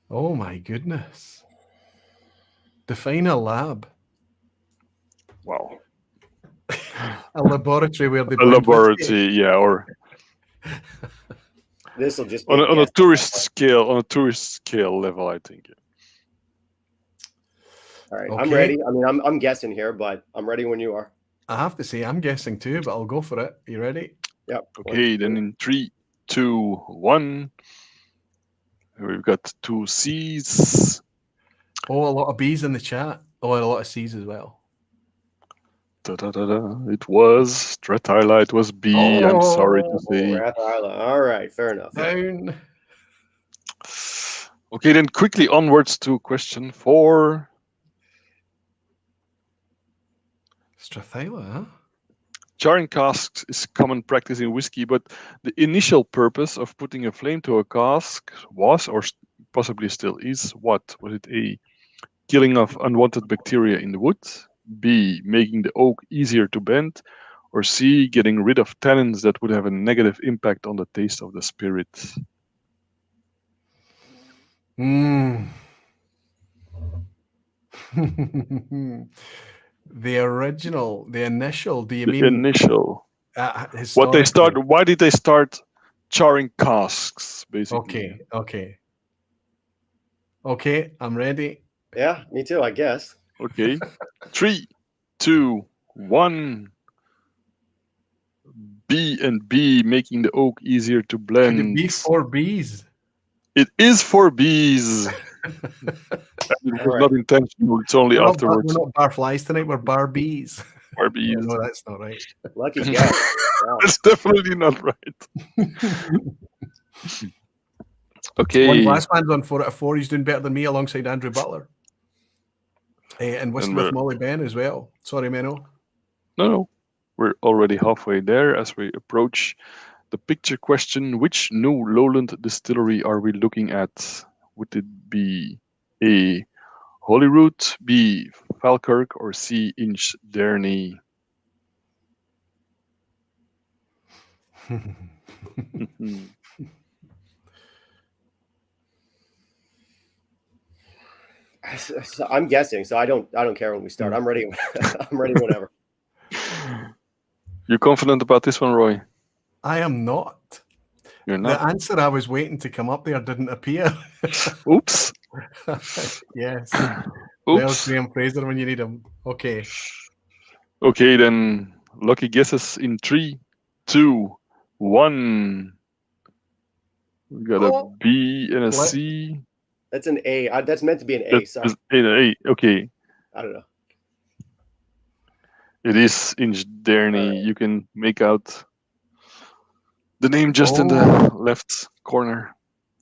Oh my goodness. Define a lab. Wow. A laboratory where they A blend whiskey. laboratory, yeah, or This will just be on a guess. tourist scale level, I think. All right, Okay. I'm ready. I mean, I'm guessing here, but I'm ready when you are. I have to say, I'm guessing too, but I'll go for it. You ready? Yep. Okay, then in 3, 2, 1, we've got 2 C's. Oh, a lot of B's in the chat. Oh, and a lot of C's as well. It was Stratila. It was B. I'm sorry to say. Wrath Island. All right, fair enough. Down. Okay, then quickly onwards to question 4. Strathyla, huh? Charring casks is common practice in whiskey, but the initial purpose of putting a flame to a cask was, or possibly still is, what? Was it A, killing of unwanted bacteria in the wood, B, making the oak easier to bend, or C, getting rid of tannins that would have a negative impact on the taste of the spirit? The original, the initial. Do you The mean initial. What they historically? start? Why did they start charring casks? Basically. Okay. I'm ready. Yeah, me too, I guess. Okay. 3, 2, 1. B and B, making the oak easier to blend. Could it be 4 B's? It is 4 B's. It was not intentional. It's only afterwards. We're not bar flies tonight. We're bar bees. 4 B's. No, that's not right. Lucky guess. Wow. That's definitely not right. Okay. One Glassman's on 4 out of 4. He's doing better than me alongside Andrew Butler. And Whiskey with Molly Ben as well. Sorry, Menno. No. We're already halfway there as we approach the picture question. Which new lowland distillery are we looking at? Would it be A, Holyrood, B, Falkirk, or C, Inchderny? So I'm guessing, so I don't care when we start. I'm ready. I'm ready whenever. You confident about this one, Roy? I am not. You're not? The answer I was waiting to come up there didn't appear. Oops. Yes. Oops. There's Graham Fraser when you need him. Okay. Okay, then lucky guesses in 3, 2, 1. We got a B and a C. That's an A. That's meant to be an A. Sorry. A. Okay. I don't know. It is Inchderny. Right. You can make out the name just in the left corner.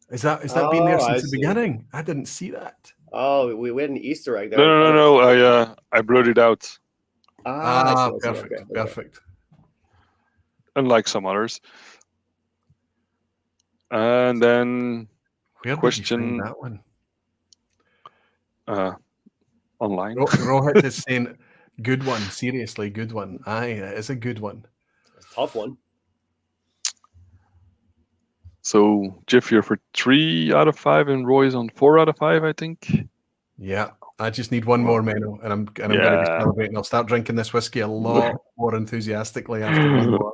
Is that been there since the see. beginning? I didn't see that. Oh, we had an Easter egg there. No. I blurred it out. I see. Perfect. Okay. Perfect. Unlike some others. And then Where question did you find that one? online. Rohit is saying Good one. Seriously, good one. Aye, it is a good one. It's a tough one. So, Jeff, you're for 3 out of 5, and Roy's on 4 out of 5, I think. Yeah, I just need one more, Menno, and I'm going to be Yeah. celebrating. I'll start drinking this whiskey a lot more enthusiastically after one more.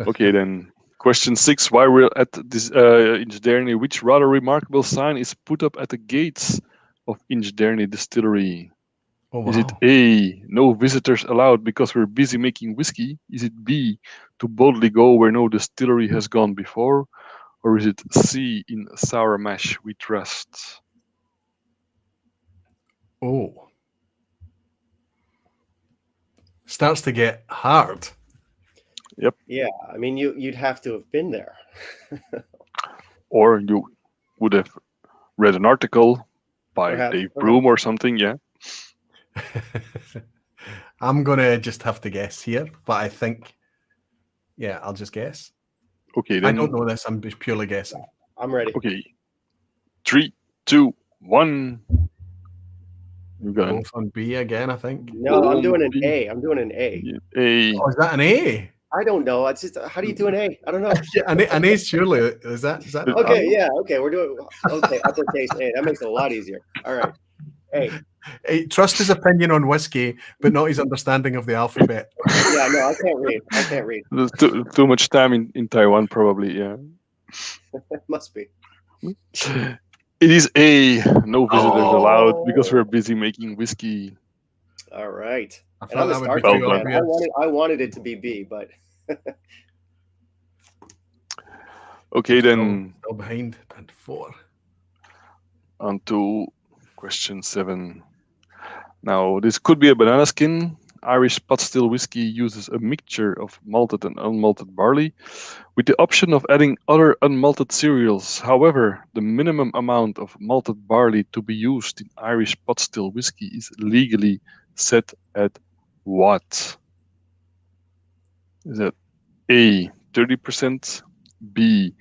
Okay, then. Question 6. While we're at this Inchderny, which rather remarkable sign is put up at the gates of Inchderny Distillery? Oh, wow. Is it A, no visitors allowed because we're busy making whiskey? Is it B, to boldly go where no distillery has gone before? Or is it C, in sour mash we trust? Oh. Starts to get hard. Yep. Yeah, I mean, you'd have to have been there. Or you would have read an article by Perhaps, Dave Broom or something, yeah. I'm going to just have to guess here, but I think, yeah, I'll just guess. Okay, then. I don't know this. I'm just purely guessing. I'm ready. Okay. 3, 2, 1. You got Both on B again, I think. No, I'm doing an A. I'm doing an A. A. Oh, is that an A? I don't know. It's just, how do you do an A? I don't know. Yeah, an A surely. Is that Okay, yeah, okay. We're doing uppercase A. That makes it a lot easier. All right. A. Hey, trust his opinion on whiskey, but not his understanding of the alphabet. Yeah, no, I can't read. I can't read. There's too much time in Taiwan, probably, yeah. Must be. It is A, no visitors allowed because we're busy making whiskey. All right. I And I'm a thought that would Star be Trek too fan. obvious. I wanted it to be B, but Okay, then Still behind at 4. on to question 7. Now, this could be a banana skin. Irish pot still whiskey uses a mixture of malted and unmalted barley with the option of adding other unmalted cereals. However, the minimum amount of malted barley to be used in Irish pot still whiskey is legally set at what? Is that A, 30%, B,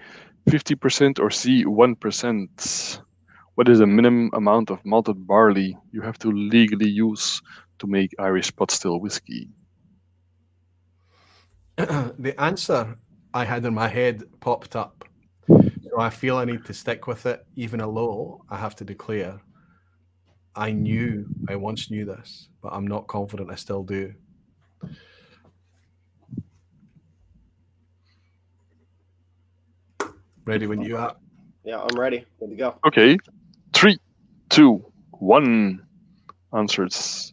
50%, or C, 1%? What is the minimum amount of malted barley you have to legally use to make Irish pot still whiskey? The answer I had in my head popped up. So I feel I need to stick with it, even although I have to declare I once knew this, but I'm not confident I still do. Ready when you are. yeah, I'm ready. Good to go. Okay, 3, 2, 1. Answers.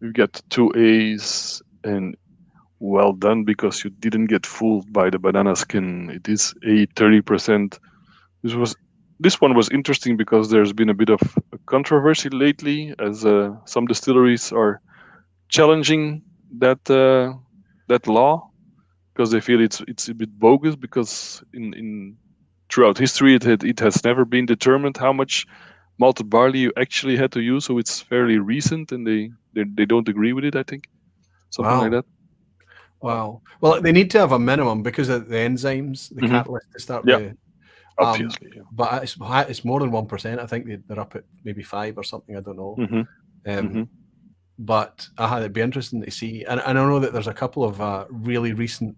We've got 2 A's, and well done, because you didn't get fooled by the banana skin. It is a 30%. This one was interesting because there's been a bit of a controversy lately, as some distilleries are challenging that law because they feel it's a bit bogus, because in throughout history it has never been determined how much malted barley you actually had to use, so it's fairly recent, and they don't agree with it, I think, something like that. Wow. Well, they need to have a minimum because of the enzymes, the catalyst to start the. Obviously, yeah. But it's more than 1%. I think they're up at maybe 5 or something. I don't know. But it'd be interesting to see. And I know that there's a couple of really recent,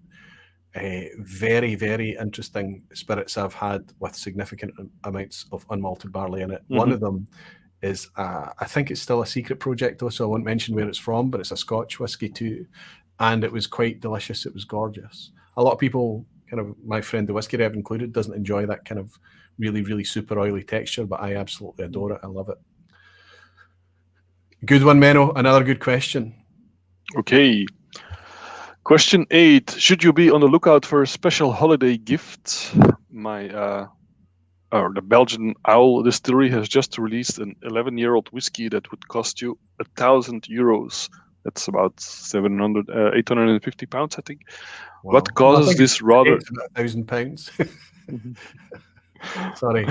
very, very interesting spirits I've had with significant amounts of unmalted barley in it. One of them is, I think it's still a secret project though, so I won't mention where it's from, but it's a Scotch whiskey too. And it was quite delicious. It was gorgeous. A lot of people, kind of my friend, the Whiskey Rev included, doesn't enjoy that kind of really, really super oily texture, but I absolutely adore it. I love it. Good one, Menno. Another good question. Okay. Question 8. Should you be on the lookout for a special holiday gift? The Belgian Owl Distillery has just released an 11-year-old whiskey that would cost you €1,000. That's about 850 pounds, I think. Wow. What causes this rather £1,000? Sorry.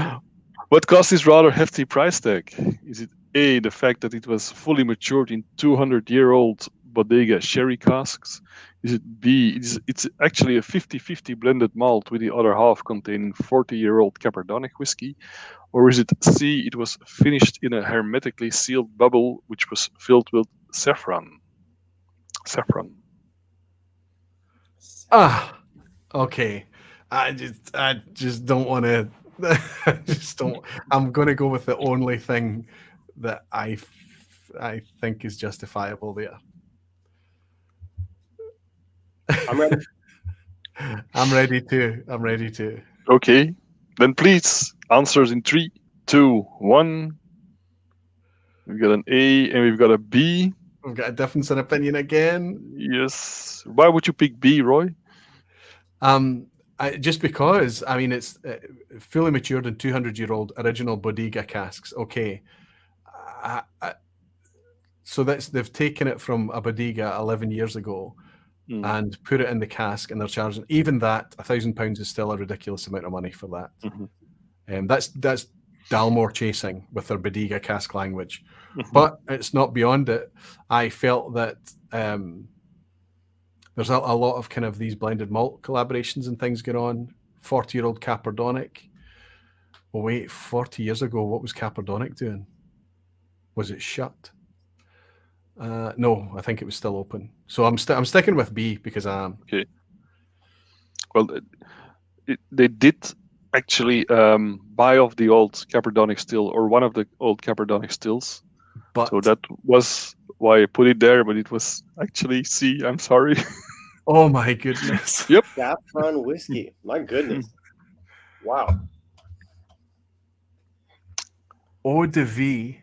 What causes this rather hefty price tag? Is it A, the fact that it was fully matured in 200-year-old bodega sherry casks? Is it B, it's actually a 50-50 blended malt with the other half containing 40-year-old Capardonic whiskey? Or is it C, it was finished in a hermetically sealed bubble which was filled with saffron? Saffron. Okay. I just don't want to. I just don't. I'm going to go with the only thing that I think is justifiable there. I'm ready. I'm ready to. Okay, then please answers in 3, 2, 1. We've got an A and we've got a B. We've got a difference in opinion again. Yes. Why would you pick B, Roy? Just because, I mean, it's fully matured and 200-year-old original Bodega casks. Okay. So they've taken it from a Bodega 11 years ago and put it in the cask, and they're charging, even that, £1,000 is still a ridiculous amount of money for that. That's Dalmore chasing with their Bodega cask language. But it's not beyond it. I felt that there's a lot of kind of these blended malt collaborations and things going on. 40-year-old Caperdonic. Well, wait, 40 years ago, what was Caperdonic doing? Was it shut? No, I think it was still open. So I'm sticking with B because I am. Okay. Well, they did actually buy off the old Caperdonic still, or one of the old Caperdonic stills. But so that was why I put it there, but it was actually C. I'm sorry. Oh my goodness. Yep. Saffron whiskey. My goodness. Wow. Eau de vie.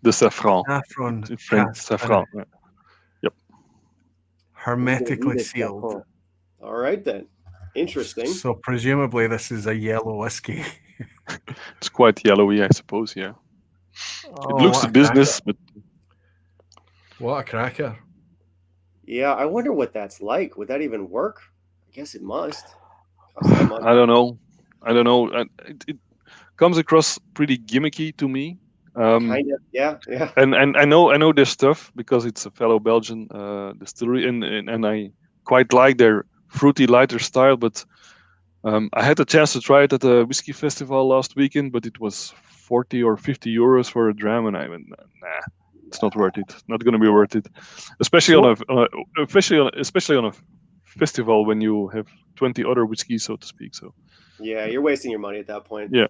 The saffron. Saffron. In French, saffron. Yeah. Yep. Hermetically sealed. All right then. Interesting. So presumably this is a yellow whiskey. It's quite yellowy, I suppose. Yeah. Oh, it looks the business, but what a cracker. Yeah, I wonder what that's like. Would that even work? I guess it must. I don't know. It comes across pretty gimmicky to me. Kind of, yeah. And I know their stuff because it's a fellow Belgian distillery, and I quite like their fruity, lighter style. But I had the chance to try it at the whiskey festival last weekend, but it was 40 or 50 euros for a dram, and I went, nah, it's not worth it. Not going to be worth it, especially on a festival when you have 20 other whiskeys, so to speak. So yeah, you're wasting your money at that point. Yeah.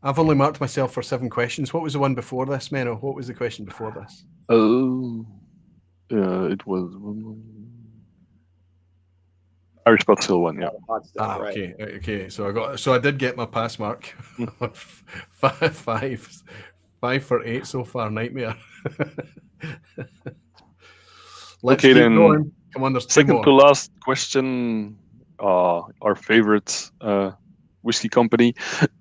I've only marked myself for 7 questions. What was the one before this, Menno? What was the question before this? It was Irish pot still one, yeah. Okay, okay. So I did get my pass mark. 5 for 8 so far. Nightmare. Let's keep going. Come on, there's 2 second more. to last question. Our favorite whiskey company,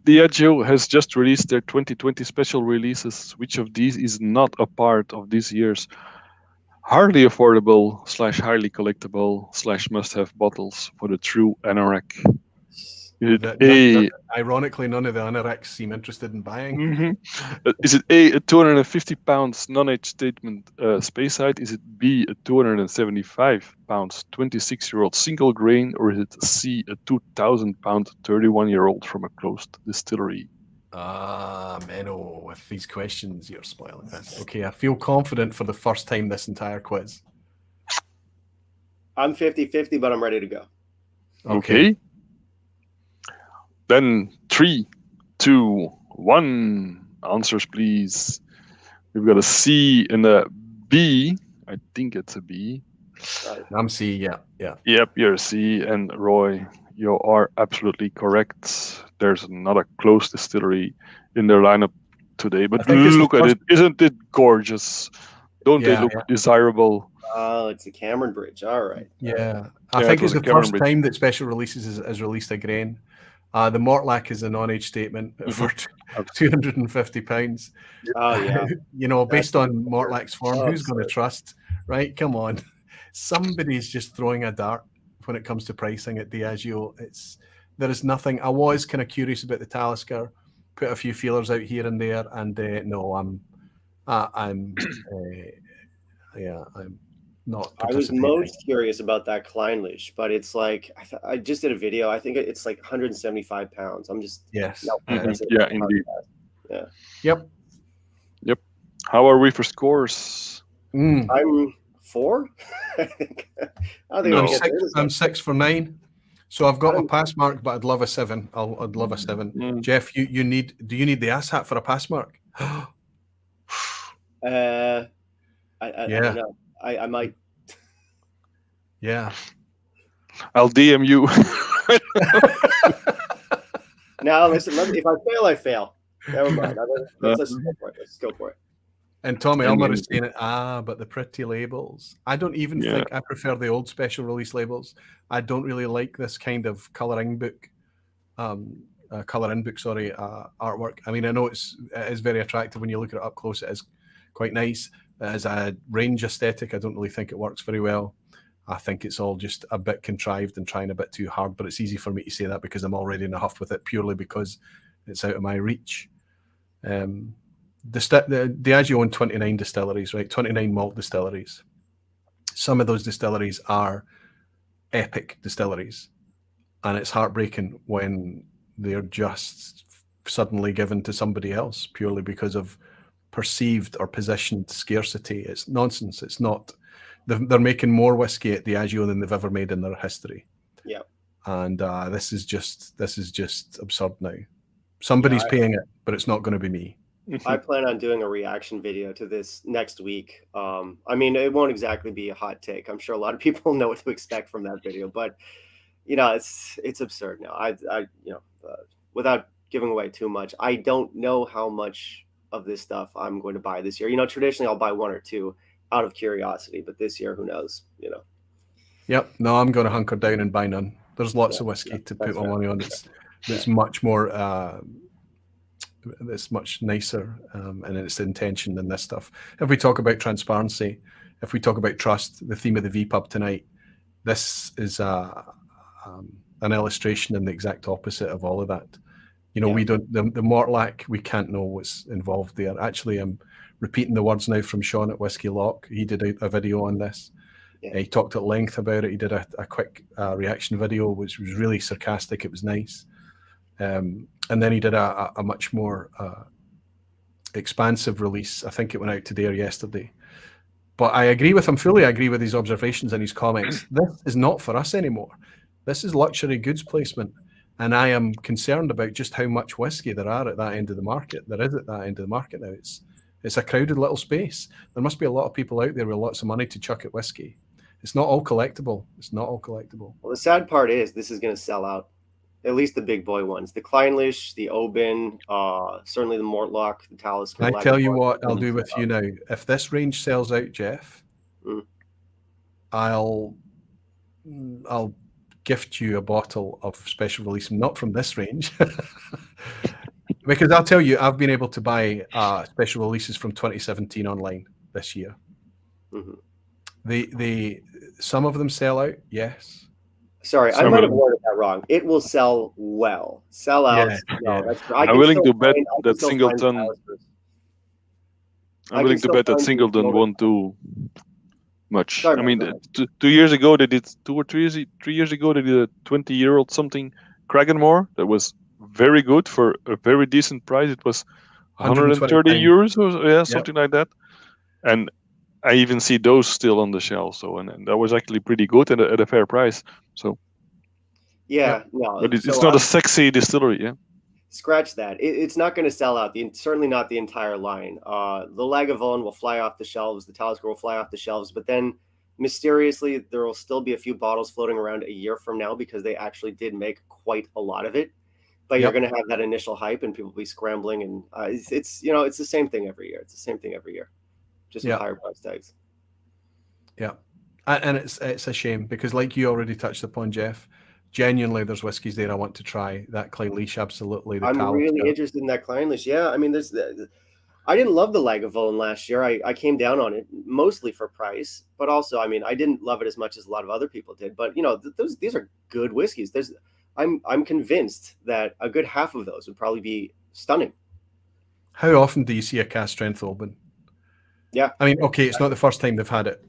Diageo, has just released their 2020 special releases. Which of these is not a part of this year's hardly affordable / highly collectible / must-have bottles for the true anorak? Ironically, none of the anoraks seem interested in buying. Is it A, a 250-pound non-age statement Speyside? Is it B, a 275-pound 26-year-old single grain? Or is it C, a 2,000-pound 31-year-old from a closed distillery? Menno, with these questions, you're spoiling this. Okay, I feel confident for the first time this entire quiz. I'm 50-50, but I'm ready to go. Okay. Then 3, 2, 1. Answers, please. We've got a C and a B. I think it's a B. I'm C, yeah. Yep, you're a C. And Roy, you are absolutely correct. There's not a closed distillery in their lineup today. But look at it. Isn't it gorgeous? Don't they look desirable? Oh, it's the Cameron Bridge. All right. Yeah. I think it's the first time that Special Releases has released a grain. The Mortlach is a non-age statement for £250. Oh, yeah. You know, based on Mortlach's form, who's going to trust, right? Come on. Somebody's just throwing a dart when it comes to pricing at Diageo. There is nothing. I was kind of curious about the Talisker, put a few feelers out here and there, and no, I'm not. I was most curious about that Kleinlich, but it's like I just did a video. I think it's like 175 pounds. I'm just yes, yeah, indeed, yeah, yep. How are we for scores? I'm 4. I think. I don't think No. I'm getting there. I'm 6 for 9. So I've got my pass mark, but I'd love a 7. I'd love a 7. Jeff, do you need the ass hat for a pass mark? I don't know. I might. Yeah. I'll DM you. Now listen. If I fail, I fail. Never mind. Let's go for it. Let's go for it. And Tommy Elmer is saying it. But the pretty labels. I don't even think I prefer the old special release labels. I don't really like this kind of coloring book, artwork. I mean, I know it is very attractive when you look at it up close. It is quite nice. As a range aesthetic, I don't really think it works very well. I think it's all just a bit contrived and trying a bit too hard, but it's easy for me to say that because I'm already in a huff with it purely because it's out of my reach. Diageo own 29 distilleries, right? 29 malt distilleries. Some of those distilleries are epic distilleries, and it's heartbreaking when they're just suddenly given to somebody else purely because of perceived or positioned scarcity. It's nonsense. It's not. They're making more whiskey at Diageo than they've ever made in their history. Yeah. And this is just absurd now. Somebody's paying it, but it's not going to be me. I plan on doing a reaction video to this next week. I mean, it won't exactly be a hot take. I'm sure a lot of people know what to expect from that video, but it's absurd now. Without giving away too much, I don't know how much of this stuff I'm going to buy this year. Traditionally I'll buy 1 or 2 out of curiosity, but this year, who knows? Yep. No, I'm going to hunker down and buy none. There's lots of whiskey to put my money on. It's much more. It's much nicer in its intention than this stuff. If we talk about transparency, if we talk about trust, the theme of the vPub tonight, this is an illustration and the exact opposite of all of that. We don't, the Mortlack, we can't know what's involved there. Actually, I'm repeating the words now from Sean at Whiskey Lock. He did a video on this. Yeah. He talked at length about it. He did a quick reaction video, which was really sarcastic. It was nice. And then he did a much more expansive release. I think it went out today or yesterday. But I agree with him fully. I agree with his observations and his comments. This is not for us anymore. This is luxury goods placement. And I am concerned about just how much whiskey there are at that end of the market. There is at that end of the market now. It's a crowded little space. There must be a lot of people out there with lots of money to chuck at whiskey. It's not all collectible. It's not all collectible. Well, the sad part is this is going to sell out. At least the big boy ones. The Kleinlich, the Oban, certainly the Mortlock, the Talisker. I tell you what I'll do with you now. If this range sells out, Jeff, I'll gift you a bottle of special release, not from this range. Because I'll tell you, I've been able to buy special releases from 2017 online this year. Some of them sell out, yes. Sorry, I might have worded that wrong. It will sell well. Sell out. Yeah, no, yeah. I'm willing to bet that Singleton. I'm willing to bet that Singleton won't do much. Sorry, I mean, 2 years ago they did 2 or 3 years ago they did a 20-year-old something Kraganmore that was very good for a very decent price. It was 130 euros or something like that. And I even see those still on the shelf. So and that was actually pretty good at a fair price. So no, but it's not a sexy distillery. Yeah, scratch that. It's not going to sell out. Certainly not the entire line. The Lagavulin will fly off the shelves. The Talisker will fly off the shelves. But then mysteriously, there will still be a few bottles floating around a year from now because they actually did make quite a lot of it. But you're going to have that initial hype and people will be scrambling. And it's the same thing every year. It's the same thing every year. Just with higher price tags. Yeah. And it's a shame because like you already touched upon, Jeff, genuinely there's whiskies there I want to try. That Kleinlich, absolutely. I'm really interested in that Kleinlich. Yeah, I mean, I didn't love the Lagavulin last year. I came down on it mostly for price, but also, I mean, I didn't love it as much as a lot of other people did. But these are good whiskeys. I'm convinced that a good half of those would probably be stunning. How often do you see a cast strength Oban? Yeah, I mean, okay, it's not the first time they've had it.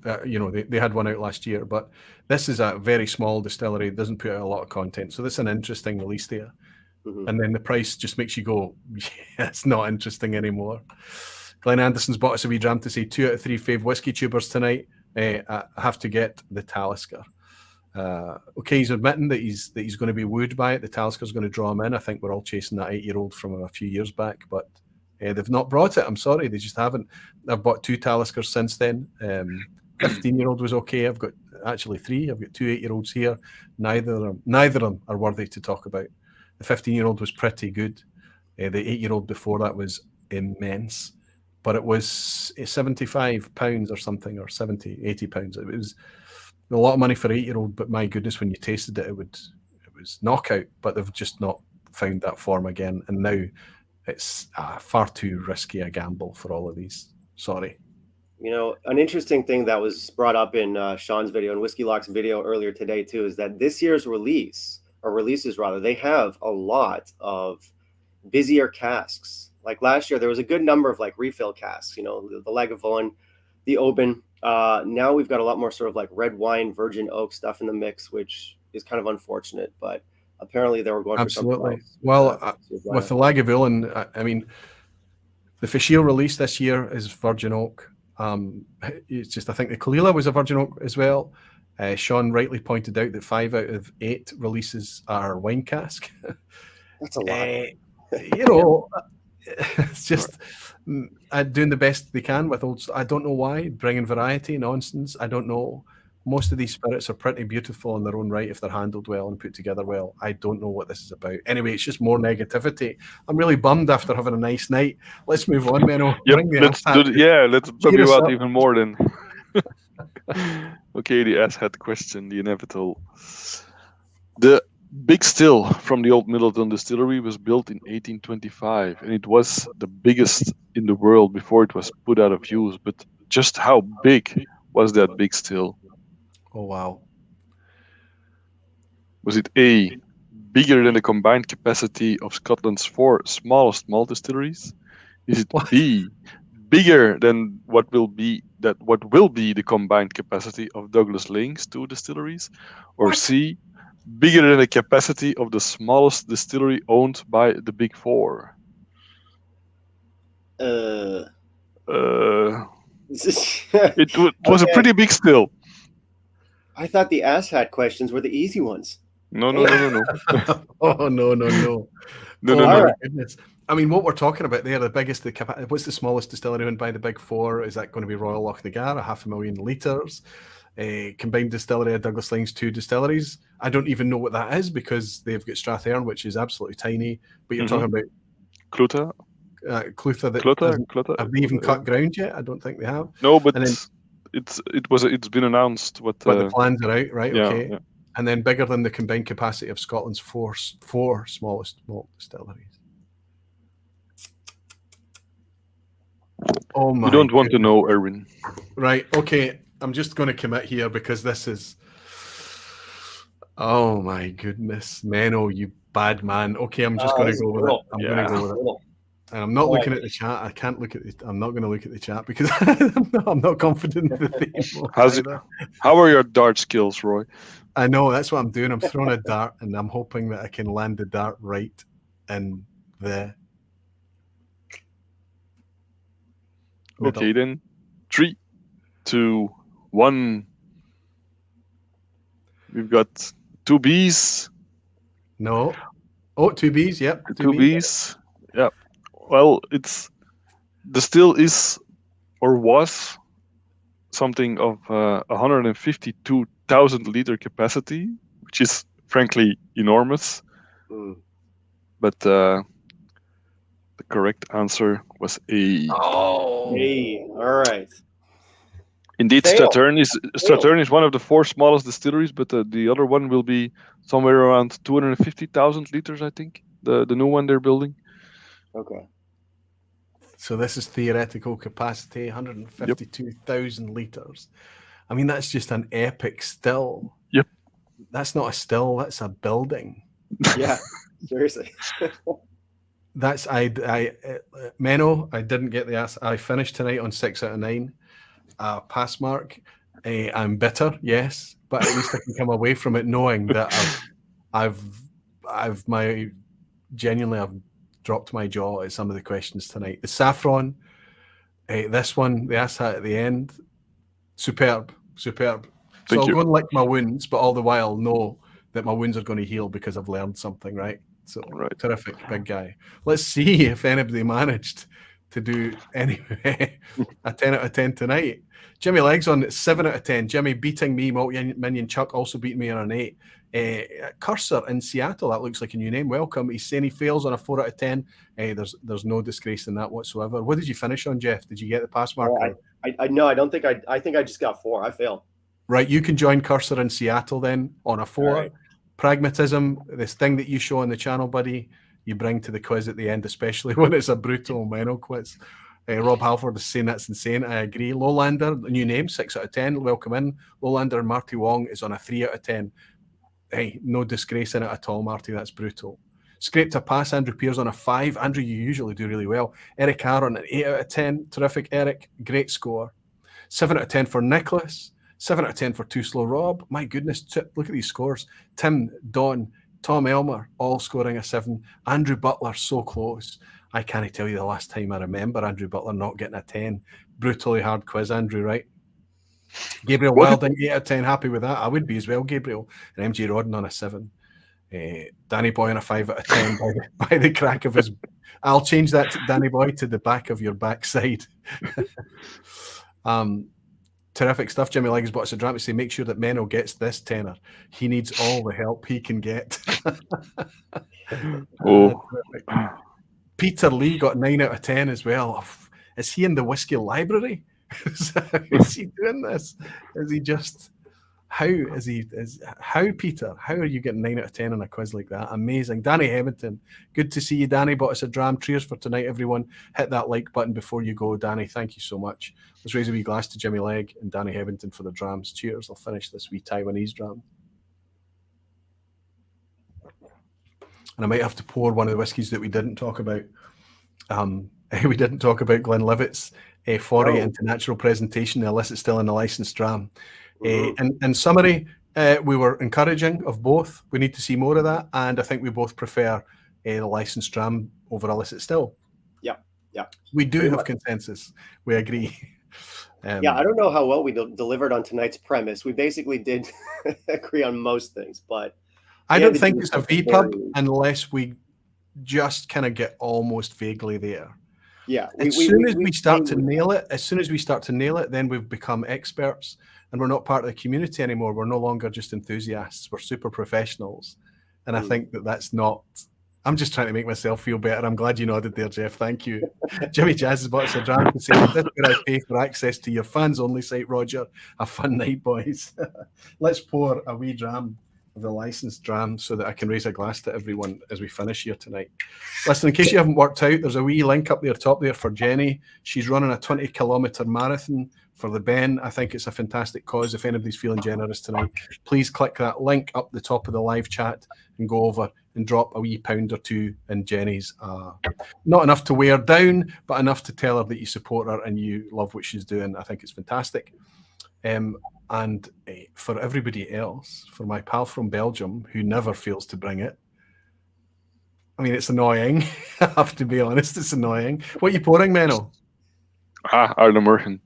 They had one out last year, but this is a very small distillery. It doesn't put out a lot of content, so this is an interesting release there. And then the price just makes you go, yeah, it's not interesting anymore. Glenn Anderson's bought us a wee dram to say 2 out of 3 fave whiskey tubers tonight. I have to get the Talisker. Okay, he's admitting that he's going to be wooed by it. The Talisker's going to draw him in. I think we're all chasing that 8-year-old from a few years back, but they've not brought it. I'm sorry, they just haven't. I've bought 2 Taliskers since then. 15-year-old was okay. I've got actually 3. I've got 2 8-year-olds here. Neither of them are worthy to talk about. The 15-year-old was pretty good. The 8-year-old before that was immense, but it was £75 or something, or 70, 80 pounds. It was a lot of money for an 8-year-old, but my goodness, when you tasted it, it was knockout. But they've just not found that form again, and now it's far too risky a gamble for all of these. Sorry. You know, an interesting thing that was brought up in Sean's video and Whiskey Lock's video earlier today too is that this year's releases rather, they have a lot of busier casks. Like last year, there was a good number of like refill casks. You know, the Lagavulin, the Oban. Now we've got a lot more sort of like red wine, virgin oak stuff in the mix, which is kind of unfortunate. But apparently they were going for something else. Well, with the Lagavulin, I mean, the Fashil release this year is virgin oak. It's just, I think the Kalila was a virgin oak as well. Sean rightly pointed out that 5 out of 8 releases are wine cask. That's a lot. You know, it's just doing the best they can with old. I don't know why, bringing variety, nonsense. I don't know. Most of these spirits are pretty beautiful in their own right if they're handled well and put together well. I don't know what this is about. Anyway, it's just more negativity. I'm really bummed after having a nice night. Let's move on, Menno. Let's bum you out even more then. Okay, the asshat question, the inevitable. The Big Still from the Old Middleton Distillery was built in 1825, and it was the biggest in the world before it was put out of use. But just how big was that Big Still? Oh, wow. Was it A, bigger than the combined capacity of Scotland's 4 smallest malt distilleries? Is it B, bigger than what will be the combined capacity of Douglas Lane's 2 distilleries? Or C, bigger than the capacity of the smallest distillery owned by the Big 4? It was a pretty big still. I thought the asshat questions were the easy ones. No. Oh, no. No. My goodness. I mean, what we're talking about there, the biggest, what's the smallest distillery owned by the Big 4? Is that going to be Royal Lochnagar, 500,000 litres? Combined distillery of Douglas Lane's 2 distilleries. I don't even know what that is because they've got Strathearn, which is absolutely tiny. But you're talking about Clutha. Have they even cut ground yet? I don't think they have. No, but it's been announced. But the plans are out, right? Yeah, okay. Yeah. And then bigger than the combined capacity of Scotland's four smallest malt distilleries. Oh my! You don't want to know, Erwin. Right. Okay. I'm just going to commit here because this is. Oh my goodness, Menno, you bad man. Okay, I'm just going to go with it. I'm going to go with it. And I'm not looking at the chat. I can't look at it. I'm not going to look at the chat because I'm not confident in the theme. How are your dart skills, Roy? I know, that's what I'm doing. I'm throwing a dart and I'm hoping that I can land the dart right in the middle. Okay, then 3, 2, 1. We've got 2 Bs. No. Oh, 2 Bs. Yep. 2 Bs. Yeah. Well, the still is or was something of 152,000 liter capacity, which is frankly enormous. But the correct answer was A. Oh, A. All right. Indeed, Strathearn is one of the 4 smallest distilleries, but the other one will be somewhere around 250,000 liters, I think. The new one they're building. Okay. So this is theoretical capacity, 152,000 liters. I mean, that's just an epic still. Yep. That's not a still, that's a building. Yeah, seriously. That's Menno, I didn't get the ass. I finished tonight on 6 out of 9. Pass mark. I'm bitter, yes, but at least I can come away from it knowing that I've genuinely dropped my jaw at some of the questions tonight. The saffron, This one, the asshat at the end, superb. So Thank I'll you. go and lick my wounds, but all the while know that my wounds are going to heal because I've learned something, right? So Right. terrific, big guy. Let's see if anybody managed to do anyway a 10 out of 10 tonight. Jimmy Legs on 7 out of 10. Jimmy beating me. Minion Chuck also beating me on an 8. Cursor in Seattle, that looks like a new name. Welcome. He's saying he fails on a 4 out of 10. There's no disgrace in that whatsoever. What did you finish on, Jeff? Did you get the pass marker? No, I don't think I think I just got 4. I failed. Right, you can join Cursor in Seattle then on a 4. Right. Pragmatism, this thing that you show on the channel, buddy, you bring to the quiz at the end, especially when it's a brutal Menno quiz. Rob Halford is saying that's insane. I agree. Lowlander, new name, 6 out of 10. Welcome in. Lowlander and Marty Wong is on a 3 out of 10. Hey, no disgrace in it at all, Marty. That's brutal. Scraped a pass. Andrew Pearce on a 5. Andrew, you usually do really well. Eric R on an 8 out of 10. Terrific, Eric. Great score. 7 out of 10 for Nicholas. 7 out of 10 for Too Slow Rob. My goodness, look at these scores. Tim, Don, Tom Elmer, all scoring a 7. Andrew Butler, so close. I can't tell you the last time I remember Andrew Butler not getting a 10. Brutally hard quiz, Andrew, right? Gabriel Wilding, 8 out of 10. Happy with that. I would be as well, Gabriel. And MJ Rodden on a 7. Danny Boy on a 5 out of 10 by the crack of his... I'll change that to Danny Boy to the back of your backside. Terrific stuff. Jimmy Legs bought us a dram to say, make sure that Menno gets this tenner. He needs all the help he can get. Peter Lee got 9 out of 10 as well. Is he in the Whisky Library? Is he doing this? Is he just... How, Peter? How are you getting 9 out of 10 on a quiz like that? Amazing. Danny Hamilton, good to see you, Danny. Bought us a dram. Cheers for tonight, everyone. Hit that like button before you go, Danny. Thank you so much. Let's raise a wee glass to Jimmy Legg and Danny Hamilton for the drams. Cheers. I'll finish this wee Taiwanese dram. And I might have to pour one of the whiskies that we didn't talk about. We didn't talk about Glenlivet's foray into natural presentation, the illicit still in the licensed dram. In summary, we were encouraging of both. We need to see more of that, and I think we both prefer the licensed dram over illicit still. Yeah. We do have consensus. We agree. Yeah, I don't know how well we delivered on tonight's premise. We basically did agree on most things, but I don't think it's a vPub unless we just kind of get almost vaguely there. Yeah. As soon as we start to nail it, then we've become experts. And we're not part of the community anymore. We're no longer just enthusiasts. We're super professionals. And I think that's not... I'm just trying to make myself feel better. I'm glad you nodded there, Jeff. Thank you. Jimmy Jazz has bought us a dram to say, this is where I pay for access to your fans-only site, Roger. A fun night, boys. Let's pour a wee dram of the licensed dram so that I can raise a glass to everyone as we finish here tonight. Listen, in case you haven't worked out, there's a wee link up there top there for Jenny. She's running a 20-kilometre marathon for the Ben. I think it's a fantastic cause. If anybody's feeling generous tonight, please click that link up the top of the live chat and go over and drop a wee £1 or £2 in Jenny's. Not enough to wear down, but enough to tell her that you support her and you love what she's doing. I think it's fantastic. And for everybody else, for my pal from Belgium who never fails to bring it, I mean, it's annoying. I have to be honest, it's annoying. What are you pouring, Menno? Ardnamurchan.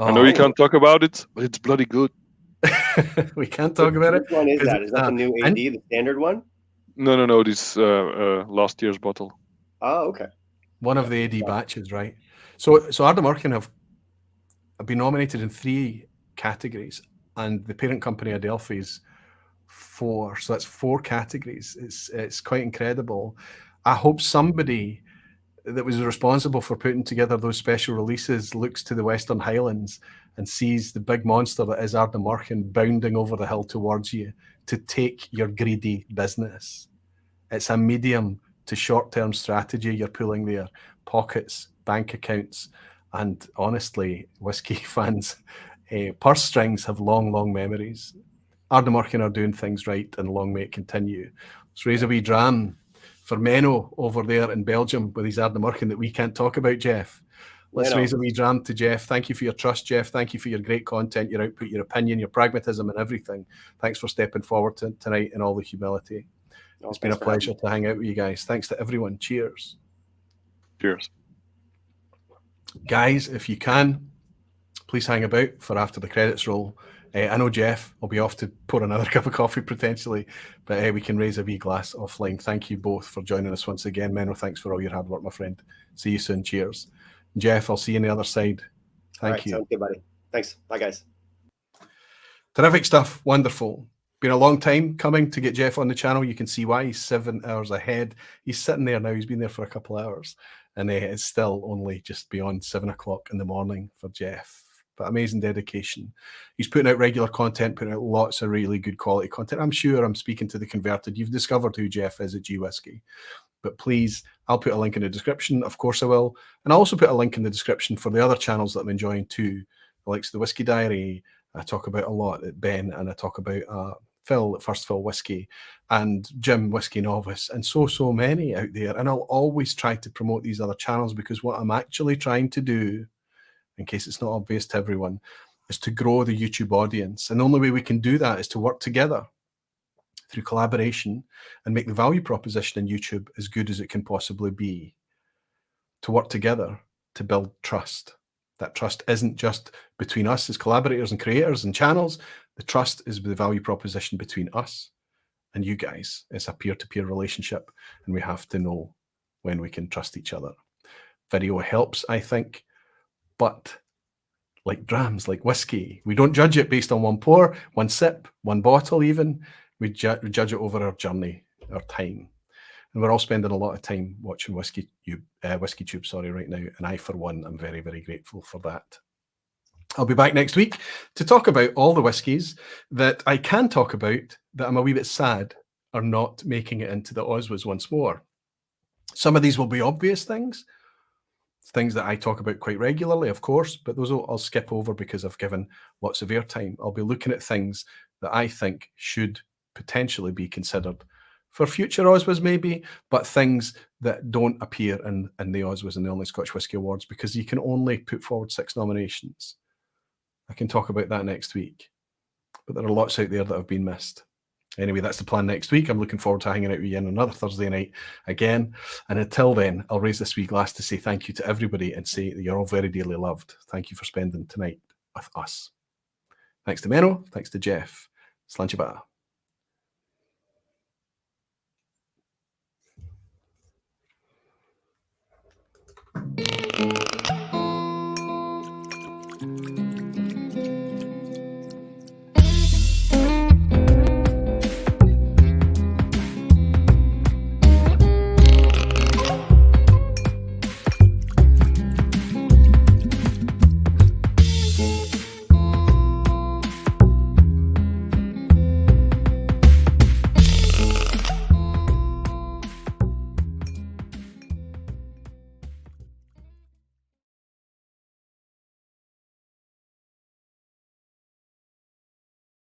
I know you can't talk about it, but it's bloody good. We can't talk about it. Which one is that? Is that the new AD, the standard one? No. This last year's bottle. Oh, okay. One of the AD batches, right? So Ardnamurchan have been nominated in 3 categories, and the parent company Adelphi's 4. So that's 4 categories. It's quite incredible. I hope somebody that was responsible for putting together those special releases looks to the Western Highlands and sees the big monster that is Ardnamurchan bounding over the hill towards you to take your greedy business. It's a medium to short-term strategy you're pulling there. Pockets, bank accounts, and honestly, whiskey fans, purse strings have long, long memories. Ardnamurchan are doing things right, and long may it continue. Let's raise a wee dram for Menno over there in Belgium with his Ardnamurchan that we can't talk about, Jeff. Let's raise a wee dram to Jeff. Thank you for your trust, Jeff. Thank you for your great content, your output, your opinion, your pragmatism and everything. Thanks for stepping forward tonight in all the humility. It's been a pleasure to hang out with you guys. Thanks to everyone. Cheers. Cheers. Guys, if you can, please hang about for after the credits roll. I know Jeff will be off to pour another cup of coffee potentially, but we can raise a wee glass offline. Thank you both for joining us once again. Menno, thanks for all your hard work, my friend. See you soon. Cheers. Jeff, I'll see you on the other side. Thank you. Sounds good, buddy. Thanks. Bye, guys. Terrific stuff. Wonderful. Been a long time coming to get Jeff on the channel. You can see why. He's 7 hours ahead. He's sitting there now. He's been there for a couple of hours, and it's still only just beyond 7 o'clock in the morning for Jeff. But amazing dedication. He's putting out regular content, putting out lots of really good quality content. I'm sure I'm speaking to the converted. You've discovered who Jeff is at Gwhisky. But please, I'll put a link in the description. Of course I will. And I'll also put a link in the description for the other channels that I'm enjoying too. The likes of the Whisky Diary, I talk about a lot at Ben, and I talk about Phil at First Fill Whisky, and Jim Whisky Novice, and so many out there. And I'll always try to promote these other channels, because what I'm actually trying to do, in case it's not obvious to everyone, is to grow the YouTube audience. And the only way we can do that is to work together through collaboration and make the value proposition in YouTube as good as it can possibly be. To work together to build trust. That trust isn't just between us as collaborators and creators and channels. The trust is the value proposition between us and you guys. It's a peer-to-peer relationship, and we have to know when we can trust each other. Video helps, I think, but like drams, like whiskey, we don't judge it based on one pour, one sip, one bottle even. We judge it over our journey, our time. And we're all spending a lot of time watching Whisky Tube, right now. And I, for one, am very, very grateful for that. I'll be back next week to talk about all the whiskies that I can talk about that I'm a wee bit sad are not making it into the Oswas once more. Some of these will be obvious things that I talk about quite regularly, of course, but those I'll skip over because I've given lots of airtime. I'll be looking at things that I think should potentially be considered for future Oswas maybe, but things that don't appear in the Oswas and the Only Scotch Whisky Awards, because you can only put forward 6 nominations. I can talk about that next week, but there are lots out there that have been missed. Anyway, that's the plan next week. I'm looking forward to hanging out with you on another Thursday night again. And until then, I'll raise this wee glass to say thank you to everybody and say that you're all very dearly loved. Thank you for spending tonight with us. Thanks to Menno. Thanks to Jeff. Slancha ba.